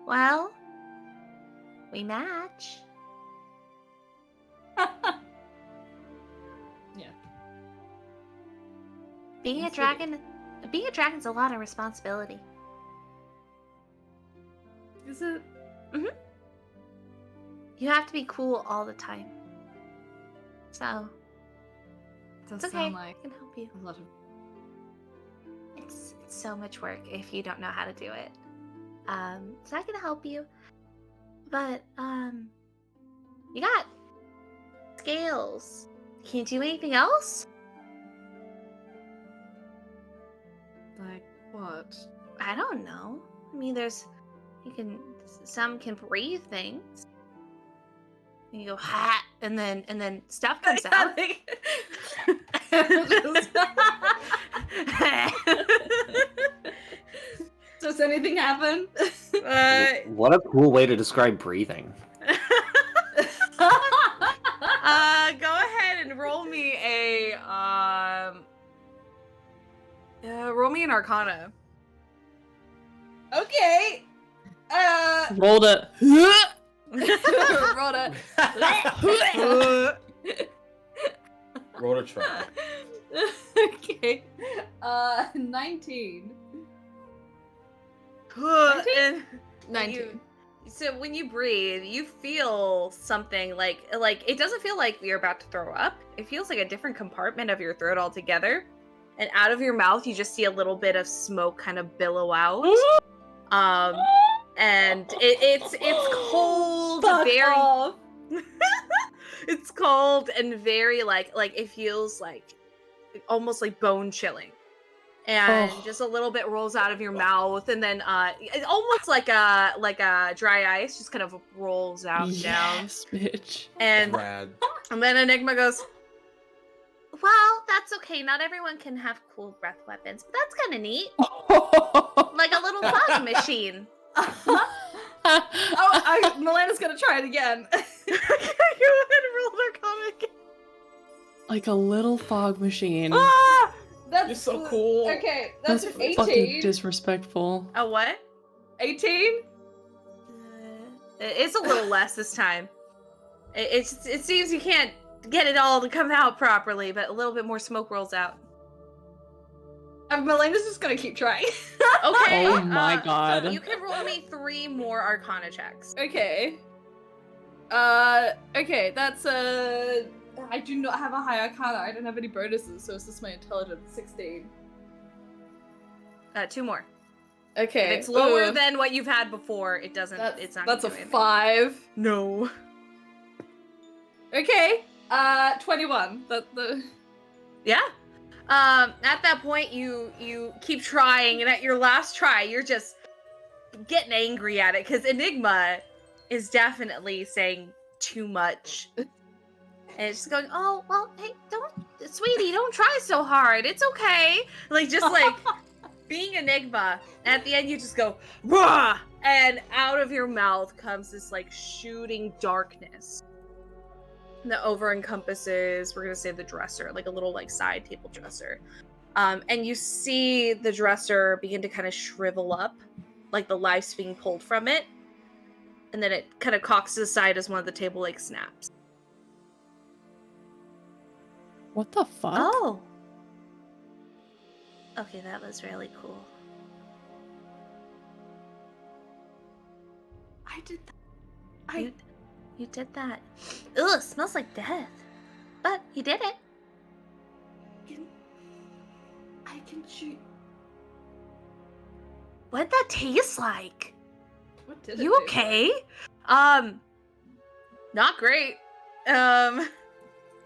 well, we match. Yeah. Being a dragon's a lot of responsibility. Is it? Mm-hmm. You have to be cool all the time. So Does it's okay. sound like I can help you. a lot of. It's so much work if you don't know how to do it. So I can help you. But you got scales. Can't do anything else? Like what? I don't know. I mean, some can breathe things. You go ha, and then stuff comes out. Does anything happen? What a cool way to describe breathing. Go ahead and roll me an Arcana. Okay. Rolled it. Rolled it. Roll a try. Okay. 19. 19? 19. so when you breathe, you feel something like it doesn't feel like you're about to throw up. It feels like a different compartment of your throat altogether. And out of your mouth, you just see a little bit of smoke kind of billow out. And it's cold, Fuck very off. it's cold and very like it feels like almost like bone chilling. And just a little bit rolls out of your mouth, and then it's almost like a dry ice just kind of rolls out and down. Yes, bitch. And Rad. then Enigma goes, well, that's okay. Not everyone can have cool breath weapons, but that's kind of neat. Like a little fog machine. Melena's gonna try it again. Go ahead and roll Arcana again. Like a little fog machine. Ah! That's You're so cool. Okay, that's an fucking 18. disrespectful. A what? 18? It's a little less this time. It seems you can't get it all to come out properly, but a little bit more smoke rolls out. Melena's just gonna keep trying. Okay. Oh my god. So you can roll me 3 more Arcana checks. Okay. Okay, that's I do not have a high Arcana. I don't have any bonuses, so it's just my intelligence. 16. 2 more. Okay. If it's lower Ooh. than what you've had before, it doesn't. It's not. That's a gonna do anything. 5. No. Okay. 21. Yeah. At that point, you keep trying, and at your last try, you're just getting angry at it because Enigma is definitely saying too much. And it's just going, oh, well, hey, sweetie, don't try so hard. It's okay. Like, just like being Enigma. And at the end, you just go, rah! And out of your mouth comes this, like, shooting darkness that over encompasses, we're going to say the dresser, like a little, like, side table dresser. And you see the dresser begin to kind of shrivel up, like the life's being pulled from it. And then it kind of cocks to the side as one of the table legs snaps. What the fuck? Oh. Okay, that was really cool. I did that. You did that. Ugh, it smells like death. But you did it. I can shoot. What'd that taste like? What did You okay? Not great.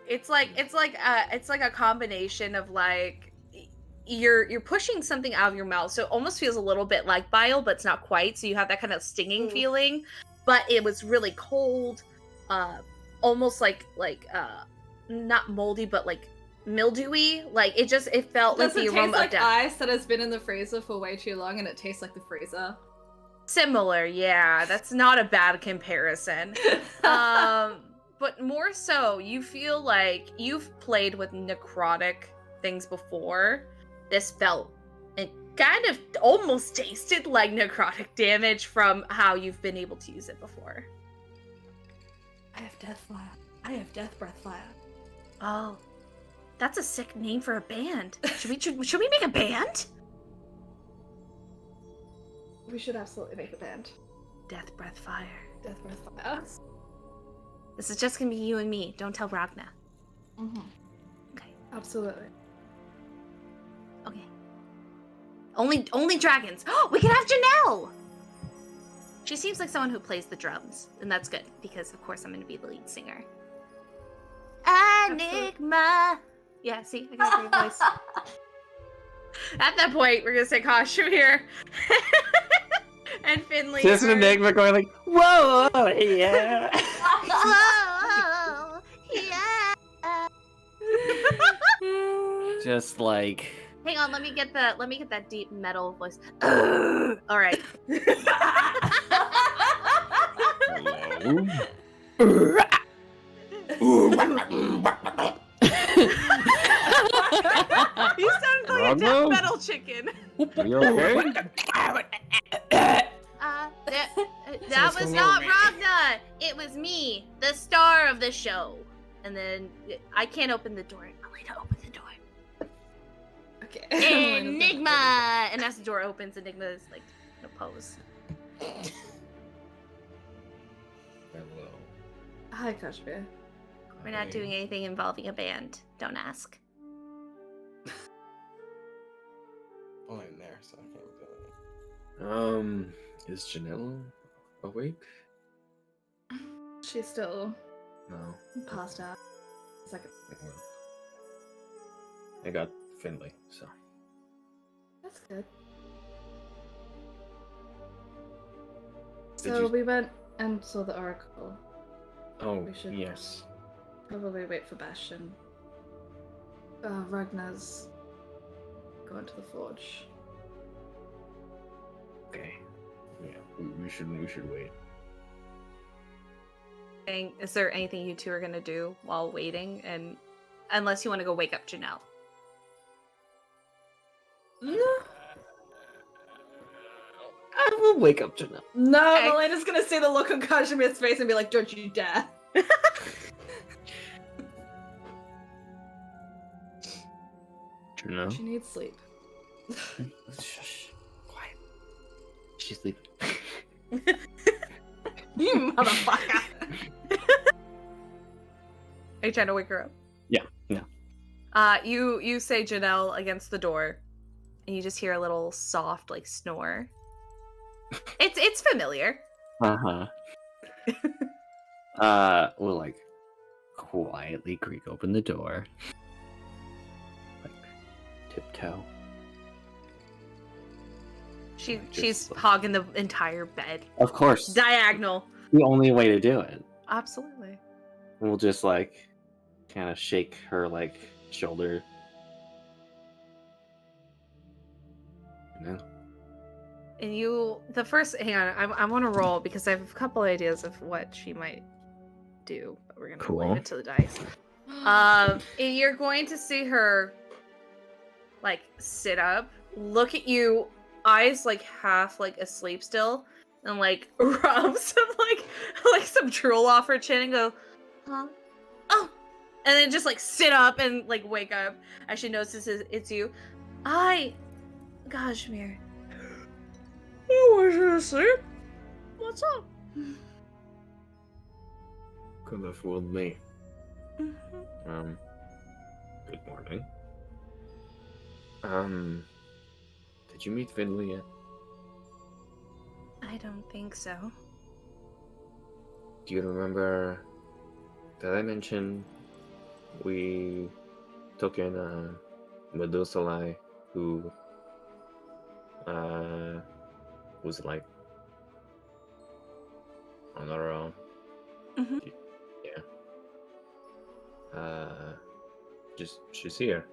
It's like a combination of like you're pushing something out of your mouth, so it almost feels a little bit like bile, but it's not quite. So you have that kind of stinging feeling, but it was really cold, almost like not moldy, but like mildewy. Like it felt like the aroma like of death. ice that has been in the freezer for way too long, and it tastes like the freezer. Similar, yeah. That's not a bad comparison. But more so, you feel like you've played with necrotic things before. This felt and kind of almost tasted like necrotic damage from how you've been able to use it before. I have death fire. I have death breath fire. Oh, that's a sick name for a band. Should we make a band? We should absolutely make a band. Death breath fire. Death breath fire. This is just gonna be you and me. Don't tell Ragna. Mm-hmm. Okay. Absolutely. Okay. Only dragons. Oh, we can have Janelle. She seems like someone who plays the drums, and that's good because, of course, I'm going to be the lead singer. Enigma. Yeah, see, I got a great voice. At that point, we're going to say costume here. And Finley. Just an Enigma going like, whoa, yeah. Whoa, yeah. Just like. Hang on, let me get that deep metal voice. All right. You sounded like a death metal chicken. Are you okay? That was not Ragna. It was me, the star of the show. And then I can't open the door. Melaena, open the door. Okay. Enigma. And as the door opens, Enigma is like in a pose. Hi, Kashmir. We're not doing anything involving a band. Don't ask. Oh, I'm there, so I can't do it. Is Janelle awake? She's still No. passed out. Second. I got Finley, so. That's good. Did So you- we went and saw the oracle. Oh, We should- yes. Probably wait for Bastian. Ragna's going to the forge. Okay. Yeah, we should wait. Is there anything you two are gonna do while waiting? And unless you want to go wake up Janelle. I will wake up Janelle. No, Okay. Melena's gonna see the look on Kazimir's face and be like, "Don't you dare!" Janelle? She needs sleep. Shush. Quiet. She's sleeping. You motherfucker! Are you trying to wake her up? Yeah. You say Janelle against the door, and you just hear a little soft like snore. It's familiar. Uh-huh. We'll like quietly creak open the door. Like tiptoe. She's hogging the entire bed, Of course. diagonal. The only way to do it. Absolutely. We'll just like kind of shake her like shoulder. No. And hang on, I want to roll because I have a couple ideas of what she might do, but we're gonna Cool. leave it to the dice. And you're going to see her like sit up, look at you, eyes like half like asleep still, and like rub some like some drool off her chin and go, huh? Oh, and then just like sit up and like wake up as she notices it's you. Kazimir. I was asleep. What's up? Could have fooled me. Mhm. Good morning. Did you meet Finley yet? I don't think so. Do you remember that I mentioned we took in a Medusa who was like on her own? Mhm. Yeah. She's here.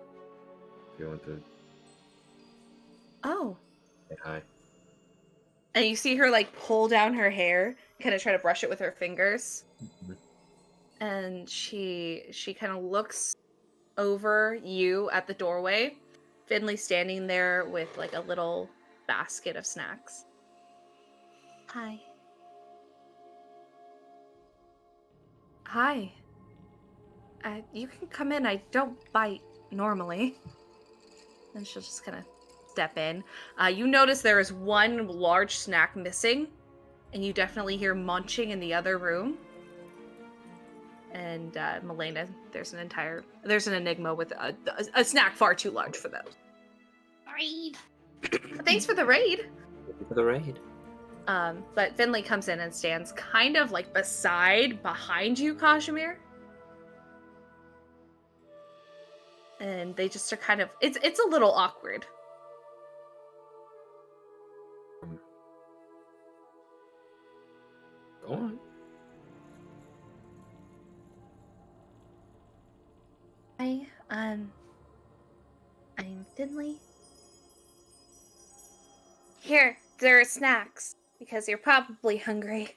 If you want to Oh. say hi. And you see her like pull down her hair, kind of try to brush it with her fingers. Mhm. And she kind of looks over you at the doorway. Finley standing there with like a little basket of snacks. Hi. Hi. You can come in. I don't bite normally. And she'll just kind of step in. You notice there is one large snack missing, and you definitely hear munching in the other room. And Melaena, there's an enigma with a snack far too large for those. Raid. Thanks for the raid. Thank you for the raid. But Finley comes in and stands kind of like behind you, Kazimir. And they just are kind of it's a little awkward. Go on. Hi, I'm Finley. Here, there are snacks because you're probably hungry.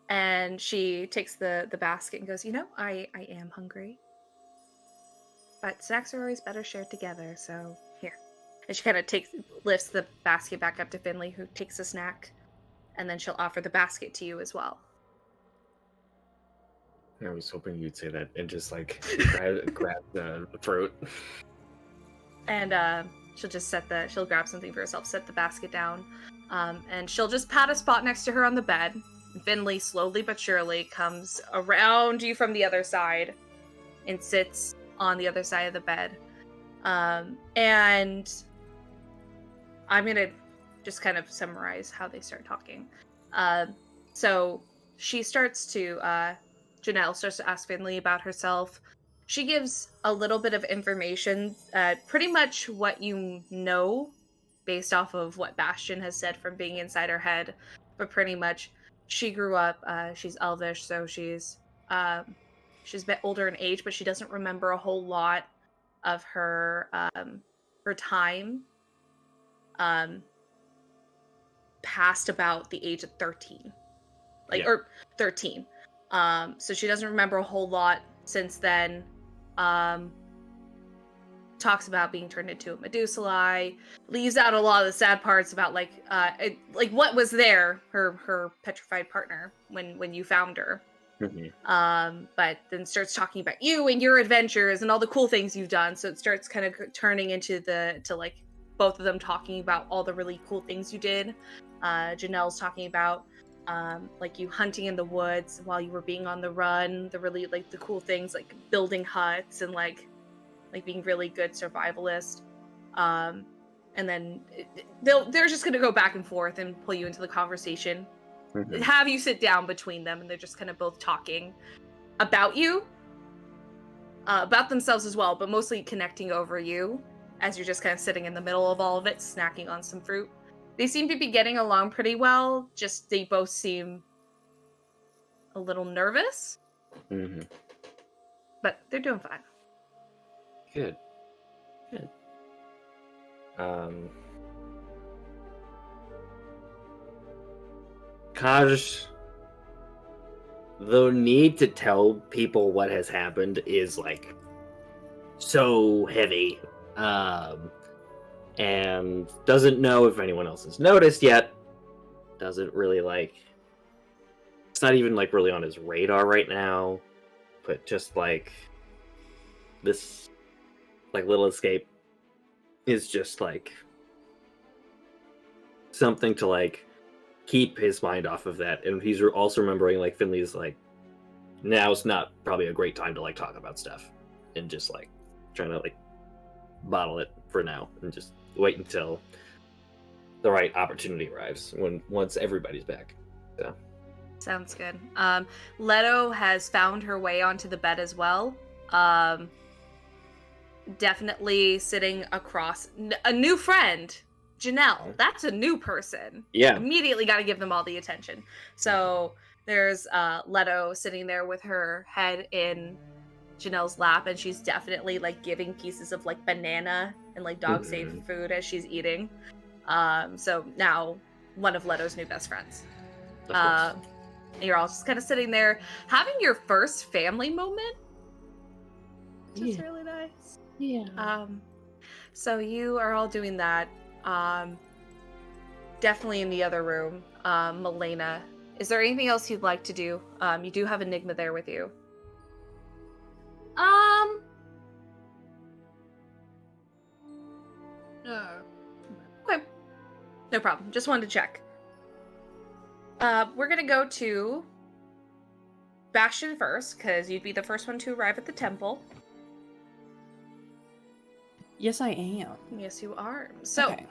And she takes the basket and goes, I am hungry. But snacks are always better shared together, so here. And she kind of lifts the basket back up to Finley, who takes a snack, and then she'll offer the basket to you as well. I was hoping you'd say that and just like grab the fruit. And she'll just she'll grab something for herself, set the basket down, and she'll just pat a spot next to her on the bed, Finley slowly but surely comes around you from the other side and sits on the other side of the bed. And I'm going to just kind of summarize how they start talking. So she starts to, Janelle starts to ask Finley about herself. She gives a little bit of information, pretty much what you know based off of what Bastian has said from being inside her head. But pretty much she grew up, she's elvish, so she's a bit older in age, but she doesn't remember a whole lot of her time past about the age of 13. Or 13. So she doesn't remember a whole lot since then. Talks about being turned into a Medusalai, leaves out a lot of the sad parts about what was there, her petrified partner when you found her. But then starts talking about you and your adventures and all the cool things you've done. So it starts kind of turning into both of them talking about all the really cool things you did. Janelle's talking about you hunting in the woods while you were being on the run, the really the cool things like building huts and like being really good survivalist. And then they're just gonna go back and forth and pull you into the conversation. Have you sit down between them, and they're just kind of both talking about you, about themselves as well, but mostly connecting over you as you're just kind of sitting in the middle of all of it, snacking on some fruit. They seem to be getting along pretty well, just they both seem a little nervous. But they're doing fine. Good. Kaj, the need to tell people what has happened is so heavy. And doesn't know if anyone else has noticed yet. Doesn't really it's not even really on his radar right now. But just this little escape is just something to keep his mind off of that. And he's also remembering Finley's now's not probably a great time to talk about stuff, and just trying to bottle it for now and just wait until the right opportunity arrives once everybody's back. So sounds good. Leto has found her way onto the bed as well. Definitely sitting across a new friend, Janelle. That's a new person. Yeah. Immediately got to give them all the attention. So there's Leto sitting there with her head in Janelle's lap, and she's definitely giving pieces of banana and dog safe food as she's eating. So now one of Leto's new best friends. And you're all just kind of sitting there having your first family moment, which is really nice. Yeah. So you are all doing that. Definitely in the other room, Melaena. Is there anything else you'd like to do? You do have Enigma there with you. No. Okay. No problem. Just wanted to check. We're gonna go to Bastian first, because you'd be the first one to arrive at the temple. Yes, I am. Yes, you are. So, Okay.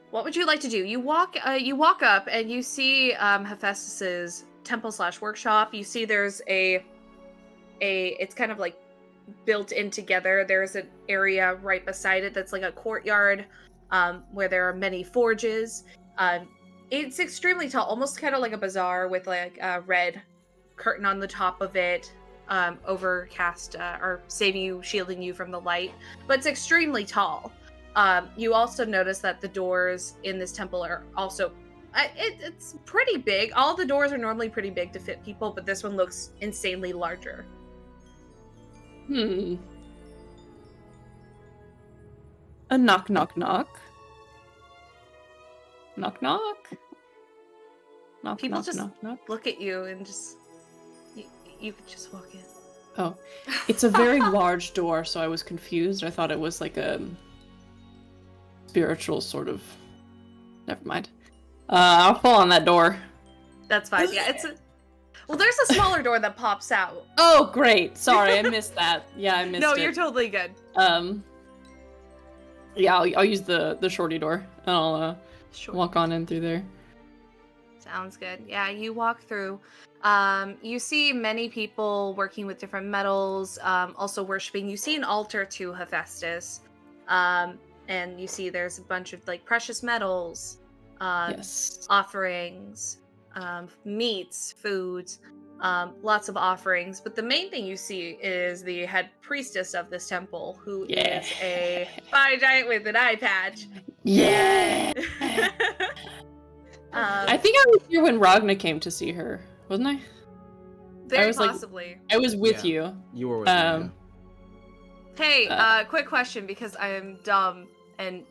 what would you like to do? You walk up and you see Hephaestus's temple/workshop. You see there's it's kind of built in together. There's an area right beside it that's a courtyard where there are many forges. It's extremely tall, almost kind of like a bazaar with a red curtain on the top of it, overcast or shielding you from the light. But it's extremely tall. You also notice that the doors in this temple are also it's pretty big. All the doors are normally pretty big to fit people, but this one looks insanely larger. A knock, knock, knock. Knock, knock. Knock, People knock, just knock, knock. look at you and just you could just walk in. Oh, it's a very large door, so I was confused. I thought it was a spiritual sort of. Never mind. I'll pull on that door. That's fine. Yeah, Well, there's a smaller door that pops out. Oh, great. Sorry, I missed that. Yeah, I missed No, it. you're totally good. Yeah, I'll use the shorty door. And I'll Sure. walk on in through there. Sounds good. Yeah, you walk through. You see many people working with different metals, also worshiping. You see an altar to Hephaestus, and you see there's a bunch of like precious metals, Yes. offerings, meats, foods, lots of offerings. But the main thing you see is the head priestess of this temple, who Yeah. is a fire giant with an eye patch. Yeah. I think I was here when Ragna came to see her, wasn't I? Very was, like, possibly. I was with Yeah. you. You were with me. Hey, quick question, because I am dumb and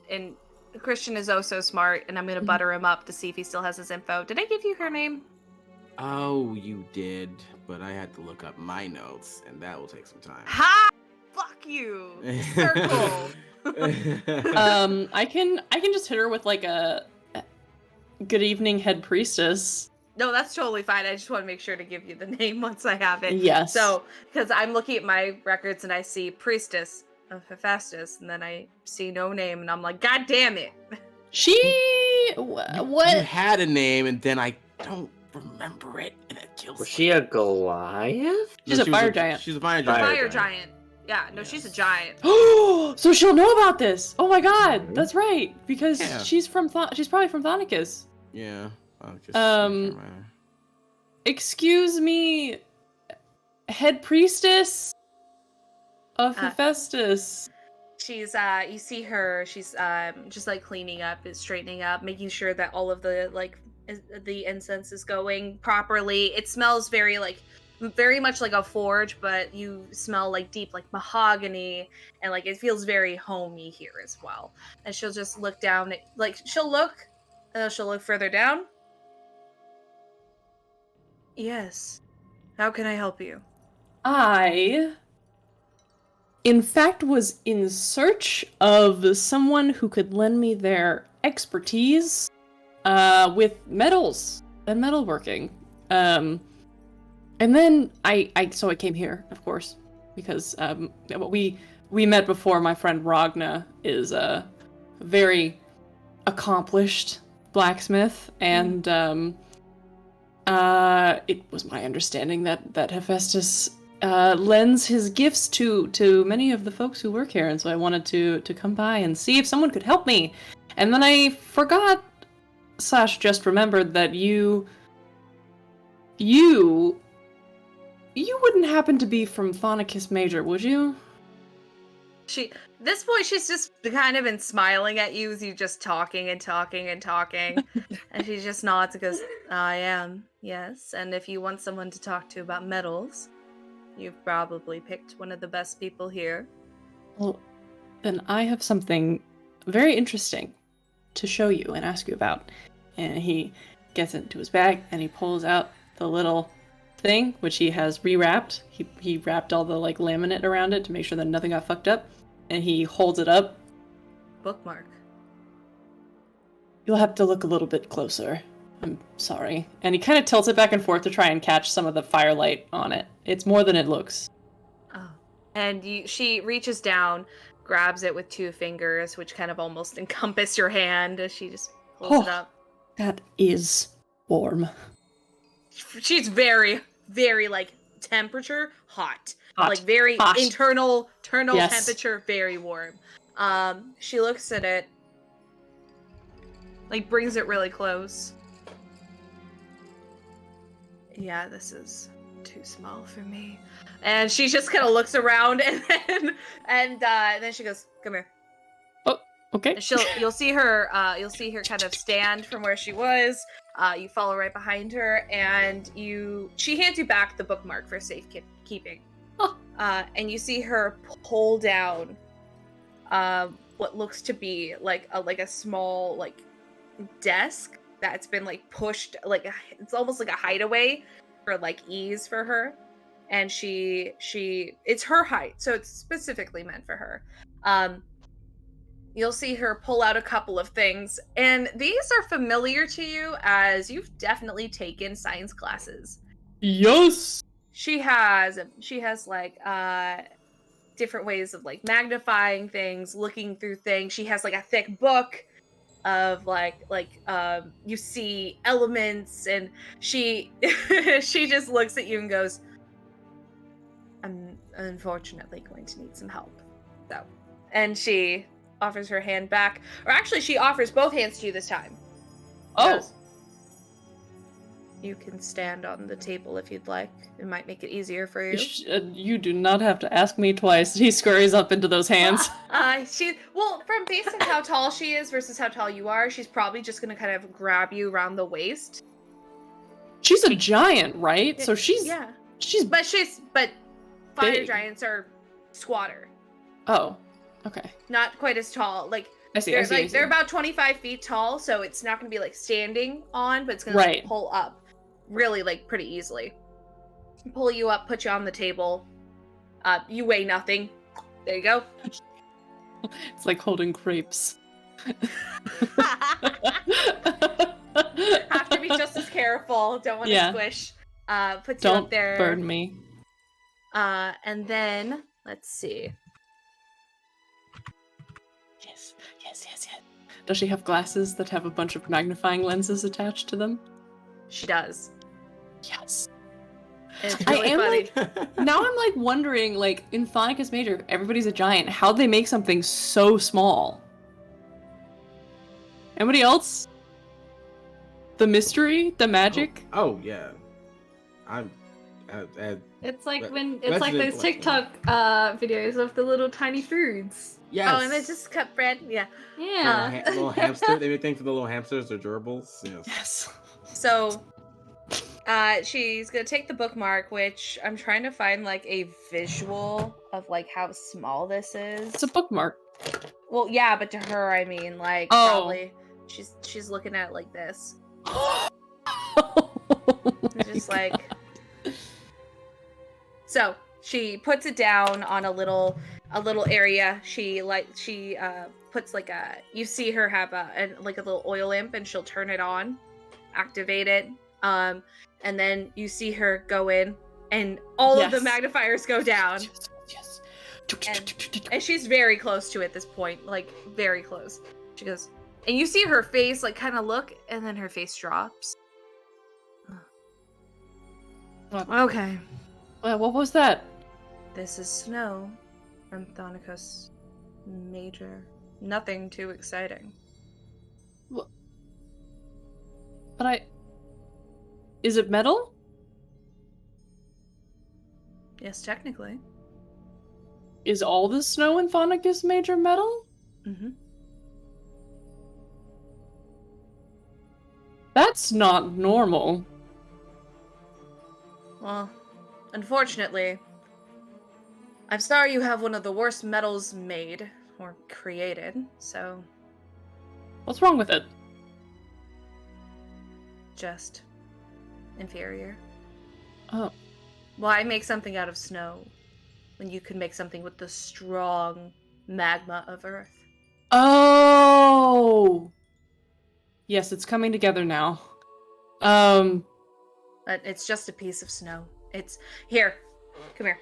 Christian is oh so smart, and I'm gonna butter him up to see if he still has his info. Did I give you her name? Oh, you did, but I had to look up my notes, and that will take some time. Ha! Fuck you! Circle. I can just hit her with like a good evening, head priestess. No, that's totally fine. I just want to make sure to give you the name once I have it. Yes. So, because I'm looking at my records and I see priestess of Hephaestus, and then I see no name, and I'm like, God damn it! She You what? had a name, and then I don't remember it, and it kills Was me. she a Goliath? She's No, a she was fire giant. She's a fire Fire giant. Fire giant. giant. Yeah, no, she's a Yes. giant. So she'll know about this. Oh my god, Mhm. that's right. Because Yeah. she's probably from Thonicus. Yeah. I'll just Um, Excuse me, head priestess of Hephaestus. She's you see her, she's just like cleaning up, straightening up, making sure that all of the the incense is going properly. It smells very much like a forge, but you smell like deep like mahogany, and like it feels very homey here as well. And she'll just look down at, she'll look further down. Yes. How can I help you? I, in fact, was in search of someone who could lend me their expertise with metals and metalworking. And then I came here, of course, because we met before. My friend Ragna is a very accomplished blacksmith, and it was my understanding that Hephaestus lends his gifts to many of the folks who work here, and so I wanted to come by and see if someone could help me. And then I forgot / just remembered that you wouldn't happen to be from Thonicus Major, would you? This point, she's just kind of been smiling at you as you just talking and talking and talking. And she just nods and goes, I am, yes. And if you want someone to talk to about metals, you've probably picked one of the best people here. Well, then I have something very interesting to show you and ask you about. And he gets into his bag and he pulls out the little thing, which he has rewrapped. He wrapped all the laminate around it to make sure that nothing got fucked up. And he holds it up. Bookmark. You'll have to look a little bit closer. I'm sorry. And he kind of tilts it back and forth to try and catch some of the firelight on it. It's more than it looks. Oh. And she reaches down, grabs it with 2 fingers, which kind of almost encompass your hand as she just pulls it up. That is warm. She's very, very temperature hot. Hot. Very Hot. internal Yes. temperature, very warm. She looks at it, brings it really close. Yeah, this is too small for me. And she just kind of looks around, and then she goes, "Come here." Okay. And you'll see her kind of stand from where she was. You follow right behind her, and she hands you back the bookmark for safekeeping. Oh. And you see her pull down what looks to be like a small desk that's been pushed, it's almost like a hideaway for ease for her. And she it's her height, so it's specifically meant for her. You'll see her pull out a couple of things, and these are familiar to you as you've definitely taken science classes. Yes. She has like different ways of like magnifying things, looking through things. She has like a thick book of you see elements, and she she just looks at you and goes, I'm unfortunately going to need some help. So, and she offers her hand back, or actually she offers both hands to you this time. Oh. Goes, you can stand on the table if you'd like. It might make it easier for you. You do not have to ask me twice. He scurries up into those hands. From based on how tall she is versus how tall you are, she's probably just gonna kind of grab you around the waist. She's a giant, right? So she's but fire big. giants are squatter. Oh, okay. Not quite as tall. Like I see. they're about 25 feet tall, so it's not gonna be like standing on, but it's gonna like, pull up really like pretty easily. Pull you up, put you on the table. You weigh nothing. There you go. It's like holding grapes. Have to be just as careful. Don't want to squish. Put you up there. Don't burn me. And then let's see. Yes. Does she have glasses that have a bunch of magnifying lenses attached to them? She does. Yes. It's really funny. Now I'm like wondering, like in Phonicus Major, everybody's a giant. How'd they make something so small? Anybody else? The mystery, the magic. Oh yeah, It's like That- it's like that's those it. TikTok videos of the little tiny foods. yes. Oh, and they just cut bread. Yeah. Yeah. Little hamster. They make things for the little hamsters or gerbils. Yes. Yes. So, she's gonna take the bookmark, which I'm trying to find like a visual of like how small this is. It's a bookmark. Well, yeah, but to her, I mean, like probably she's looking at it like this. It's just like. So she puts it down on a little area. She puts like you see her have a little oil lamp, and she'll turn it on, activate it, and then you see her go in, and all of the magnifiers go down. Yes. And she's very close to it at this point, like very close. She goes, and you see her face like kind of look, and then her face drops. Okay. What was that? This is snow from Thonicus Major. Nothing too exciting. But is it metal? Yes, technically. Is all the snow in Phonicus Major metal? Mm-hmm. That's not normal. Well, unfortunately, I'm sorry you have one of the worst metals made or created, so What's wrong with it? just inferior. Oh. Why make something out of snow when you could make something with the strong magma of Earth? Oh! Yes, it's coming together now. But it's just a piece of snow. It's here. Come here.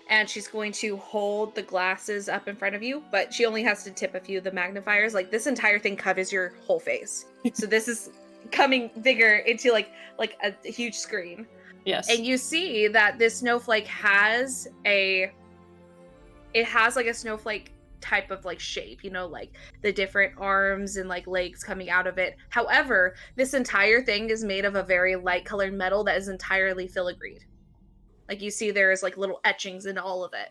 And she's going to hold the glasses up in front of you, but she only has to tip a few of the magnifiers. Like this entire thing covers your whole face. So this is coming bigger into like a huge screen. Yes. And you see that this snowflake has like a snowflake type of like shape, you know, like the different arms and like legs coming out of it. However, this entire thing is made of a very light colored metal that is entirely filigreed. Like you see there's like little etchings in all of it.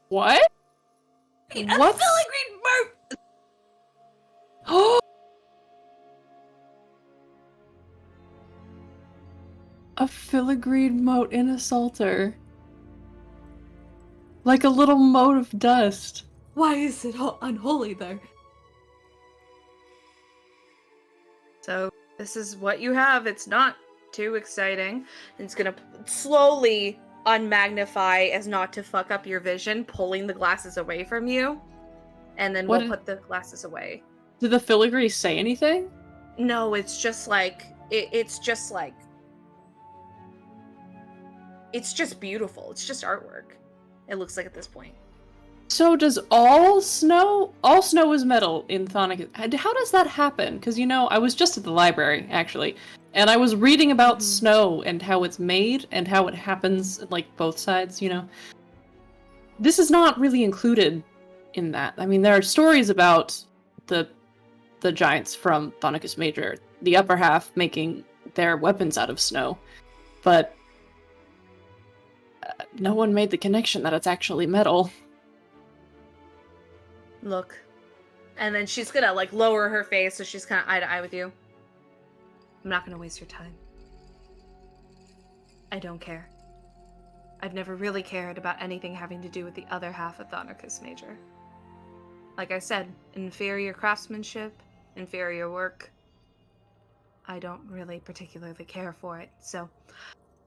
What? What? Filigree moat! Oh! A filigreed moat in a psalter. Like a little mote of dust. Why is it unholy though? So this is what you have. It's not too exciting. It's gonna slowly unmagnify as not to fuck up your vision, pulling the glasses away from you. And then we'll put the glasses away. Did the filigree say anything? No, it's just like it's just like it's just beautiful. It's just artwork. It looks like at this point. So does all snow is metal in Thonic? How does that happen? Because, I was just at the library, actually, and I was reading about snow and how it's made and how it happens, like, both sides, This is not really included in that. I mean, there are stories about the giants from Thonicus Major, the upper half making their weapons out of snow, but no one made the connection that it's actually metal. Look. And then she's gonna, like, lower her face so she's kind of eye to eye with you. I'm not gonna waste your time. I don't care. I've never really cared about anything having to do with the other half of Thonicus Major. Like I said, inferior craftsmanship, inferior work. I don't really particularly care for it, so...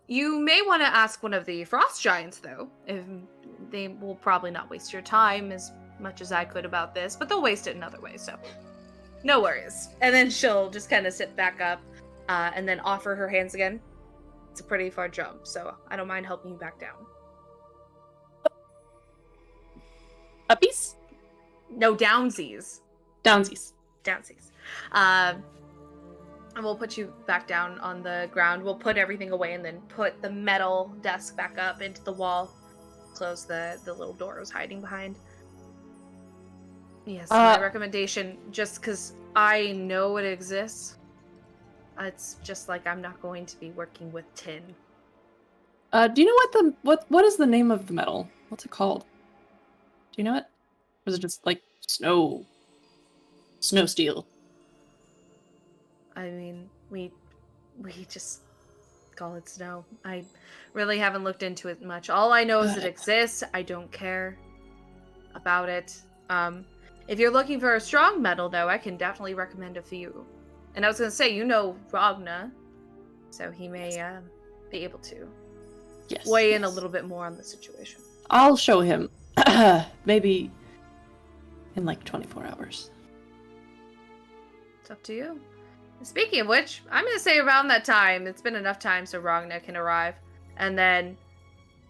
You may want to ask one of the frost giants, though. If they will probably not waste your time as much as I could about this, but they'll waste it in other ways, so no worries. And then she'll just kind of sit back up and then offer her hands again. It's a pretty far jump, so I don't mind helping you back down. Uppies? No, downsies. Downsies. Downsies. And we'll put you back down on the ground. We'll put everything away and then put the metal desk back up into the wall. Close the little door I was hiding behind. Yes, my recommendation, just because I know it exists, it's just like I'm not going to be working with tin. Do you know what is the name of the metal? What's it called? Do you know it? Or is it just like snow steel? I mean, we just call it snow. I really haven't looked into it much. All I know is it exists. I don't care about it. If you're looking for a strong metal, though, I can definitely recommend a few. And I was going to say, Ragna, so he may be able to weigh in a little bit more on the situation. I'll show him. Maybe in like 24 hours. It's up to you. Speaking of which, I'm going to say around that time, it's been enough time so Ragna can arrive. And then,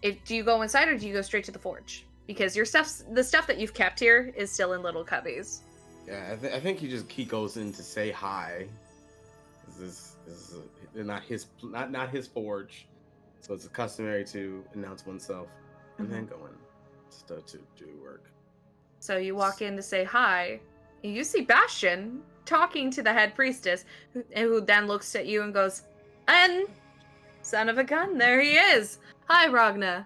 do you go inside or do you go straight to the forge? Because the stuff that you've kept here is still in little cubbies. Yeah, I think he goes in to say hi. This is not his forge, so it's customary to announce oneself and then go in to do work. So you walk in to say hi, and you see Bastian talking to the head priestess, who then looks at you and goes, "And son of a gun, there he is. Hi, Ragna."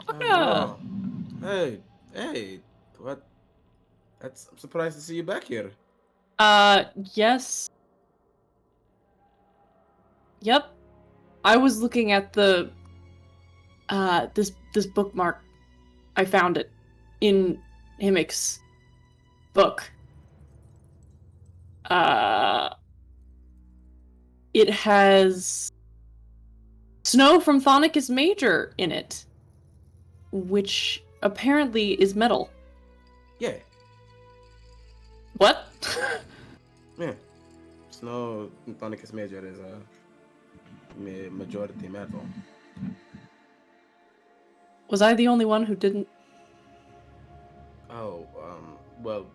Oh, hey, what? I'm surprised to see you back here. Yes. Yep. I was looking at the this bookmark. I found it in Himmick's book. It has snow from Thonicus Major in it, which apparently is metal. Yeah. What? Yeah. Snow in Thonicus Major is a majority metal. Was I the only one who didn't? Oh, well,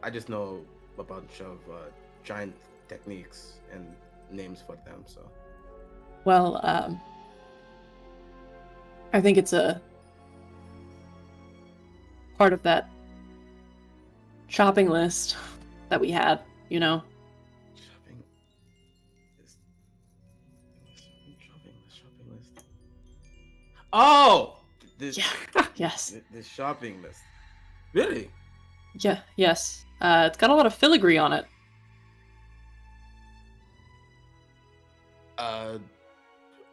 I just know a bunch of giant techniques and names for them, so. Well, I think it's a part of that shopping list that we had, Shopping list. Oh! Yes. This shopping list. Really? Yeah, yes. It's got a lot of filigree on it.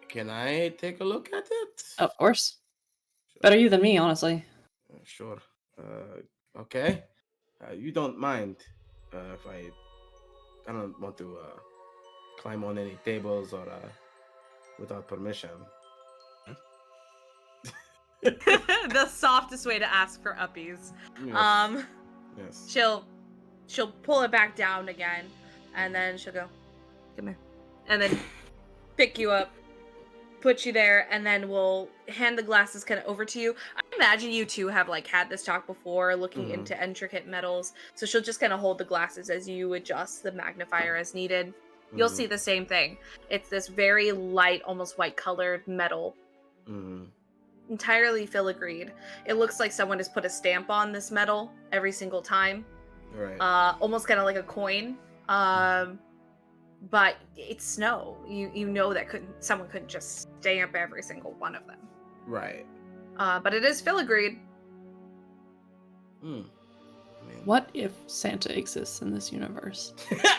Can I take a look at it? Of course. Better you than me, honestly. Sure. Okay. You don't mind if I don't want to climb on any tables or without permission. The softest way to ask for uppies. Yes. Yes. She'll pull it back down again, and then she'll go, "Come here," and then pick you up, put you there, and then we'll hand the glasses kind of over to you. I imagine you two have like had this talk before, looking into intricate metals. So she'll just kind of hold the glasses as you adjust the magnifier as needed. You'll see the same thing. It's this very light, almost white colored metal. Entirely filigreed. It looks like someone has put a stamp on this metal every single time. Right. Almost kind of like a coin. But it's snow. You know that someone couldn't just stamp every single one of them. Right. But it is filigreed. What if Santa exists in this universe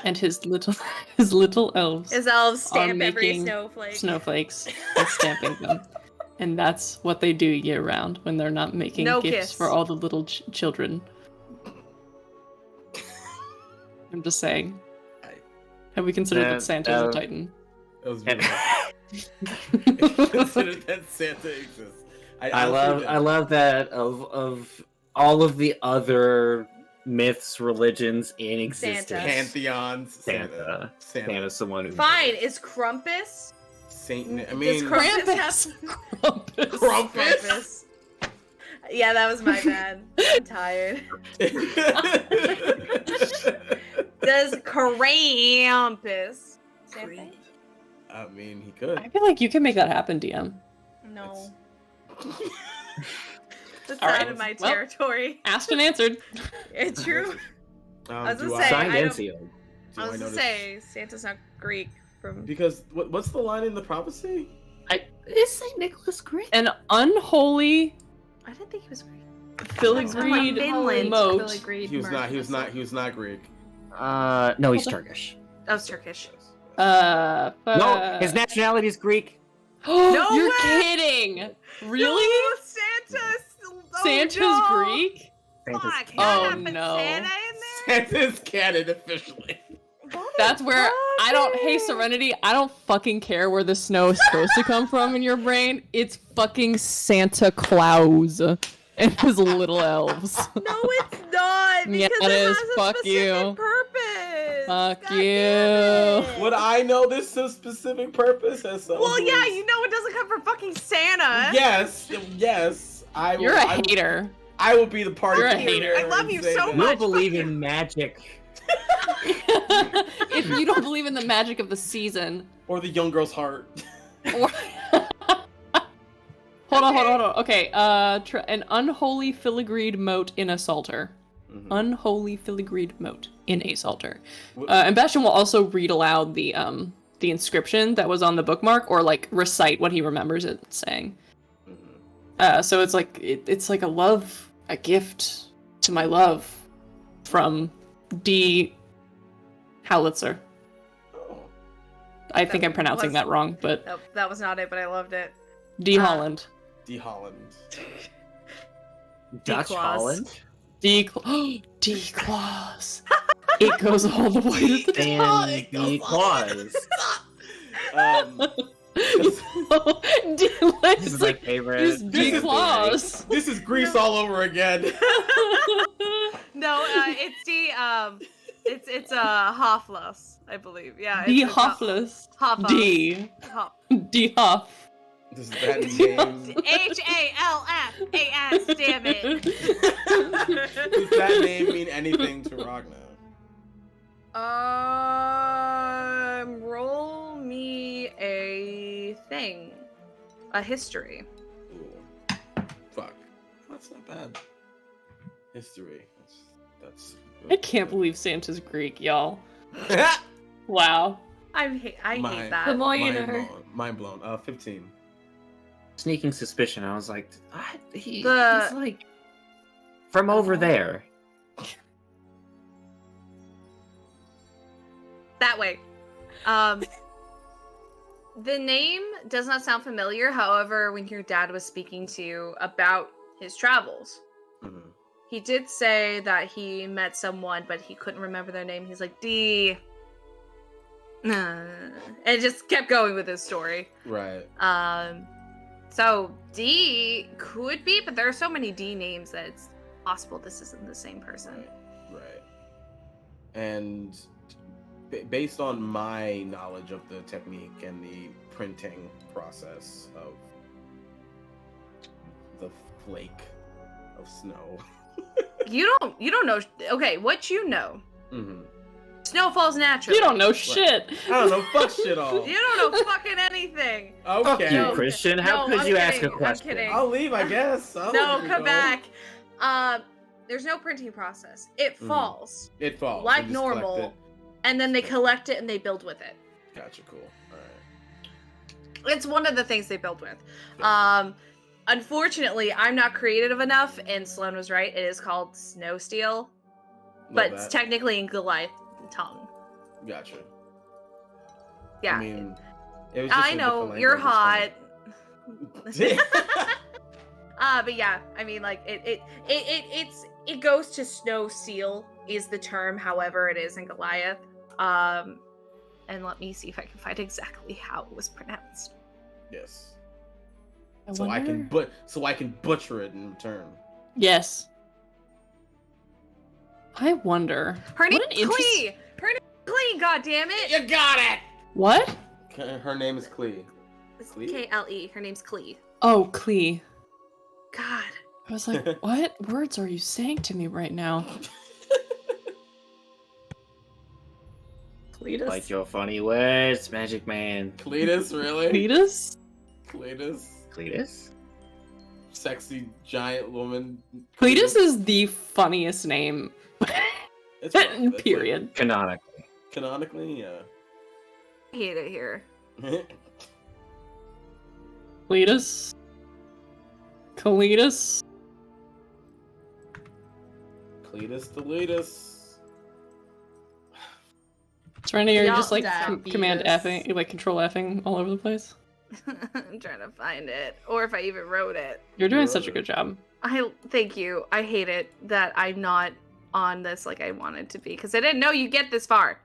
and his little elves His elves are stamp every making snowflake. snowflakes and stamping them, and that's what they do year round when they're not making No gifts kiss. for all the little children. I'm just saying. Have we considered that Santa's a Titan? That was beautiful. Consider that Santa exists. I love that of all of the other myths, religions in existence. Santa. Pantheons. Santa. Santa's the one who. Fine. Is Krampus? Saint. I Does mean, Krampus have Krampus. Yeah, that was my bad. I'm tired. Does Krampus? Santa? I mean, he could. I feel like you can make that happen, DM. No. That's All out right, of my well. territory. Asked and answered. It's true. I was do gonna say, Signed I and don't- sealed. do I was gonna notice- say Santa's not Greek from. Because what's the line in the prophecy? Is Saint Nicholas Greek? An unholy I didn't think he was Greek. filigreed Finland. moat. He was not. He was not. He was not Greek. No, he's Turkish. That was Turkish. No, his nationality is Greek. No You're way! kidding? Really? No, Santa's. Oh, Santa's no. Greek? Fuck, Santa's can I Oh, not put no. Santa in there? Santa's canon officially. That's where I don't. Hey, Serenity, I don't fucking care where the snow is supposed to come from in your brain. It's fucking Santa Claus and his little elves. No, it's not. Yeah, Because it it is. has a Fuck specific you. purpose. Fuck God you. damn it. Would I know this to a specific purpose? As someone Well, who yeah, is- you know it doesn't come from fucking Santa. Yes. I will. You're a I will- hater. I will be the party. You're a leader hater. I love and you say so that. You much. don't believe in magic. If you don't believe in the magic of the season, Or the young girl's heart. or hold on. Okay, an unholy filigreed moat in a psalter. Mhm. Unholy filigreed moat in a psalter. Wh- And Bastian will also read aloud the inscription that was on the bookmark, or like recite what he remembers it saying. Mhm. So it's like it's like a gift to my love from D. Howitzer. Oh. I think I'm That pronouncing was- that wrong, but Nope, that was not it, but I loved it. D. Holland. D. Holland. Dutch Claus. Holland. D. Claus. It goes all the way to the top. And D. Claus. D. This is my favorite. Just D. is Claus. This is Greece all over again. No, it's D. It's Hofflos, I believe. Yeah. D. it's Hoffless. Hofflos. D. D. Hoff. Does that name? Hallfas. Damn it. Does that name mean anything to Ragna? Roll me a thing, a history. Ooh. Fuck. That's not bad. History. That's. I can't believe Santa's Greek, y'all. Wow. I hate that. The more you Mind know. blown. Mind blown. 15. Sneaking suspicion. I was like, he's The- like from over there. That way. The name does not sound familiar. However, when your dad was speaking to you about his travels, Mhm. he did say that he met someone, but he couldn't remember their name. He's like, D. And just kept going with his story. Right. So D could be, but there are so many D names that it's possible this isn't the same person. Right. And based on my knowledge of the technique and the printing process of the flake of snow. You don't know. Okay, what you know? Mm-hmm. Snow falls naturally. You don't know shit. I don't know fuck shit all. You don't know fucking anything. Okay. Fuck you, No, Christian. How no, could I'm you ask a kidding, I'm question? kidding. I'll leave, I guess. No, come back. There's no printing process. It falls It falls. like You just collect normal, it. and then they collect it and they build with it. Gotcha. Cool. All right. It's one of the things they build with. Gotcha. Unfortunately, I'm not creative enough, and Sloan was right. It is called snow steel, but it's technically in Goliath tongue. Gotcha. Yeah, I mean, it was just I a know different you're language, hot. it's fine. But yeah, I mean, like it goes to snow seal is the term. However, it is in Goliath. And let me see if I can find exactly how it was pronounced. Yes. I So I can butcher it in return. Yes. I wonder. Her name's What an interest- Klee. Her name's Klee. God damn it! You got it. What? Her name is Klee. It's Klee? Kle. Her name's Klee. Oh, Klee. God. I was like, what words are you saying to me right now? Cletus. Like your funny words, Magic Man. Cletus, really? Cletus? Cletus? Cletus? Sexy giant woman. Cletus is the funniest name. It's fine. That's Period. Canonically. like- canonically, yeah. I hate it here. Cletus? Cletus? Cletus the latest. Serenity, are you Y'all just like diabetes. command Fing, like control Fing all over the place? I'm trying to find it, or if I even wrote it. You're doing Wrote such a it. good job. Thank you. I hate it that I'm not on this like I wanted to be because I didn't know you get this far.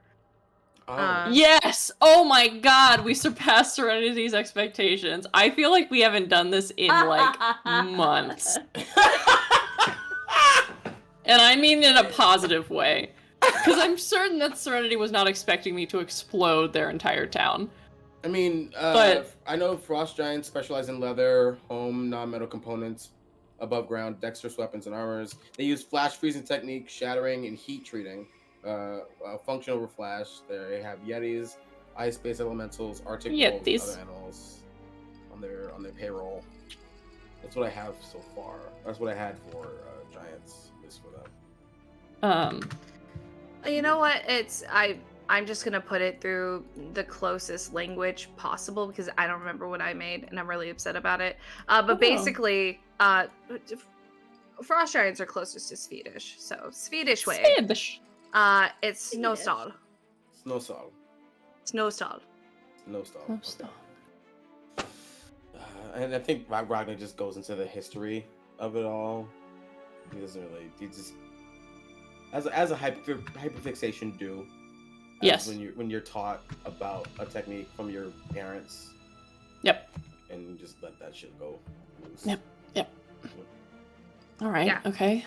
Oh. Yes! Oh my god, we surpassed Serenity's expectations. I feel like we haven't done this in like months. And I mean in a positive way. Because I'm certain that Serenity was not expecting me to explode their entire town. I mean, But- I know frost giants specialize in leather, home, non-metal components, above ground, dexterous weapons and armors. They use flash freezing technique, shattering, and heat treating. Function over flash. They have yetis, ice-based elementals, arctic wolves, and Yetis. other animals on their payroll. That's what I have so far. That's what I had for giants. This for them. You know what? I'm just gonna put it through the closest language possible because I don't remember what I made and I'm really upset about it. But Oh. basically, frost giants are closest to Swedish, so Swedish way. Swedish. It's snowstall. Snowstall. Snowstall. Snowstall. Oh, Okay. stop. And I think Ragna just goes into the history of it all. He doesn't really. He just as a hyperfixation do. Yes. When you're taught about a technique from your parents. Yep. And you just let that shit go loose. Yep. All right. Yeah. Okay.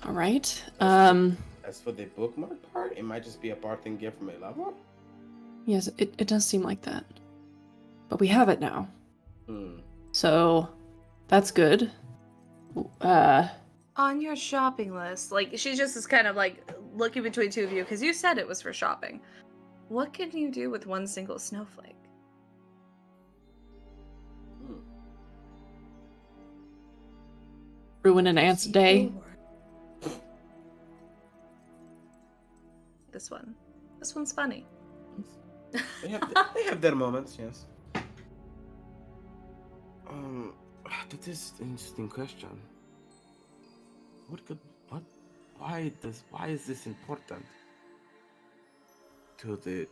All right. As for the bookmark part, it might just be a parting gift from a lover. Yes, it does seem like that. But we have it now. Hmm. So that's good. On your shopping list, like she just is kind of like looking between two of you because you said it was for shopping. What can you do with one single snowflake? Ruin an aunt's day. This one's funny. They have their moments, yes. That is an interesting question. Why is this important to the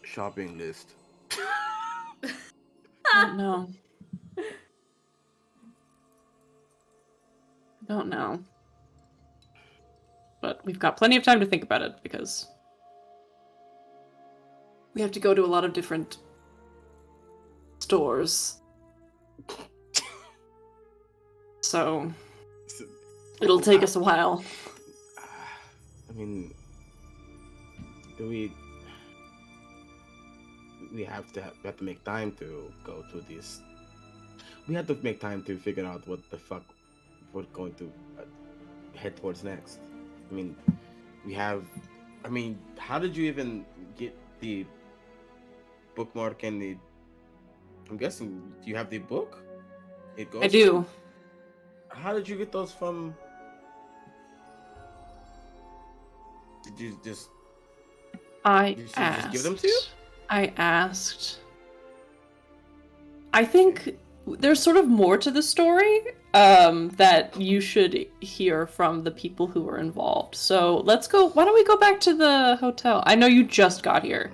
shopping list? Don't know. Don't know. But we've got plenty of time to think about it because we have to go to a lot of different stores. So it'll take us a while. I mean, we have to make time to go to this. We have to make time to figure out what the fuck we're going to head towards next. I mean, how did you even get the bookmark and the? I'm guessing, do you have the book? It goes. I do. How did you get those from? Did you just? Did she just give them to you? I asked. I think there's sort of more to the story that you should hear from the people who were involved. So let's go. Why don't we go back to the hotel? I know you just got here,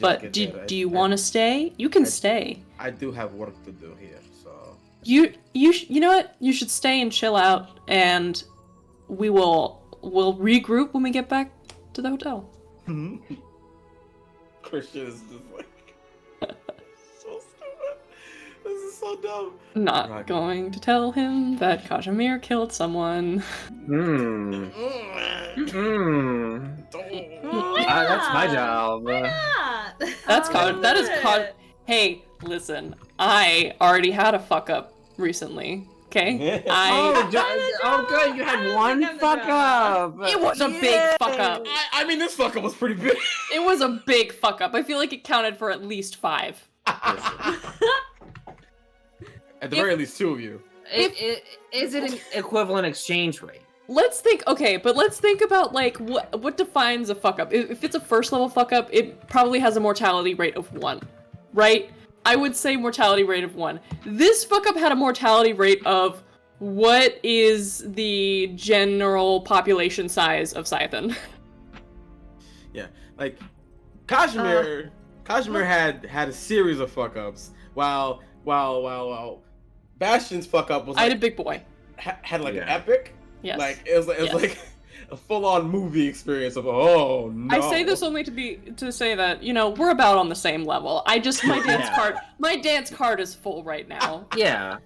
but do you want to stay? You can stay. I do have work to do here, so. You know what? You should stay and chill out, and we'll regroup when we get back to the hotel. Christian is just like so stupid. This is so dumb. Not going to tell him that Kazimir killed someone. That's my job. That is Hey, listen. I already had a fuck up recently. Okay? Oh, good. You had one fuck up. It was a big fuck up. I mean, this fuck up was pretty big. It was a big fuck up. I feel like it counted for at least 5. At the very least, 2 of you. Is it an equivalent exchange rate? Let's think about like what defines a fuck up. If it's a first level fuck up, it probably has a mortality rate of 1, right? I would say mortality rate of 1. This fuck up had a mortality rate of what is the general population size of Scythen? Yeah, like Kazimir had a series of fuck ups, while Bastian's fuck up was I had a big boy. Had like an epic. Yes. Like it was like a full-on movie experience of oh no. I say this only to say that, you know, we're about on the same level. I just my dance card is full right now. Yeah.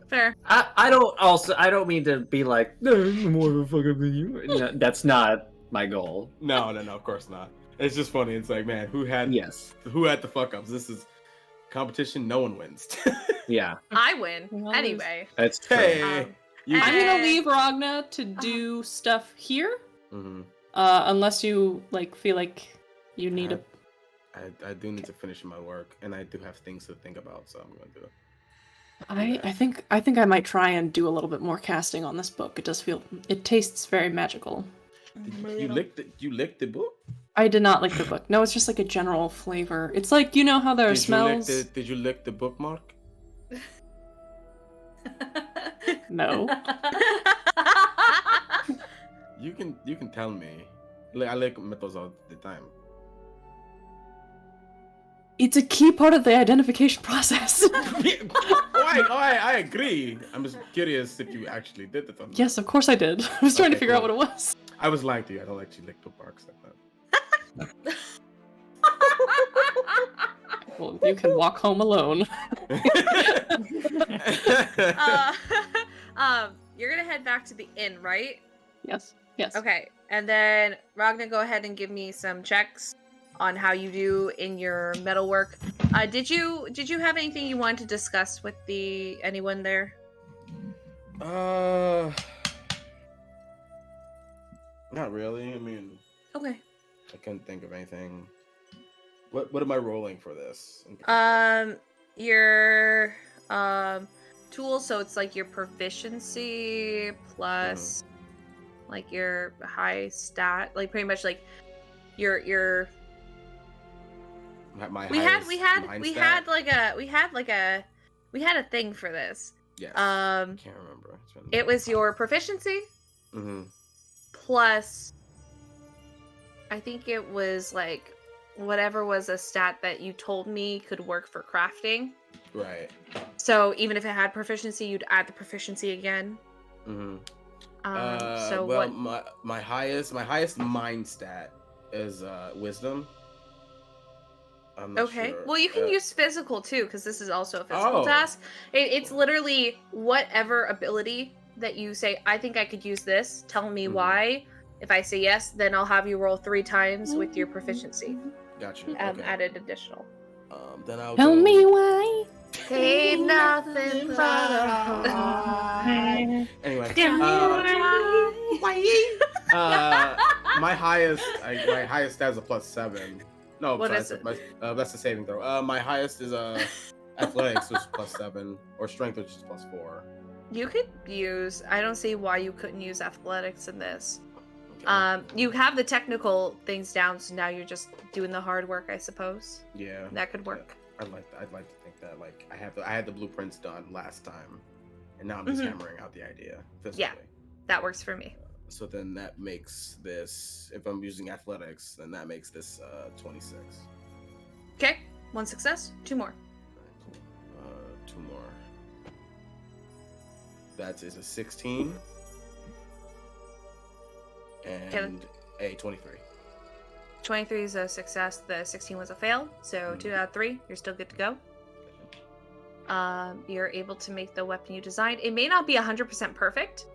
Fair. I don't mean to be like I'm more of a fuck up than you. No, that's not my goal. No, of course not. It's just funny. It's like, man, who had the fuck ups? This is competition. No one wins. Yeah. I win anyway. That's true. Hey. I'm gonna leave Ragna to do stuff here, unless you like feel like you need I do need to finish my work, and I do have things to think about, so I'm gonna do it. I think I might try and do a little bit more casting on this book. It tastes very magical. You licked the book? I did not lick the book. No, it's just like a general flavor. It's like, you know how there are smells. Did you lick the bookmark? No. You can tell me. I lick metals all the time. It's a key part of the identification process. I agree. I'm just curious if you actually did it or not. Yes, of course I did. I was trying to figure out what it was. I was lying to you. I don't actually lick bookmarks like that. Well, you can walk home alone. You're gonna head back to the inn, right? Yes. Okay, and then Ragna, go ahead and give me some checks on how you do in your metalwork. Did you have anything you wanted to discuss with anyone there? Not really. I mean, okay. I couldn't think of anything. What am I rolling for this? Your tool, so it's like your proficiency plus like your high stat, like pretty much like your we had a thing for this. Yes. I can't remember. It was your proficiency plus I think it was like whatever was a stat that you told me could work for crafting. Right. So even if it had proficiency, you'd add the proficiency again. So well, my highest mind stat is wisdom. I'm not okay. sure. Well, you can use physical too, because this is also a physical task. It's literally whatever ability that you say, I think I could use this. Tell me why. If I say yes, then I'll have you roll 3 times with your proficiency. Gotcha. Okay. Added additional. Then I'll Tell go... me why. Ain't nothing but a Anyway, why? my highest stat is a +7. No, What sorry, is it? That's the saving throw. My highest is athletics, which is +7, or strength, which is +4. You could use. I don't see why you couldn't use athletics in this. Okay. You have the technical things down, so now you're just doing the hard work, I suppose. Yeah. That could work. I'd like to think that like I had the blueprints done last time, and now I'm just hammering out the idea physically. Yeah. That works for me. So then that makes this, if I'm using athletics, then that makes this 26. Okay. 1 success. 2 more. Alright, cool. 2 more. That is a 16 and a 23. 23 is a success. The 16 was a fail. So 2 out of 3. You're still good to go. You're able to make the weapon you designed. It may not be 100% perfect,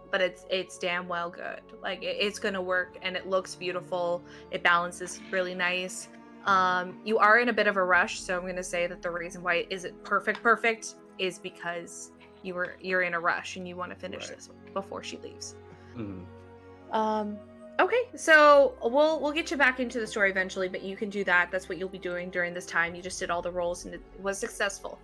but it's damn well good. Like it's gonna work, and it looks beautiful. It balances really nice. You are in a bit of a rush, so I'm gonna say that the reason why it isn't perfect is because you're in a rush and you want to finish this before she leaves. Okay, so we'll get you back into the story eventually, but you can do that. That's what you'll be doing during this time. You just did all the rolls and it was successful.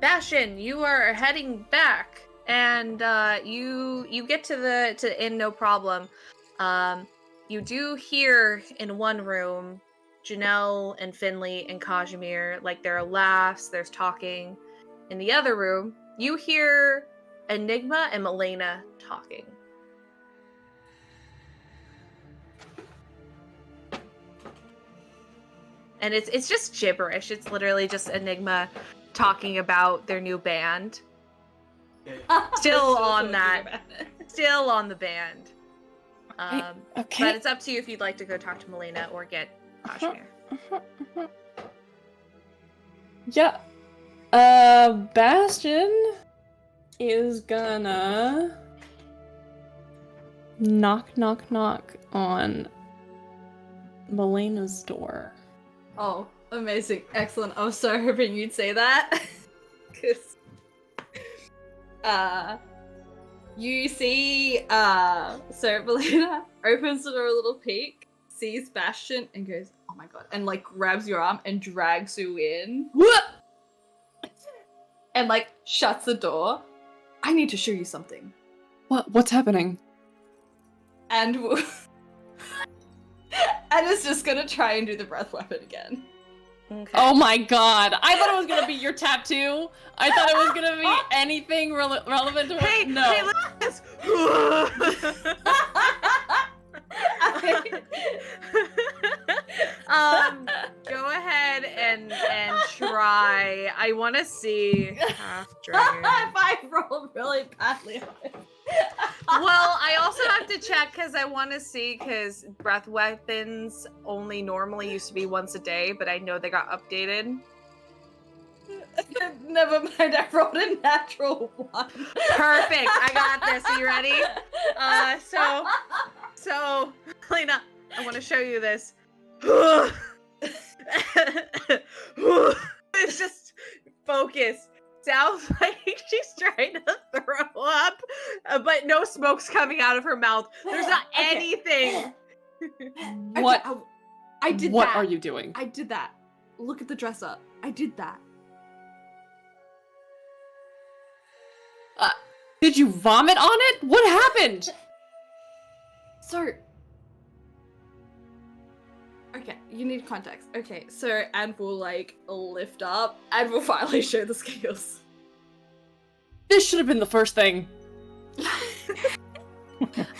Bastian, you are heading back, and you get to the inn, no problem. You do hear in one room Janelle and Finley and Kazimir, like there are laughs, there's talking. In the other room, you hear Enigma and Melaena talking. And it's just gibberish. It's literally just Enigma talking about their new band. Still on that. Still on the band. Okay. But it's up to you if you'd like to go talk to Melaena or get Kazimir. Yeah. Bastian is gonna knock on Melena's door. Oh, amazing. Excellent. I was so hoping you'd say that. Because you see so Melaena opens the door a little peek, sees Bastian, and goes, oh my god, and like grabs your arm and drags you in. What? And like shuts the door. I need to show you something. What's happening? And and it's just gonna try and do the breath weapon again. Okay. Oh my god! I thought it was gonna be your tattoo. I thought it was gonna be anything relevant to it. Hey, no. hey, look at this. Go ahead and try. I want to see half dragon. If I roll really badly on it. Well, I also have to check because I want to see, because breath weapons only normally used to be once a day, but I know they got updated. Never mind, I rolled a natural 1. Perfect. I got this. Are you ready? So, Melaena, I want to show you this. It's just focus. Sounds like she's trying to throw up, but no smoke's coming out of her mouth. There's not anything. What? I did what that. are you doing? I did that. Look at the dress up. I did that. Did you vomit on it? What happened? So, okay, you need context. Okay, so and will like lift up and will finally show the scales. This should have been the first thing.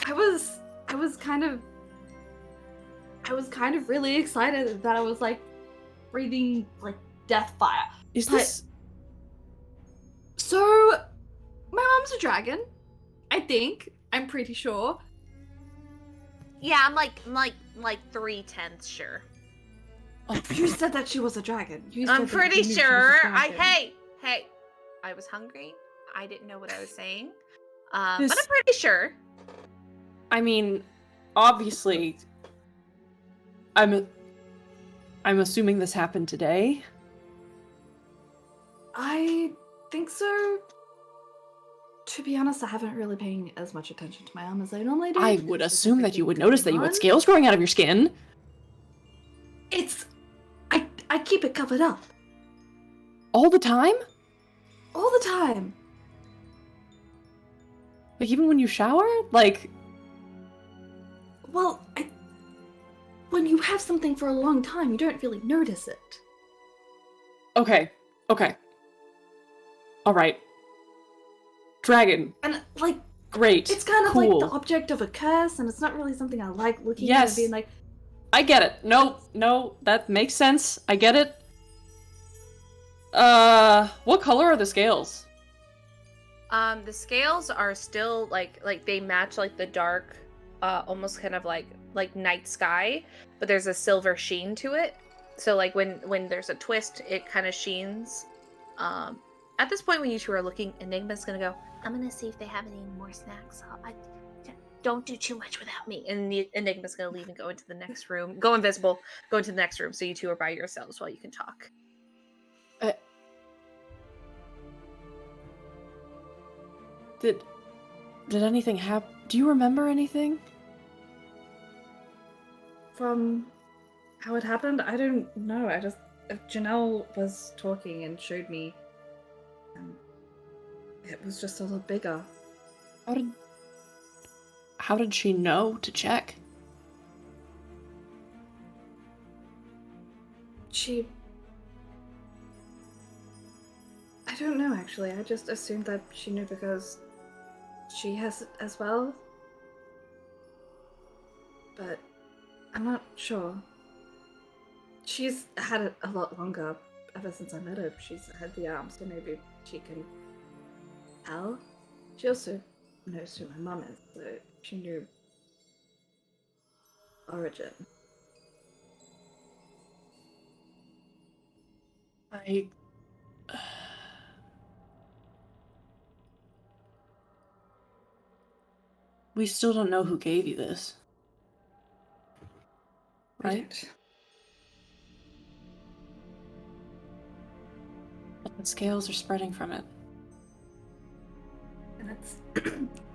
I was kind of really excited that I was like breathing like death fire. Is But- this? So, my mom's a dragon. I think. I'm pretty sure. Yeah, I'm like 3/10 sure. You said that she was a dragon. You I'm said that pretty you knew she was a sure. dragon. Hey, I was hungry. I didn't know what I was saying. But This- I'm pretty sure. I mean, obviously, I'm assuming this happened today. I think so. To be honest, I haven't really paying as much attention to my arm as I normally do. I would because there's assume that you everything would notice that going you had on. scales growing out of your skin. I keep it covered up All the time? all the time. Like, even when you shower? Like, Well, when you have something for a long time, you don't really notice it. okay. Alright. Dragon. And, like, Great. it's kind of cool. like the object of a curse, and it's not really something I like looking at Yes. and being like, I get it. No, that makes sense. I get it. What color are the scales? The scales are still like they match like the dark, almost kind of like night sky, but there's a silver sheen to it. So like when there's a twist, it kind of sheens. At this point, when you two are looking, Enigma's gonna go, I'm gonna see if they have any more snacks. Don't do too much without me. And the Enigma's gonna leave and go into the next room. Go invisible. Go into the next room so you two are by yourselves while you can talk. Did anything happen? Do you remember anything? from how it happened, I don't know. Janelle was talking and showed me, and it was just a little bigger. How did she know to check? I don't know, actually. I just assumed that she knew because she has it as well. But I'm not sure. She's had it a lot longer ever since I met her. She's had the arm, so maybe she can tell. She also knows who my mum is, so she knew origin. We still don't know who gave you this. Right? But the scales are spreading from it.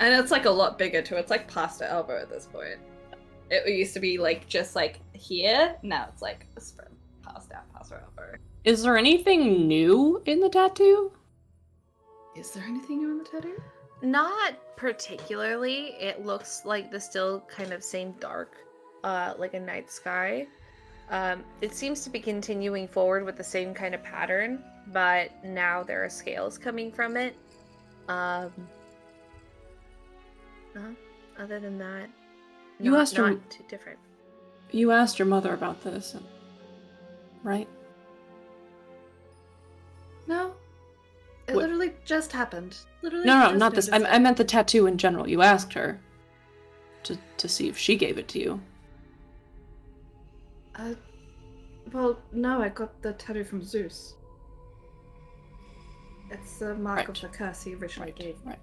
And it's like a lot bigger too. It's like past her elbow at this point. It used to be like just like here. Now it's like spread past her elbow. Is there anything new in the tattoo? Is there anything new in the tattoo? Not particularly. It looks like the still kind of same dark, like a night sky. It seems to be continuing forward with the same kind of pattern, but now there are scales coming from it. Other than that, You asked her- not too different. You asked your mother about this, right? No. It What? literally just happened. Literally. No, just not this. noticed. I meant the tattoo in general. You asked her to see if she gave it to you. Well, no, I got the tattoo from Zeus. It's the mark Right. of the curse he originally gave. Right.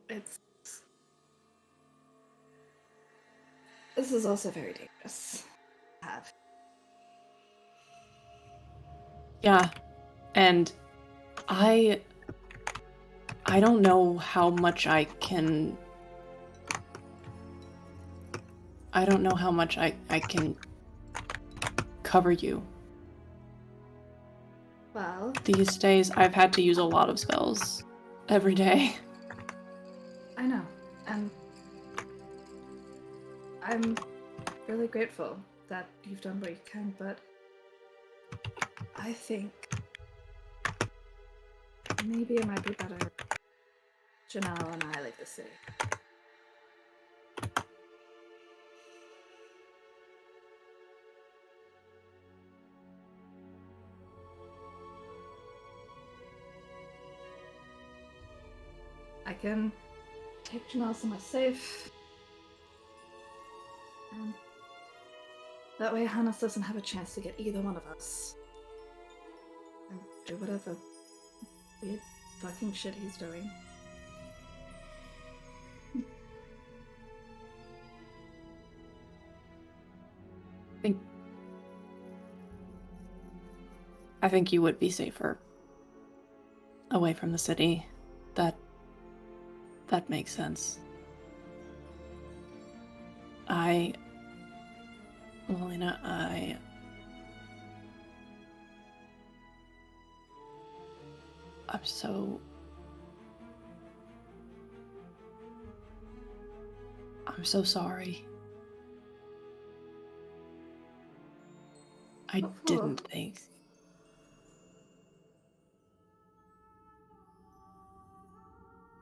But This is also very dangerous. to have. yeah, and I don't know how much I can. I don't know how much I can cover you. Well, These days, I've had to use a lot of spells every day. I know, and I'm really grateful that you've done what you can, but I think maybe it might be better Janelle and I leave the city. I can take Janelle somewhere safe and That way Hannes doesn't have a chance to get either one of us. And do whatever weird fucking shit he's doing. I think you would be safer away from the city. That makes sense. Melaena, I'm so sorry. I didn't think.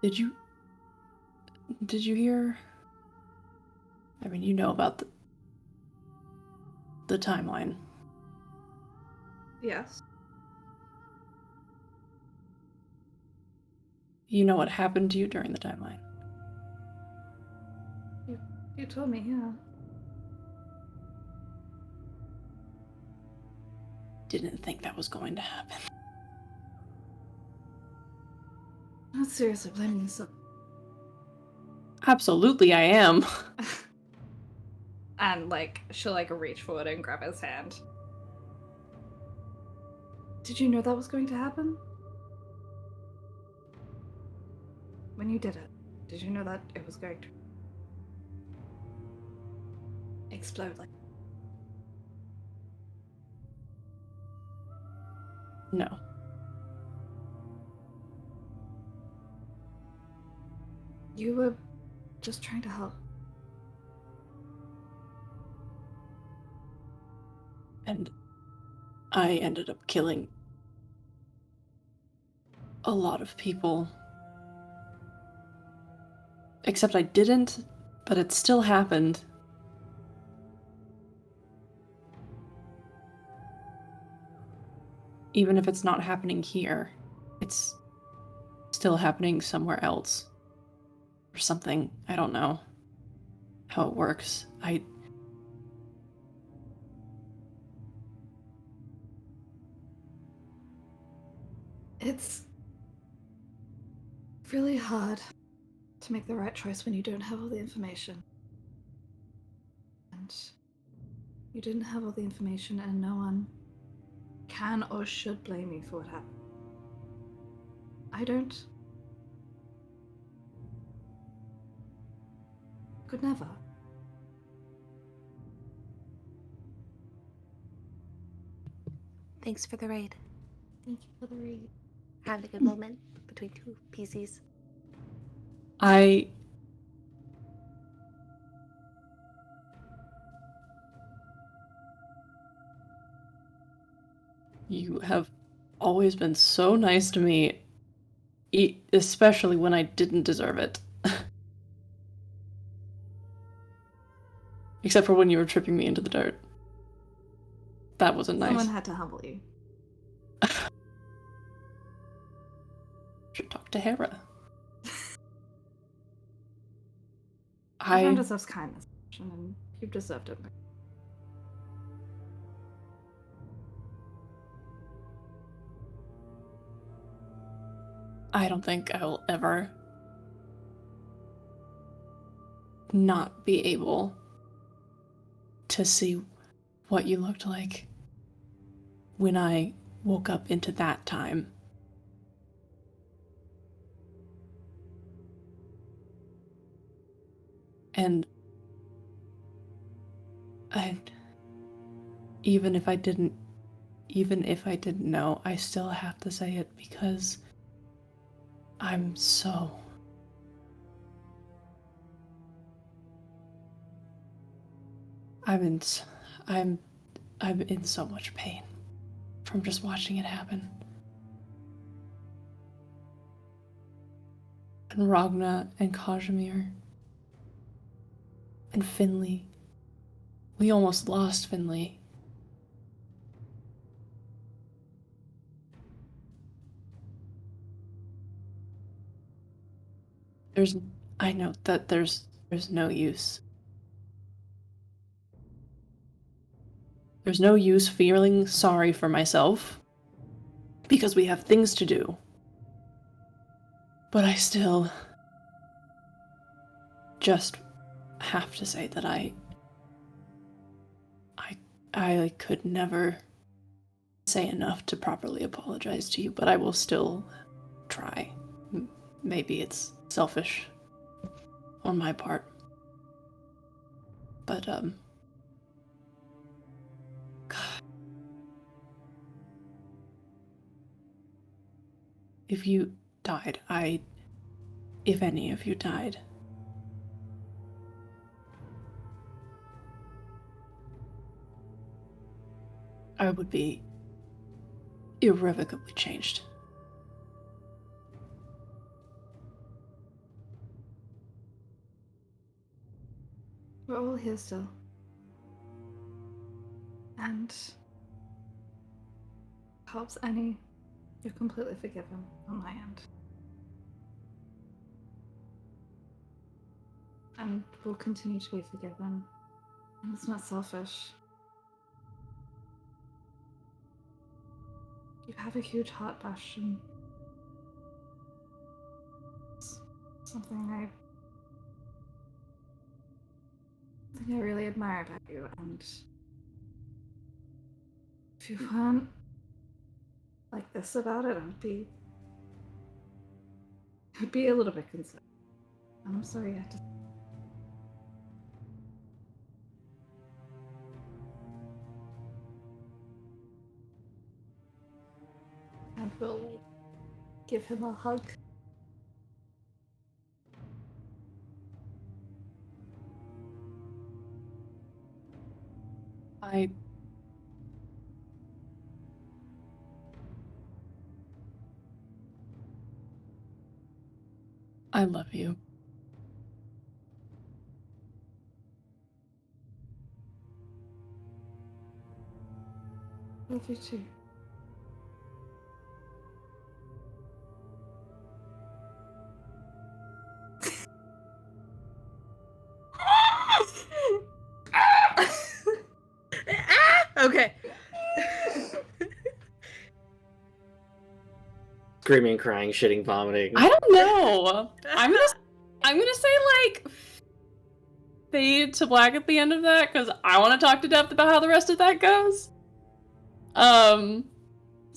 Did you hear? I mean, you know about the timeline. Yes. You know what happened to you during the timeline. You told me, yeah. Didn't think that was going to happen. Not seriously blaming yourself. Absolutely, I am. And she'll reach forward and grab his hand. Did you know that was going to happen? When you did it, did you know that it was going to explode like? No. You were just trying to help. And I ended up killing a lot of people. Except I didn't, but it still happened. Even if it's not happening here, it's still happening somewhere else. Or something. I don't know how it works. It's really hard to make the right choice when you don't have all the information. And you didn't have all the information, and no one can or should blame you for what happened. I don't. Could never. Thanks for the raid. Thank you for the read. Having a good moment between two PCs. You have always been so nice to me, especially when I didn't deserve it. Except for when you were tripping me into the dirt. That wasn't nice. Someone had to humble you. Should talk to Hera. Everyone deserves kindness, and you've deserved it. I don't think I will ever not be able to see what you looked like when I woke up into that time. And even if I didn't know, I still have to say it because I'm in so much pain from just watching it happen. And Ragna and Kazimir and Finley. We almost lost Finley. I know that there's no use There's no use feeling sorry for myself, because we have things to do. But I still just have to say that I could never say enough to properly apologize to you, but I will still try. Maybe it's selfish on my part. But, God. If you died, if any of you died, I would be irrevocably changed. We're all here still. And perhaps Annie, you're completely forgiven on my end. And will continue to be forgiven. And it's not selfish. You have a huge heart, Bastian. It's something I really admire about you, and if you weren't like this about it, I'd be a little bit concerned. And I'm sorry you had to. And we'll give him a hug. I love you. Love you too. Okay. Screaming, crying, shitting, vomiting. I don't know. I'm gonna say like fade to black at the end of that because I want to talk to depth about how the rest of that goes. So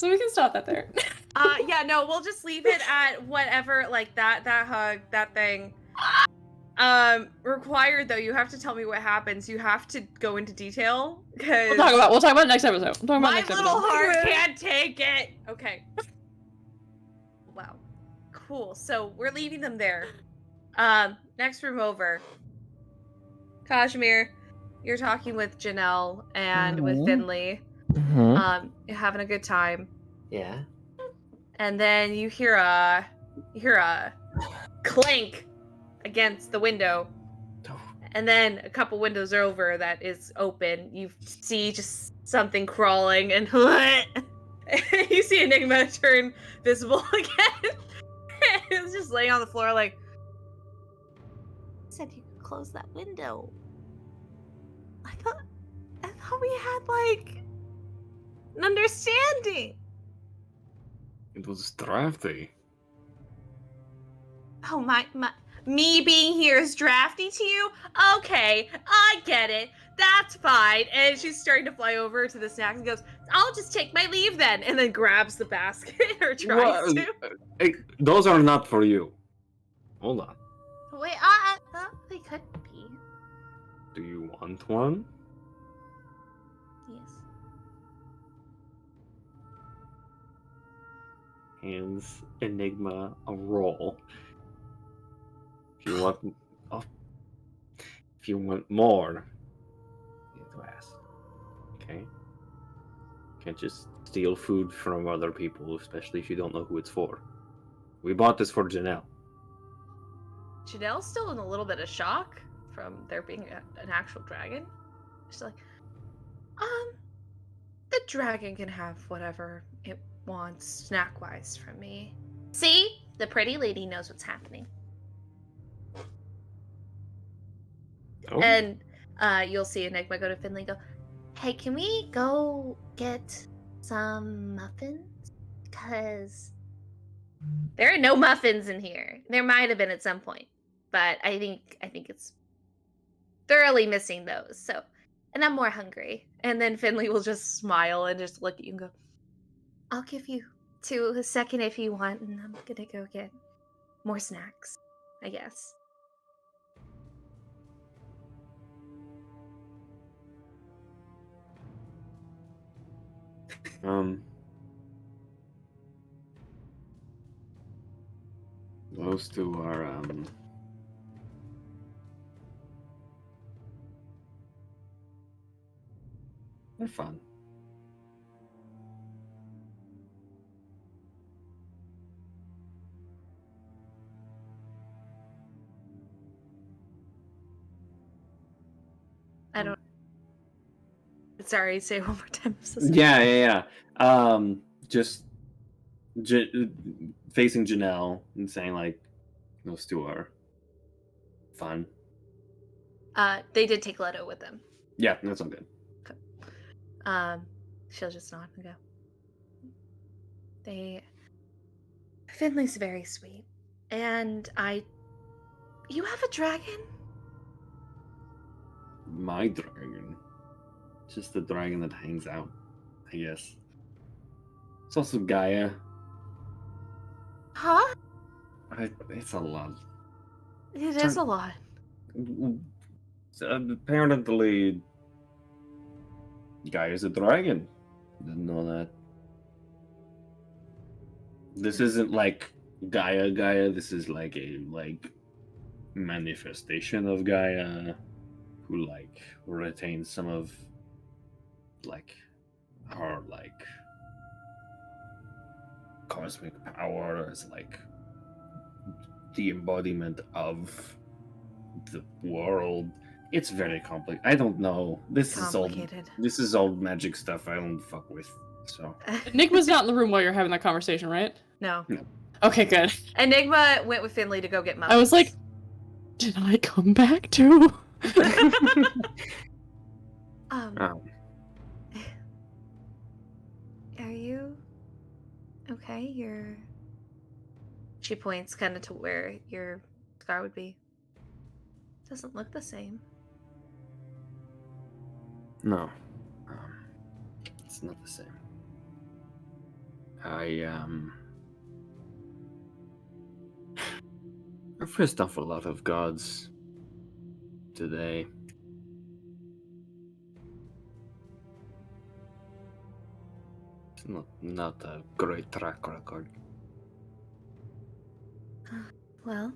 we can stop that there. Yeah, no, we'll just leave it at whatever, like that hug, that thing. Required though, you have to tell me what happens. You have to go into detail because We'll talk about it next episode. my little heart can't take it. Okay. Wow. Cool. So we're leaving them there. Next room over. Kazimir, you're talking with Janelle and with Finley. You're having a good time. Yeah. And then you hear a clank against the window. And then a couple windows over that is open. You see just something crawling and you see Enigma turn visible again. It's just laying on the floor like, said you could close that window. I thought we had like an understanding. It was drafty. Oh, me being here is drafty to you? Okay, I get it. That's fine. And she's starting to fly over to the snacks and goes, I'll just take my leave then. And then grabs the basket or tries to. Hey, those are not for you. Hold on. Wait, they could be. Do you want one? Yes. Hands Enigma a roll. If you want more, you have to ask. Okay? Can't just steal food from other people, especially if you don't know who it's for. We bought this for Janelle. Janelle's still in a little bit of shock from there being an actual dragon. She's like, the dragon can have whatever it wants snack-wise from me. See? The pretty lady knows what's happening. Oh. And you'll see Enigma go to Finley and go, Hey, can we go get some muffins? Because there are no muffins in here. There might have been at some point, but I think it's thoroughly missing those. So, and I'm more hungry. And then Finley will just smile and just look at you and go, "I'll give you 2 seconds if you want, and I'm gonna go get more snacks, I guess." Those two are they're fun. I don't. Sorry, say it one more time. I'm so sorry. Yeah. Just facing Janelle and saying like, those two are fun. They did take Leto with them. Yeah, that's all good. She'll just nod and go. Finley's very sweet, and you have a dragon? My dragon. Just the dragon that hangs out, I guess. It's also Gaia. Huh? It's a lot. It is a lot. Apparently, Gaia's a dragon. Didn't know that. This isn't like Gaia. This is like a manifestation of Gaia, who retains some of her cosmic power as the embodiment of the world. It's very complex. I don't know. This is all magic stuff I don't fuck with. So Enigma's not in the room while you're having that conversation, right? No. Okay, good. Enigma went with Finley to go get muffins. I was like, did I come back too? Are you okay? She points kind of to where your scar would be. Doesn't look the same. no, it's not the same. I've pissed off a lot of gods today. It's not a great track record. Well,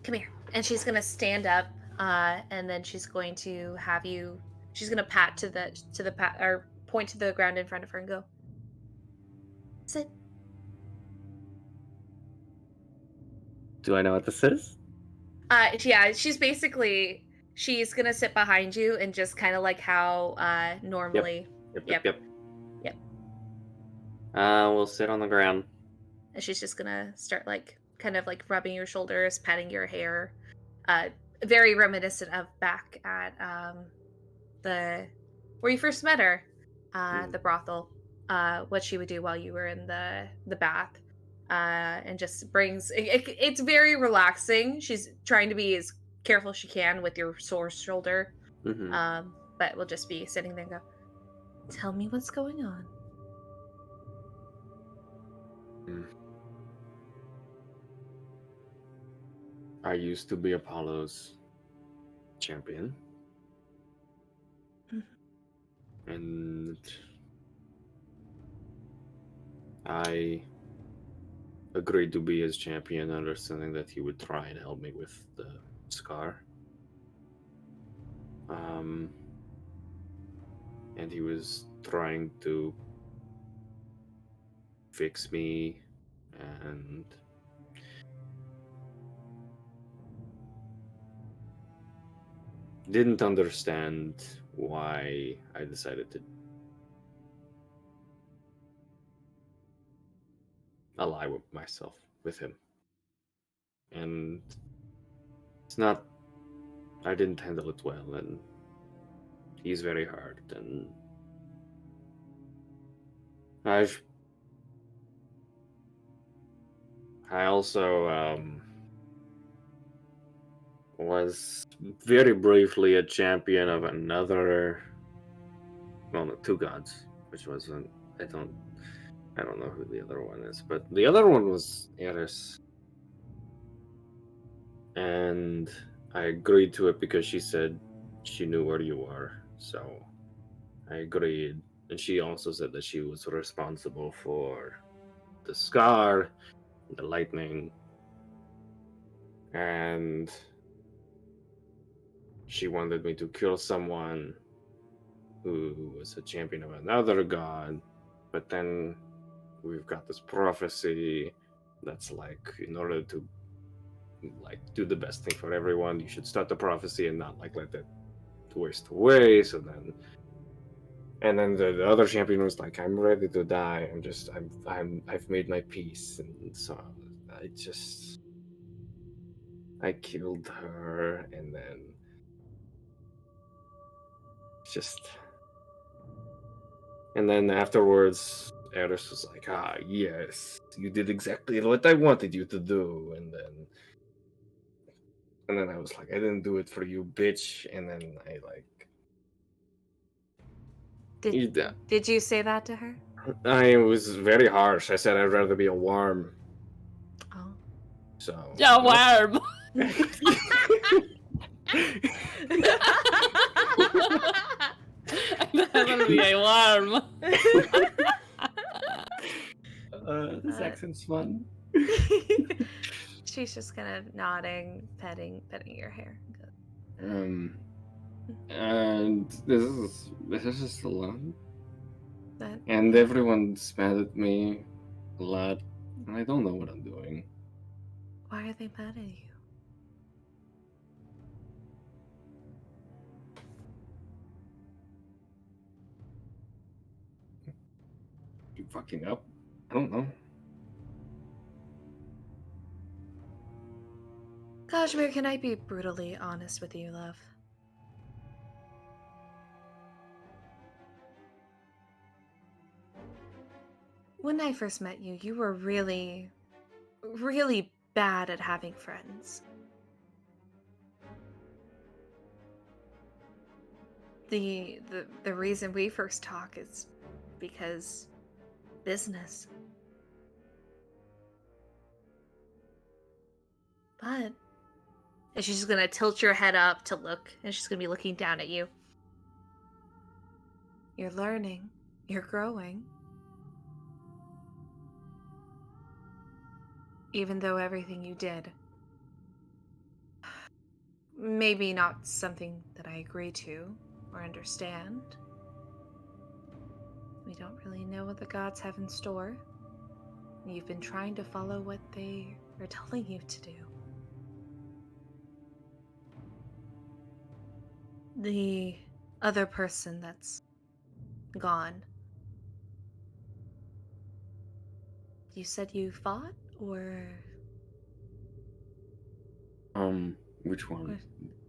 come here. And she's gonna stand up, and then she's going to have you. She's gonna pat to the or point to the ground in front of her and go, "Sit." Do I know what this is? Yeah, she's gonna sit behind you and just kind of like how normally. Yep. We'll sit on the ground. And she's just gonna start kind of rubbing your shoulders, patting your hair. Very reminiscent of back at where you first met her, the brothel. What she would do while you were in the bath. And just brings it's very relaxing. She's trying to be as careful as she can with your sore shoulder. Mm-hmm. But we'll just be sitting there and go, "Tell me what's going on." I used to be Apollo's champion. And I agreed to be his champion, understanding that he would try and help me with the scar. And he was trying to fix me and didn't understand why I decided to ally with myself with him. And it's not, I didn't handle it well, and He's very hard, and I also was very briefly a champion of another, well, no, two gods, which wasn't. I don't know who the other one is, but the other one was Eris, and I agreed to it because she said she knew where you were, so I agreed. And she also said that she was responsible for the scar, the lightning, and she wanted me to kill someone who was a champion of another god. But then we've got this prophecy that's like, in order to like do the best thing for everyone, you should start the prophecy and not like let it waste away. So then, and then the other champion was like, I'm ready to die. I've made my peace. And so I killed her, and then and then afterwards, Eris was like, ah, yes, you did exactly what I wanted you to do. And then I was like, I didn't do it for you, bitch. And then I like, Did you say that to her? I was very harsh. I said I'd rather be a worm. Oh. So. A worm. I'd rather be a worm. This accent's fun. She's just kind of nodding, petting your hair. And this is the land. And everyone's mad at me a lot, and I don't know what I'm doing. Why are they mad at you? You fucking up? I don't know. Kazimir, can I be brutally honest with you, love? When I first met you, you were really, really bad at having friends. The reason we first talk is because business. But and she's just gonna tilt your head up to look, and she's gonna be looking down at you. You're learning. You're growing. Even though everything you did, maybe not something that I agree to or understand. We don't really know what the gods have in store. You've been trying to follow what they are telling you to do. The other person that's gone. You said you fought, or... Which one?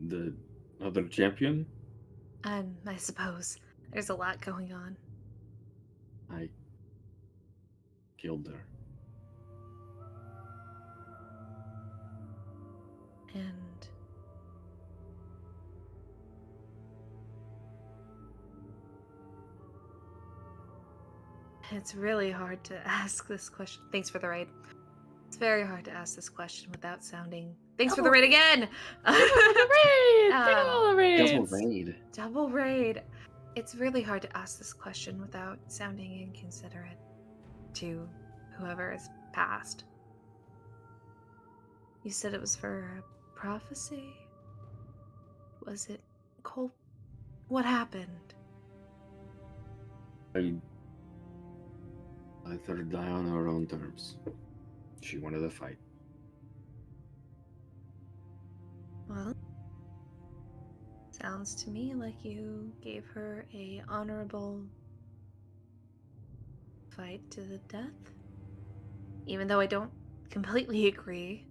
The other champion? I suppose. There's a lot going on. I killed her. And... it's really hard to ask this question. Thanks for the raid. It's very hard to ask this question without sounding... Thanks for the raid again! Double raid! Double raid! It's really hard to ask this question without sounding inconsiderate to whoever is passed. You said it was for a prophecy? Was it cold? What happened? I let her die on her own terms. She wanted a fight. Well, sounds to me like you gave her a honorable fight to the death. Even though I don't completely agree.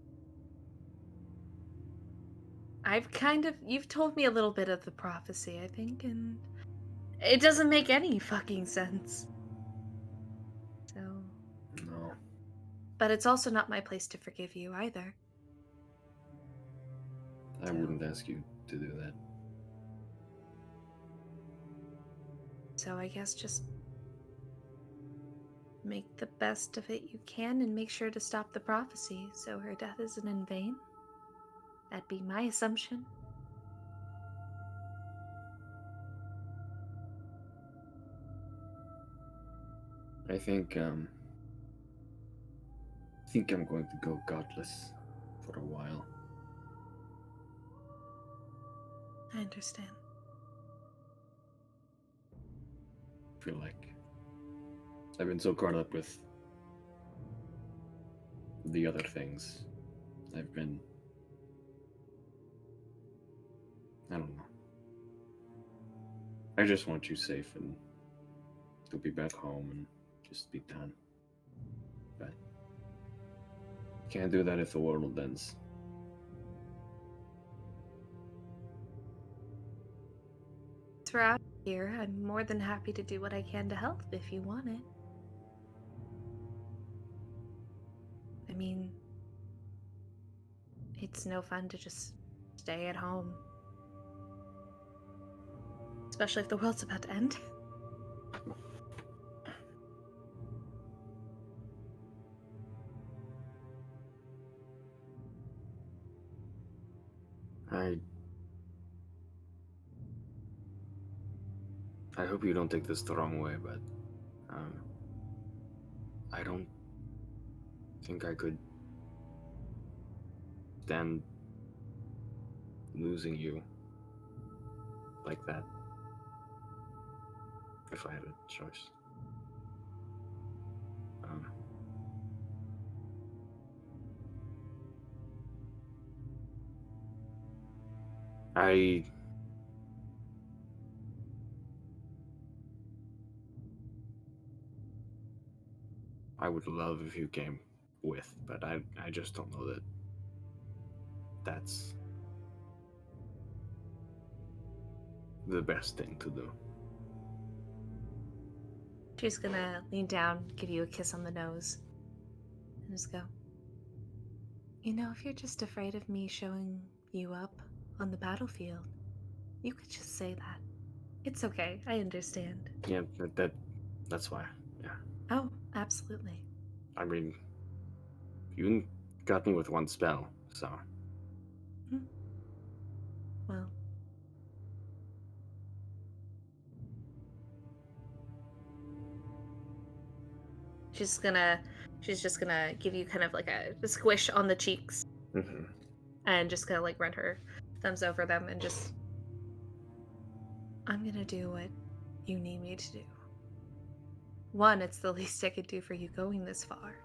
You've told me a little bit of the prophecy, I think, and it doesn't make any fucking sense. So. No. But it's also not my place to forgive you either. I wouldn't ask you to do that. So I guess just make the best of it you can and make sure to stop the prophecy so her death isn't in vain. That'd be my assumption. I think I'm going to go godless for a while. I understand. I feel like I've been so caught up with the other things. I don't know. I just want you safe and to be back home and just be done. But can't do that if the world ends. Throughout here, I'm more than happy to do what I can to help if you want it. I mean, it's no fun to just stay at home. Especially if the world's about to end. I hope you don't take this the wrong way, but I don't think I could stand losing you like that if I had a choice. I would love if you came with, but I just don't know that that's the best thing to do. She's gonna lean down, give you a kiss on the nose, and just go, you know, if you're just afraid of me showing you up on the battlefield, you could just say that. It's okay, I understand. Yeah, that's why. Yeah. Oh, absolutely. I mean, you got me with one spell, so. Well. She's just gonna give you kind of like a squish on the cheeks. Mm-hmm. And just gonna like run her thumbs over them and just, I'm gonna do what you need me to do. One, it's the least I could do for you going this far.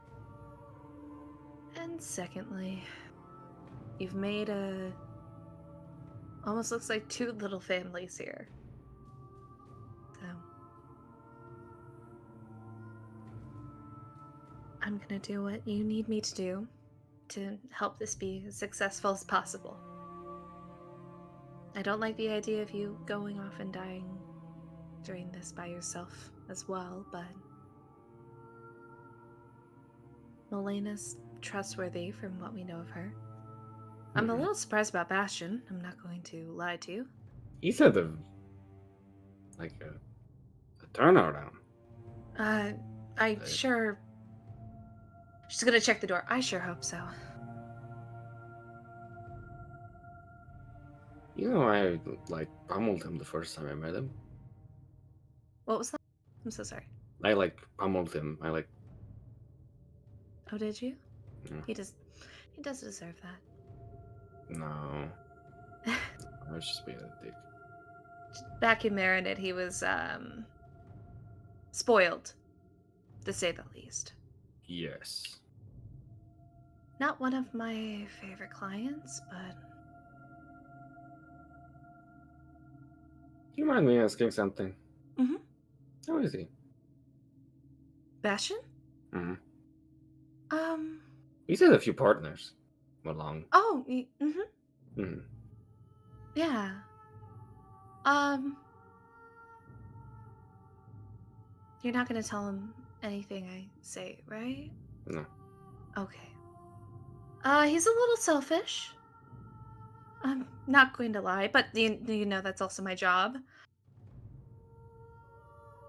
And secondly, you've made almost looks like two little families here. So I'm gonna do what you need me to do to help this be as successful as possible. I don't like the idea of you going off and dying during this by yourself as well, but Melena's trustworthy from what we know of her. I'm a little surprised about Bastian, I'm not going to lie to you. He's had a turnaround. Sure. She's gonna check the door. I sure hope so. You know, I pummeled him the first time I met him. What was that? I'm so sorry. I pummeled him. Oh, did you? Yeah. He does deserve that. No. I was just being a dick. Back in Marinid, he was spoiled, to say the least. Yes. Not one of my favorite clients, but... Do you mind me asking something? Mm-hmm. How is he? Bastian? Mm-hmm. Um... He's had a few partners along. Oh, mm-hmm. Mm-hmm. Yeah. You're not gonna tell him anything I say, right? No. Okay. He's a little selfish. I'm not going to lie, but you know that's also my job.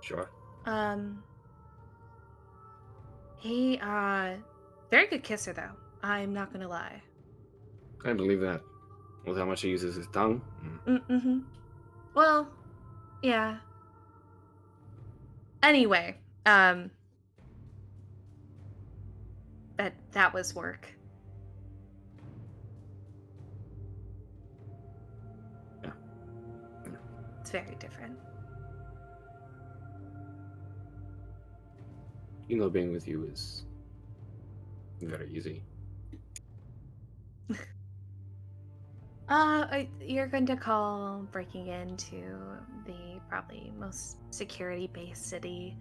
Sure. He, very good kisser, though. I'm not gonna lie. I believe that. With how much he uses his tongue. Mm-hmm. Well, yeah. Anyway, that was work. Yeah. It's very different. You know, being with you is very easy. You're going to call breaking into the probably most security-based city,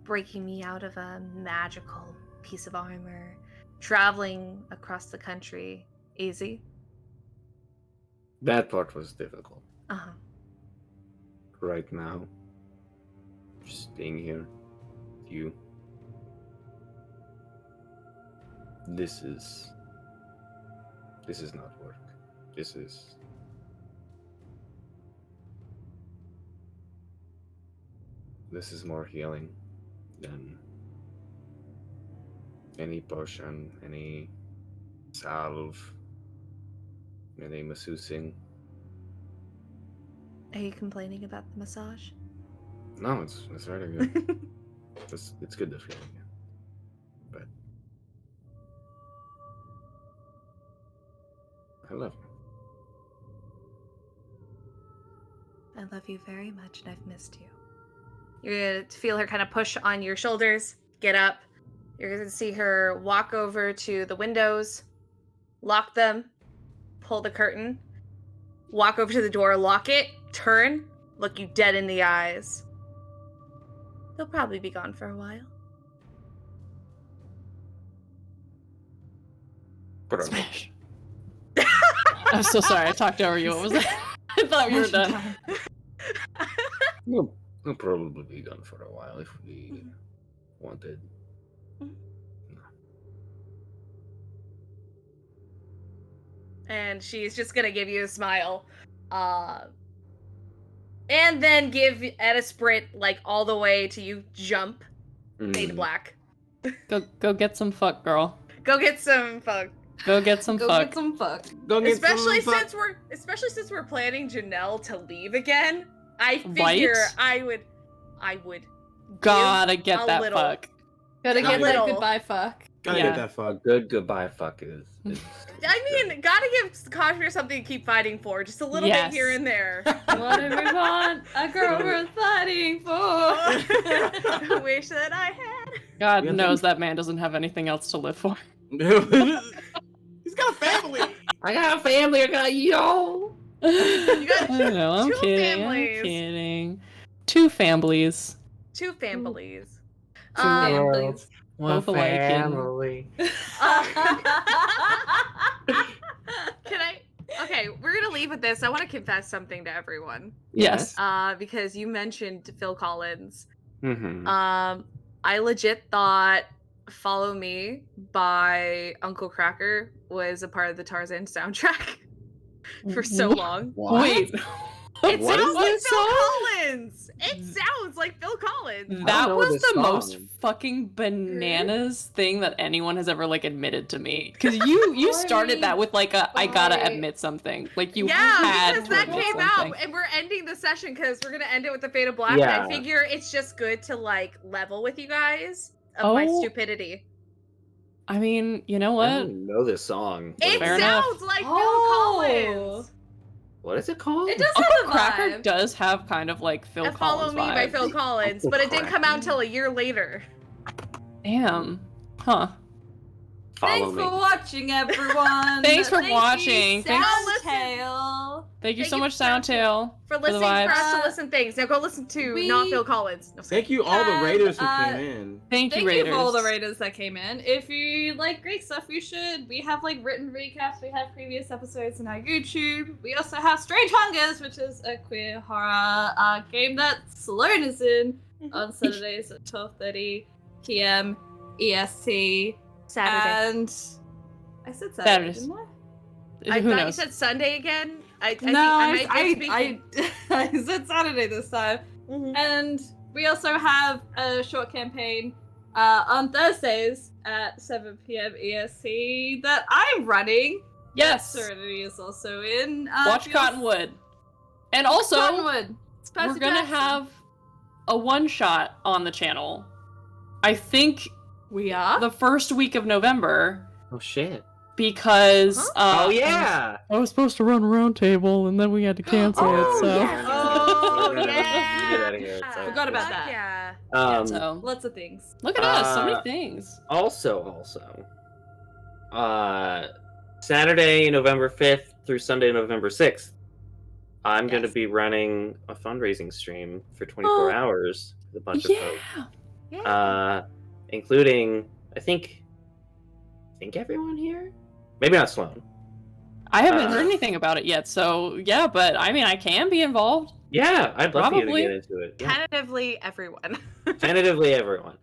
breaking me out of a magical piece of armor, traveling across the country, easy? That part was difficult. Uh-huh. Right now, just being here with you. This is not work. This is more healing than any potion, any salve, any massaging. Are you complaining about the massage? No, it's really good. it's good to feel again. But I love you. I love you very much, and I've missed you. You're going to feel her kind of push on your shoulders, get up. You're going to see her walk over to the windows, lock them, pull the curtain, walk over to the door, lock it, turn, look you dead in the eyes. They'll probably be gone for a while. Smash. I'm so sorry, I talked over you. What was that? I thought you were done. We'll probably be gone for a while if we wanted. And she's just gonna give you a smile. And then give at a sprint, like all the way to you jump. Fade to black. Go get some fuck, girl. Go get some fuck. Go get some fuck. Get some fuck. Especially since we're planning Janelle to leave again. I figure I would Gotta get that little. fuck. Gotta get little. that goodbye fuck. Gotta Yeah. get that fuck. Good goodbye fuck is I mean, gotta give Kazimir something to keep fighting for. Just a little Yes. bit here and there. What do we want? A girl worth fighting for. I wish that I had. God Yeah, knows that man doesn't have anything else to live for. He's got a family. I got a family, I got you. got I know, I'm two kidding. families. I'm kidding. Two families. Two families. Two worlds, Both alike and- family. Can I? Okay, we're gonna leave with this. I want to confess something to everyone. Yes. Because you mentioned Phil Collins. Mm-hmm. I legit thought "Follow Me" by Uncle Cracker was a part of the Tarzan soundtrack for so long. Wait. It What sounds is like this Phil song? Collins. It sounds like Phil Collins. That know was this the most song. fucking bananas thing that anyone has ever like admitted to me. Because you started that with like a I gotta Sorry. admit something. Like you Yeah, had because to that admit came something. out, and we're ending the session because we're gonna end it with the Fate of Black. Yeah. And I figure it's just good to like level with you guys of my Oh. stupidity. I mean, you know I what? don't know this song. It Fair enough. sounds like Oh. Phil Collins. What is it called? It does Uncle have a Cracker vibe. does have kind of like Phil And Follow Collins Me by vibes. Phil Collins, but it didn't come out until a year later. Damn. Huh. follow Thanks me. for watching, everyone. Thanks for Thank you, watching. Thanks- Soundtail. Thank you Thank so you much, for Soundtail, for the listening for vibes. us to listen things. Now go listen to We- not Phil Collins. No, Thank you, all the have, raiders who came in. Thank you, Thank Raiders. you for all the raiders that came in. If you like Greek stuff, you should. We have like written recaps. We have previous episodes on our YouTube. We also have Strange Hungers, which is a queer horror game that Sloan is in on Saturdays at 12:30 p.m. EST. Saturday. And I said Saturday, Saturdays. didn't I? I Who thought knows? you said Sunday again. I said Saturday this time. Mhm. And we also have a short campaign on Thursdays at 7 p.m. EST that I'm running. Yes. Serenity is also in. Watch if you're- Cottonwood. And also, Cottonwood. It's Percy we're gonna Jackson. have a one-shot on the channel. I think We are. the first week of November, Oh shit. because Oh yeah. I was supposed to run a round table and then we had to cancel Oh, it. So yes. Oh, We're gonna yeah. get out of here. It's Forgot about Fuck that. Yeah. so Lots of things. look at us, so many Uh, things. Also, Saturday, November 5th through Sunday, November 6th, I'm going to Yes. be running a fundraising stream for 24 hours with a bunch of folks. Yeah. Including, I think everyone here? Maybe not Sloan. I haven't uh, heard anything about it yet, so yeah, but I mean, I can be involved. Yeah, I'd love you to Probably. get into it. Yeah. Tentatively, everyone. Tentatively everyone.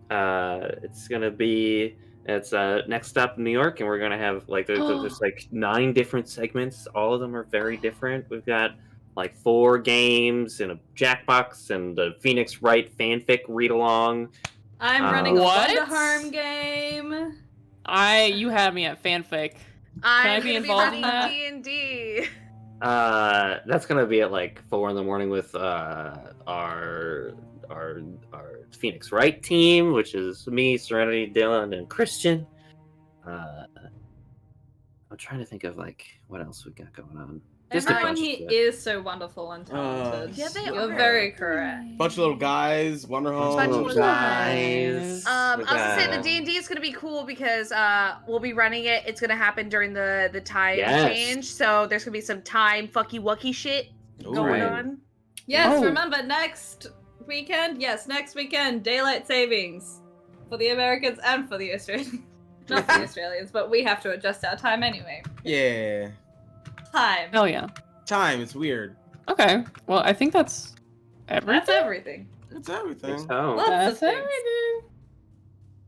It's gonna be next up New York, and we're gonna have like there's like 9 different segments. All of them are very different. We've got like 4 games and a Jackbox and the Phoenix Wright fanfic read along. I'm running a What? Wonder Harm game. You had me at fanfic. I I'm be gonna be involved in running that? D&D. That's gonna be at like 4 in the morning with our Phoenix Wright team, which is me, Serenity, Dylan, and Christian. I'm trying to think of like what else we got going on. Just a Everyone bunch of here shit. is so wonderful and talented. Yeah, they You're are. very correct. Bunch of little guys, Wonder Home. Bunch of Little little guys. I was gonna say the Yeah. D&D is gonna be cool because we'll be running it. It's gonna happen during the time Yes. change, so there's gonna be some time fucky wucky shit Ooh. going Right. on. Yes, Oh. remember next weekend? Yes, next weekend, daylight savings for the Americans and for the Australians. Not for the Australians, but we have to adjust our time anyway. Yeah. Time. Hell yeah. Time, it's weird. Okay. Well, I think that's everything. That's everything. It's I think everything. so. Lots of That's things.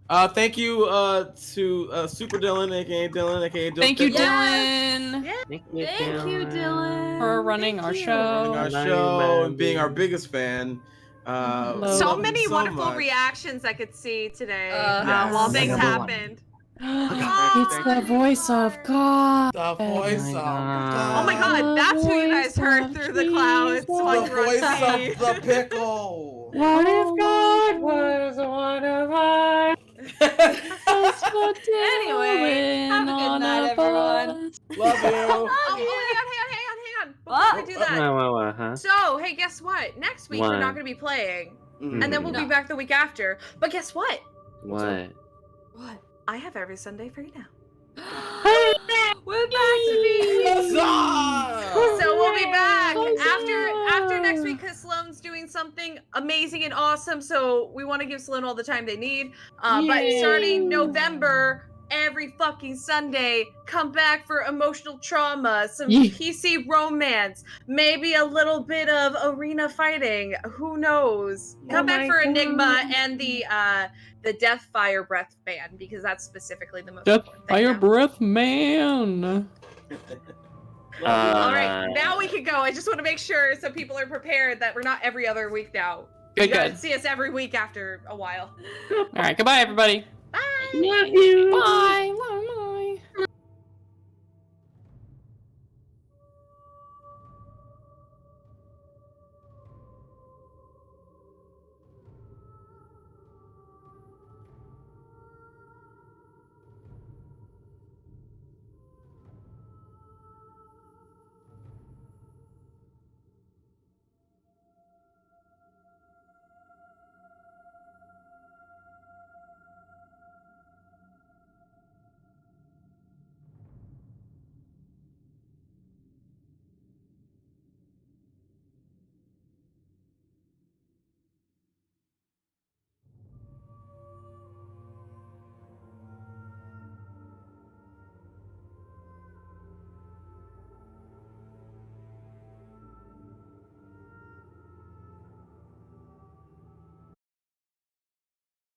everything. Thank you to Super Dylan, aka Dylan, aka Dylan. Thank you, Pickle, Dylan, Yeah. Thank you, Thank you, Dylan. for running Thank our you. show. running our Love you, show and being our man. biggest fan. Love So love you many so wonderful much. reactions I could see today Yes. while things Number one. happened. It's the voice of God. The voice of God. Oh my god, that's who you guys voice heard of through the clouds Jesus. while The you were on voice TV. of the pickle. What if God was one of us? Anyway, have a good night, everyone. Love you. Oh, hang on. Before What? we do that. Huh? So, hey, guess what? Next week we're What? not going to be playing. Mm. And then we'll be No. back the week after. But guess what? What? What? I have every Sunday free now. We're back to being Huzzah! So we'll be back Huzzah! after next week because Sloane's doing something amazing and awesome. So we want to give Sloane all the time they need. But Yay. starting November, every fucking Sunday, come back for emotional trauma, some Yee. PC romance, maybe a little bit of arena fighting. Who knows? Come back for Enigma and the Death Fire Breath band because that's specifically the most Death important thing Fire now. Breath Man. All right, now we can go. I just want to make sure so people are prepared that we're not every other week now. Good, You gotta good. see us every week after a while. All right, goodbye, everybody. Bye. Love you. Bye.